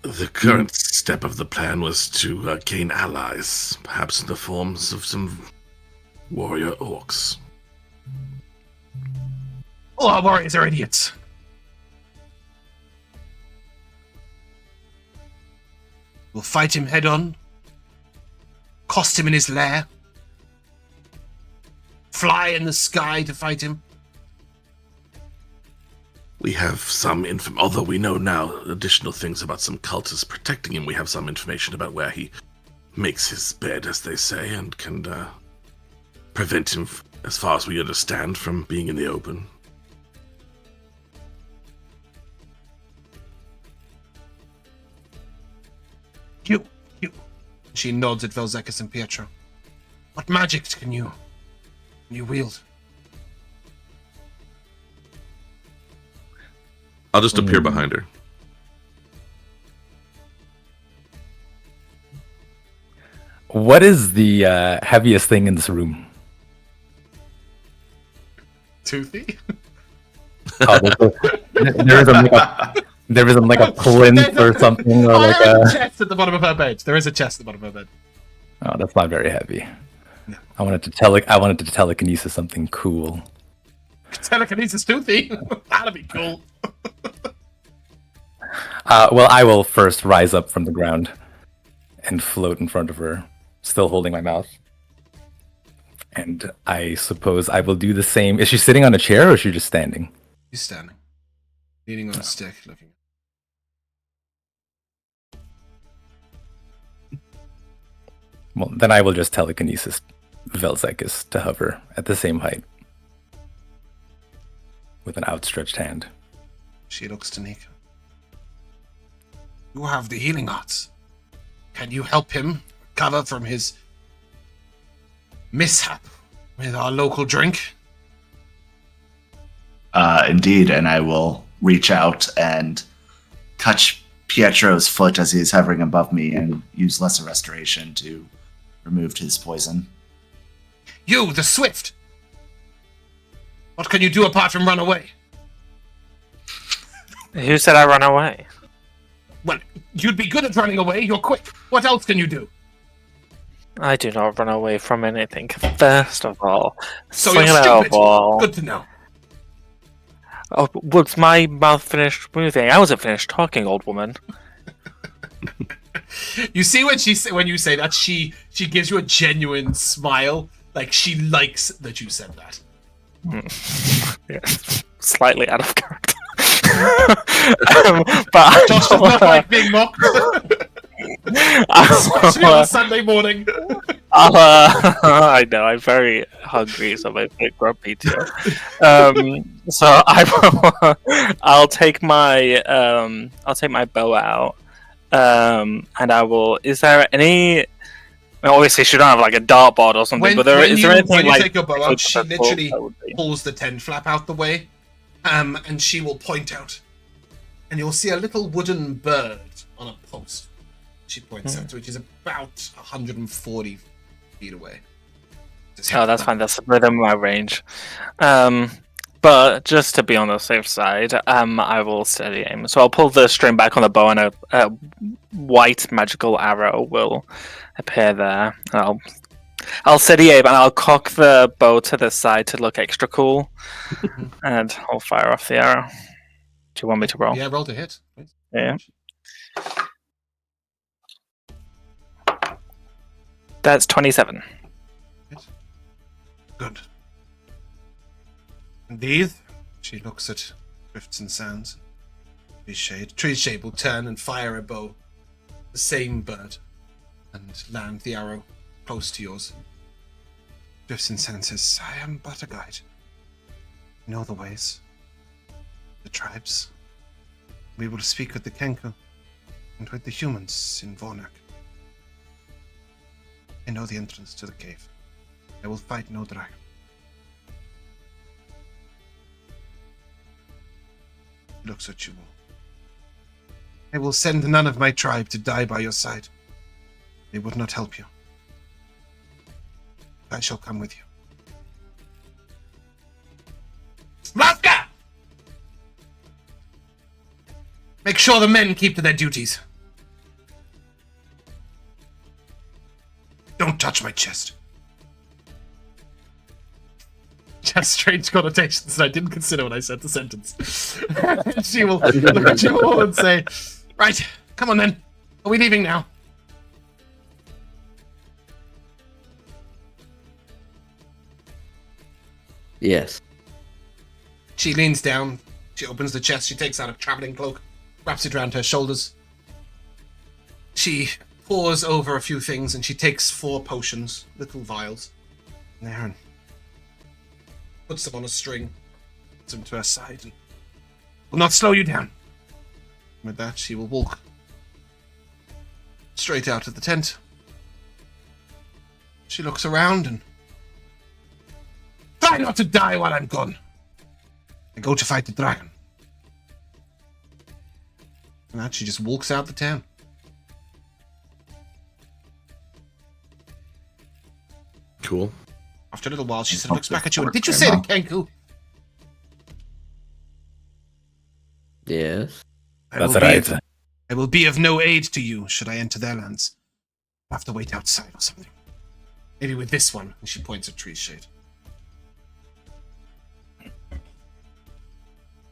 The current step of the plan was to gain allies, perhaps in the forms of some warrior orcs. All our warriors are idiots. We'll fight him head on. Cost him in his lair. Fly in the sky to fight him. We have some although we know now additional things about some cultists protecting him, we have some information about where he makes his bed, as they say, and can prevent him, as far as we understand, from being in the open. You. She nods at Vel'zekiss and Pietro. What magic can you wield? I'll just appear behind her. What is the heaviest thing in this room? Toothy? Oh, there isn't like a plinth or something, or like a chest at the bottom of her bed. There is a chest at the bottom of her bed. Oh, that's not very heavy. No. I wanted to telekinesis something cool. Telekinesis Toothy? That'd be cool. Well, I will first rise up from the ground and float in front of her, still holding my mouth. And I suppose I will do the same. Is she sitting on a chair or is she just standing? She's standing. Leaning on a stick, looking. Well, then I will just telekinesis Vel'zekiss to hover at the same height with an outstretched hand. She looks to Nikha. You have the healing arts. Can you help him recover from his mishap with our local drink? Indeed, and I will reach out and touch Pietro's foot as he is hovering above me and use Lesser Restoration to remove his poison. You, the Swift! What can you do apart from run away? Who said I run away? Well, you'd be good at running away. You're quick. What else can you do? I do not run away from anything. First of all, So sling you're an stupid. elbow. Good to know. Oh, was my mouth finished moving? I wasn't finished talking, old woman. You see when you say that, she gives you a genuine smile, like she likes that you said that. Yeah. Slightly out of character. But Josh does not like being mocked. Especially on a Sunday morning. I know, I'm very hungry, so I'm a bit grumpy too. So I'll take my bow out, and I will. Is there any? Well, obviously, she don't have like a dartboard or something, but is there anything when you like? take your bow out, she literally that would be- pulls the tent flap out the way, and she will point out, and you'll see a little wooden bird on a post. She points out, which is about 140 feet away. Oh, that's fine. That's within my range. But just to be on the safe side, I will steady aim. So I'll pull the string back on the bow, and a white magical arrow will appear there. I'll steady aim, and I'll cock the bow to the side to look extra cool, and I'll fire off the arrow. Do you want me to roll? Yeah, roll to hit. Please. Yeah. That's 27. Good. Indeed. She looks at drifts and sounds. Tree's shade will turn and fire a bow. The same bird. And land the arrow close to yours. Drifts and sounds says, I am but a guide. I know the ways. The tribes. We will speak with the Kenku and with the humans in Vornak. I know the entrance to the cave. I will fight no dragon. He looks at you all. I will send none of my tribe to die by your side. They would not help you. I shall come with you. Slavka! Make sure the men keep to their duties. Don't touch my chest. Just strange connotations that I didn't consider when I said the sentence. She will look at you all and say, right, come on then. Are we leaving now? Yes. She leans down. She opens the chest. She takes out a traveling cloak, wraps it around her shoulders. She pours over a few things, and she takes 4 potions, little vials, there, and puts them on a string, puts them to her side, and will not slow you down. With that, she will walk straight out of the tent. She looks around and try not to die while I'm gone. I go to fight the dragon. And that she just walks out the town. Cool. After a little while, she sort of looks back at you and, did you say the Kenku? Yes. That's right. I will be of no aid to you should I enter their lands. I'll have to wait outside or something. Maybe with this one. And she points at Tree's shade.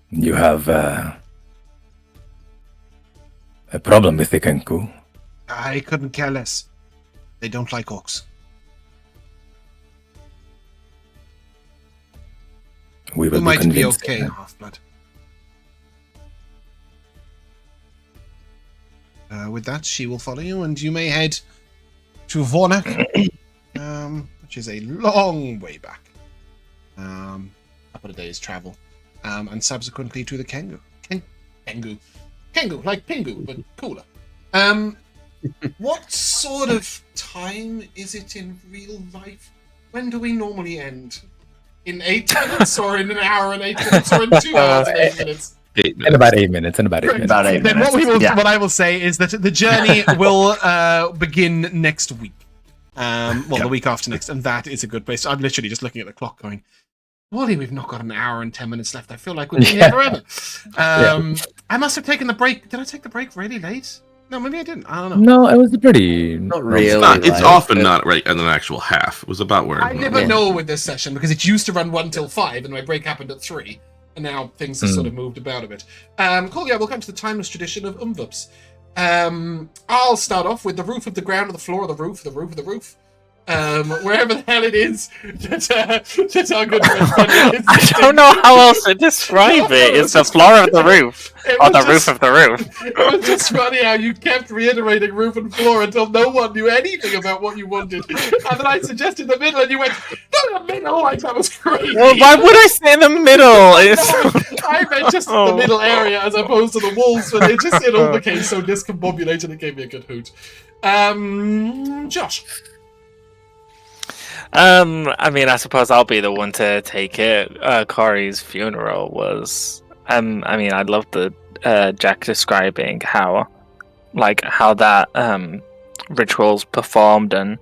You have a problem with the Kenku. I couldn't care less. They don't like orcs. We will You might be convinced. okay, Half-Blood. With that, she will follow you, and you may head to Vornak, which is a long way back. Couple of days' travel. And subsequently to the Kengu. Kengu, like Pingu, but cooler. What sort of time is it in real life? When do we normally end? In 8 minutes, or in an hour and 8 minutes, or in 2 hours and 8 minutes? 8 minutes. In about 8 minutes. About 8 Then minutes. what I will say is that the journey will begin next week. The week after next, and that is a good place. I'm literally just looking at the clock going, Wally, we've not got an hour and 10 minutes left. I feel like we've been here forever. I must have taken the break. Did I take the break really late? No, maybe I didn't. I don't know. No, it was pretty. Not really. It's often not right at an actual half. It was about where I never know with this session because it used to run 1 till 5 and my break happened at 3. And now things have sort of moved about a bit. Cool, yeah, welcome to the timeless tradition of Umvups. I'll start off with the roof of the ground, or the floor of the roof, the roof of the roof. wherever the hell it is that our good friend Fenric is. I don't know how else to describe it. It's the floor of the roof. Or the roof of the roof. It was just funny how you kept reiterating roof and floor until no one knew anything about what you wanted. And then I suggested the middle, and you went, no, the middle, like that was crazy. Well, why would I say in the middle? It's... I meant just the middle area as opposed to the walls, but it all became so discombobulated it gave me a good hoot. Josh. I mean, I suppose I'll be the one to take it. Corey's funeral was, I mean, I loved the Jack describing how that rituals performed and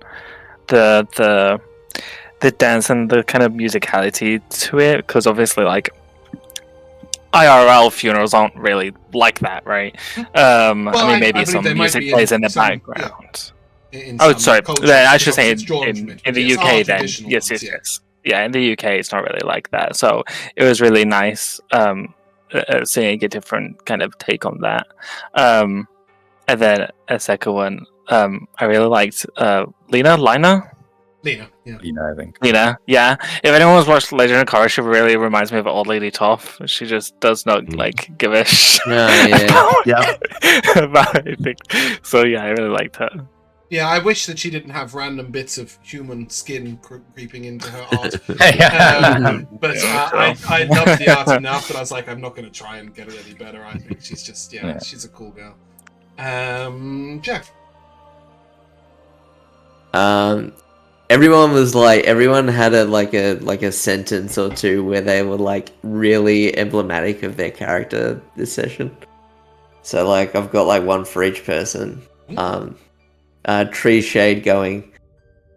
the dance and the kind of musicality to it, because obviously, like, IRL funerals aren't really like that, right? I mean, maybe some music plays in the background. Yeah. Sorry. Cultures, I should say in the UK then. Yes. Yeah, in the UK it's not really like that. So it was really nice seeing a different kind of take on that. And then a second one, I really liked Lina, I think. Lina, yeah. If anyone's watched Legend of Korra, she really reminds me of Old Lady Toph. She just does not like give a shit about anything. So yeah, I really liked her. Yeah, I wish that she didn't have random bits of human skin creeping into her art. But I love the art enough that I was like, I'm not going to try and get it any better. I think she's just, she's a cool girl. Jack. Everyone had a sentence or two where they were like really emblematic of their character this session. So like I've got like one for each person. Tree Shade going,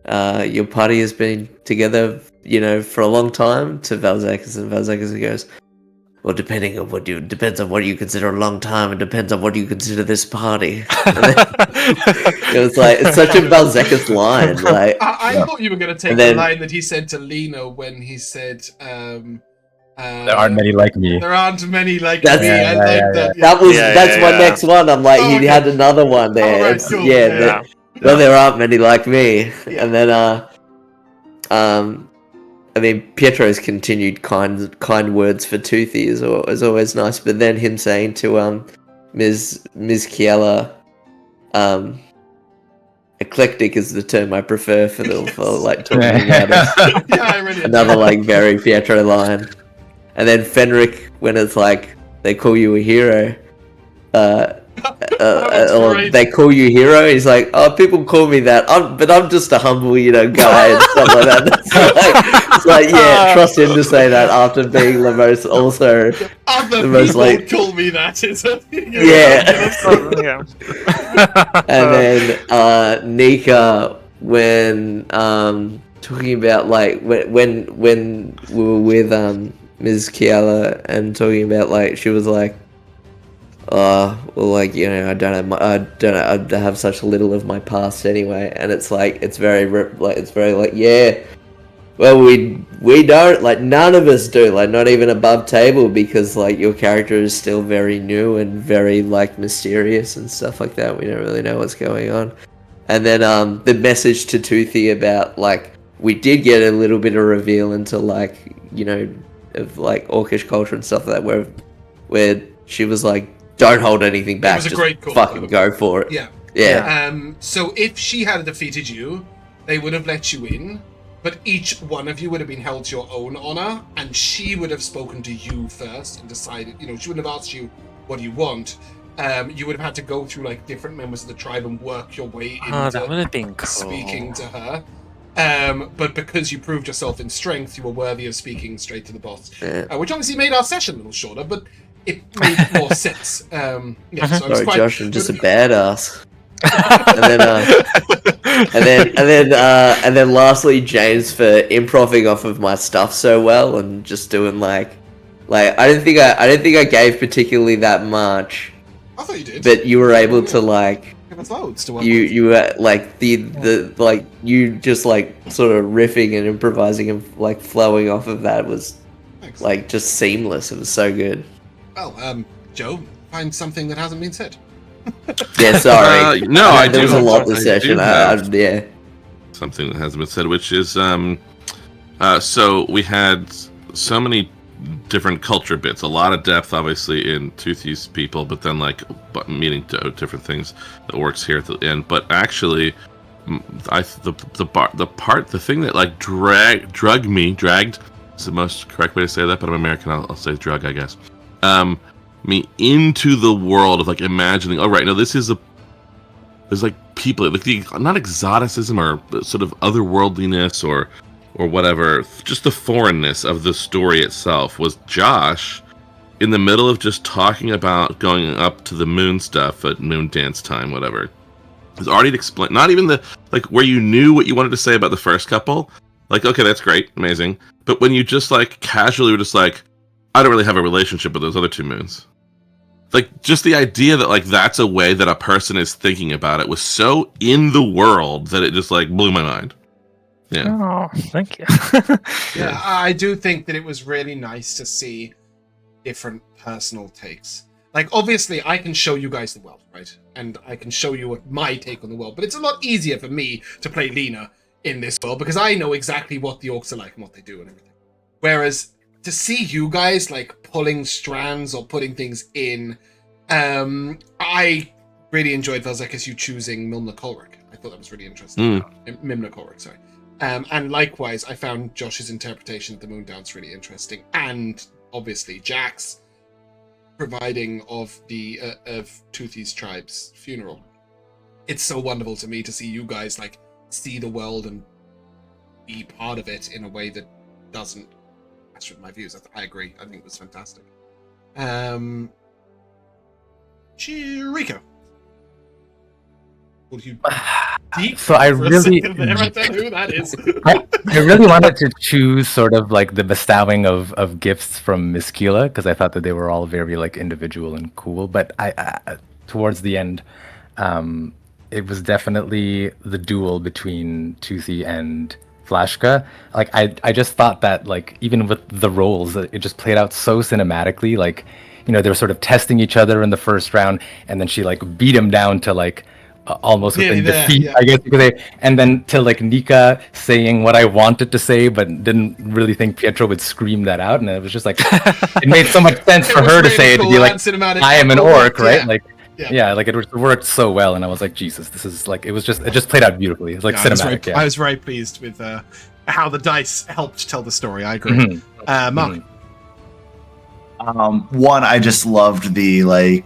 your party has been together, for a long time, to Vel'zekiss, and Vel'zekiss goes, well, depends on what you consider a long time, and depends on what you consider this party. It was like, it's such a Vel'zekiss line. Like, I thought you were going to take the line that he said to Lena when he said, there aren't many like me. There aren't many like me. That's my next one. I'm like, he had another one there. Right, cool. Well, there aren't many like me. Yeah. And then, I mean, Pietro's continued kind words for Toothy is always nice. But then him saying to Ms. Kiela, eclectic is the term I prefer for like talking about it. Another like very Pietro line. And then Fenric, when it's like they call you a hero, or they call you hero, he's like, oh, people call me that, but I'm just a humble, guy and stuff like that. It's like, yeah, trust him to say that after being the most, also the most like call me that is a And then Nikha, when talking about like when we were with Ms. Kiala and talking about like she was like, well, like, I have such little of my past anyway, and it's like it's very yeah. Well, we don't, like, none of us do, like, not even above table, because like your character is still very new and very like mysterious and stuff like that. We don't really know what's going on. And then the message to Toothy about like we did get a little bit of reveal into like of like Orcish culture and stuff like that, where she was like, don't hold anything back. It was a great call. Fucking go for it. Yeah. So if she had defeated you, they would have let you in, but each one of you would have been held to your own honor, and she would have spoken to you first and decided. She wouldn't have asked you, "What do you want?" You would have had to go through like different members of the tribe and work your way into that would have been cool. Speaking to her. But because you proved yourself in strength, you were worthy of speaking straight to the boss, which obviously made our session a little shorter, but it made more sense. So sorry, Josh, I'm just a badass. and then lastly, James for improving off of my stuff so well and just doing like I didn't think I gave particularly that much. I thought you did, but you were able to like. You were like the like you just like sort of riffing and improvising and like flowing off of that was like just seamless. It was so good. Well, Joe, find something that hasn't been said. Yeah, sorry. No, there was a lot this session. Yeah. something that hasn't been said, which is so we had so many different culture bits, a lot of depth, obviously, in Toothy's people, but then meaning to different things that works here at the end. But actually, the thing that like dragged is the most correct way to say that, but I'm American, I'll say drug, I guess. Me into the world of like imagining. Oh right, no, there's like people like not exoticism or sort of otherworldliness or whatever, just the foreignness of the story itself was Josh in the middle of just talking about going up to the moon stuff at moon dance time, whatever. It's already explained, not even the, like, where you knew what you wanted to say about the first couple. Like, okay, that's great, amazing. But when you just, like, casually were just like, I don't really have a relationship with those other two moons. Like, just the idea that, like, that's a way that a person is thinking about it was so in the world that it just, like, blew my mind. Yeah. Oh, thank you. Yeah, I do think that it was really nice to see different personal takes. Like, obviously, I can show you guys the world, right? And I can show you what my take on the world, but it's a lot easier for me to play Lena in this world because I know exactly what the orcs are like and what they do and everything. Whereas to see you guys like pulling strands or putting things in, I really enjoyed Vel'zekiss you choosing Mimna Kolric. I thought that was really interesting. Mimna Kolric, sorry. And likewise, I found Josh's interpretation of the Moon Dance really interesting, and obviously Jack's providing of the of Toothy's tribe's funeral. It's so wonderful to me to see you guys like see the world and be part of it in a way that doesn't match with my views. I agree. I think it was fantastic. Rico. Would you deep So I really, who that is? I really wanted to choose sort of like the bestowing of gifts from Miss Keela because I thought that they were all very like individual and cool. But I towards the end, it was definitely the duel between Toothy and Flashka. Like I just thought that like even with the roles, it just played out so cinematically. Like, you know, they were sort of testing each other in the first round, and then she like beat him down to like almost within defeat, I guess you could say. And then to like Nikha saying what I wanted to say, but didn't really think Pietro would scream that out, and it was just like it made so much sense for her to say it, to be like, I am an orc, right? Like. Yeah, like it worked so well, and I was like, Jesus, this is like it just played out beautifully. It's like cinematic. I was very pleased with how the dice helped tell the story. I agree. Mark. One, I just loved the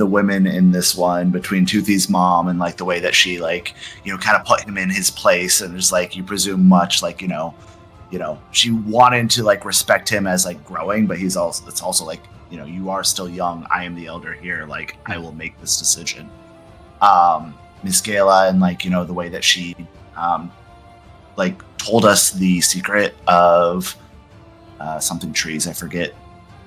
women in this one between Toothy's mom and like the way that she like, you know, kind of put him in his place, and just like you presume much like, you know, she wanted to like respect him as like growing, but it's also like, you know, you are still young. I am the elder here. Like, I will make this decision. Miss Gala, and like, you know, the way that she, like, told us the secret of something trees. I forget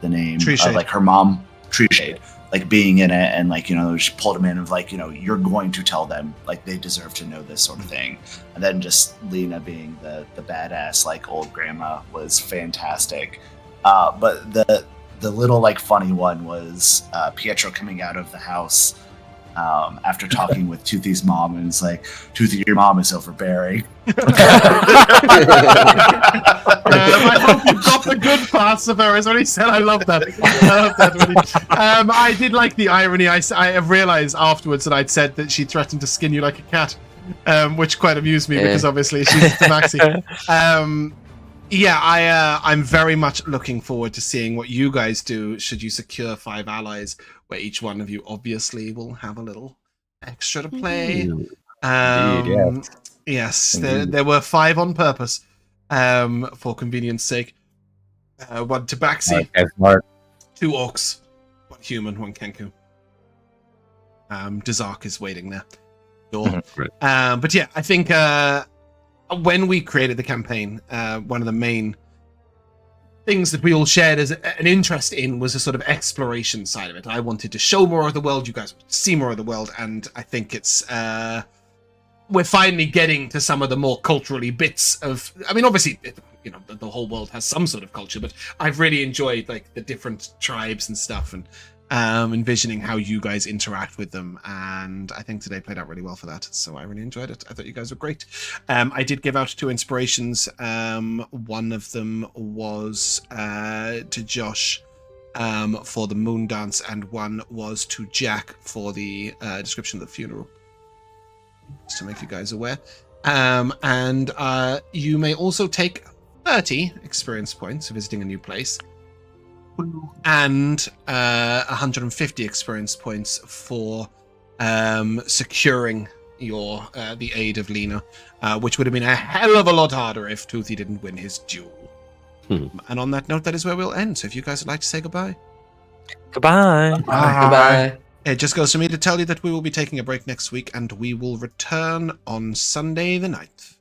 the name. Tree Shade. Like her mom, Tree Shade, like being in it, and like, you know, she pulled him in of like, you know, you're going to tell them, like, they deserve to know this sort of thing. And then just Lena being the badass like old grandma was fantastic. But the little like funny one was Pietro coming out of the house after talking with Toothy's mom, and it's like, Toothy, your mom is overbearing. I hope you got the good parts of her, is what he said. I love that. I did like the irony. I realized afterwards that I'd said that she threatened to skin you like a cat, which quite amused me because obviously she's Tabaxi. I'm very much looking forward to seeing what you guys do should you secure 5 allies, where each one of you obviously will have a little extra to play. Indeed, yes, there were 5 on purpose, for convenience sake. 1 Tabaxi, 2 orcs, 1 human, 1 Kenku. Dazark is waiting there. But yeah, I think when we created the campaign, one of the main things that we all shared as an interest in was a sort of exploration side of it. I wanted to show more of the world, you guys wanted to see more of the world, and I think it's we're finally getting to some of the more culturally bits of, I mean, obviously, you know, the whole world has some sort of culture, but I've really enjoyed like the different tribes and stuff, and envisioning how you guys interact with them, and I think today played out really well for that, so I really enjoyed it. I thought you guys were great. I did give out 2 inspirations. One of them was to Josh for the moon dance, and one was to Jack for the description of the funeral, just to make you guys aware. And you may also take 30 experience points visiting a new place, and 150 experience points for securing your the aid of Lena, which would have been a hell of a lot harder if Toothy didn't win his duel. And on that note, that is where we'll end. So if you guys would like to say goodbye. Goodbye. Goodbye. It just goes for me to tell you that we will be taking a break next week, and we will return on Sunday the 9th.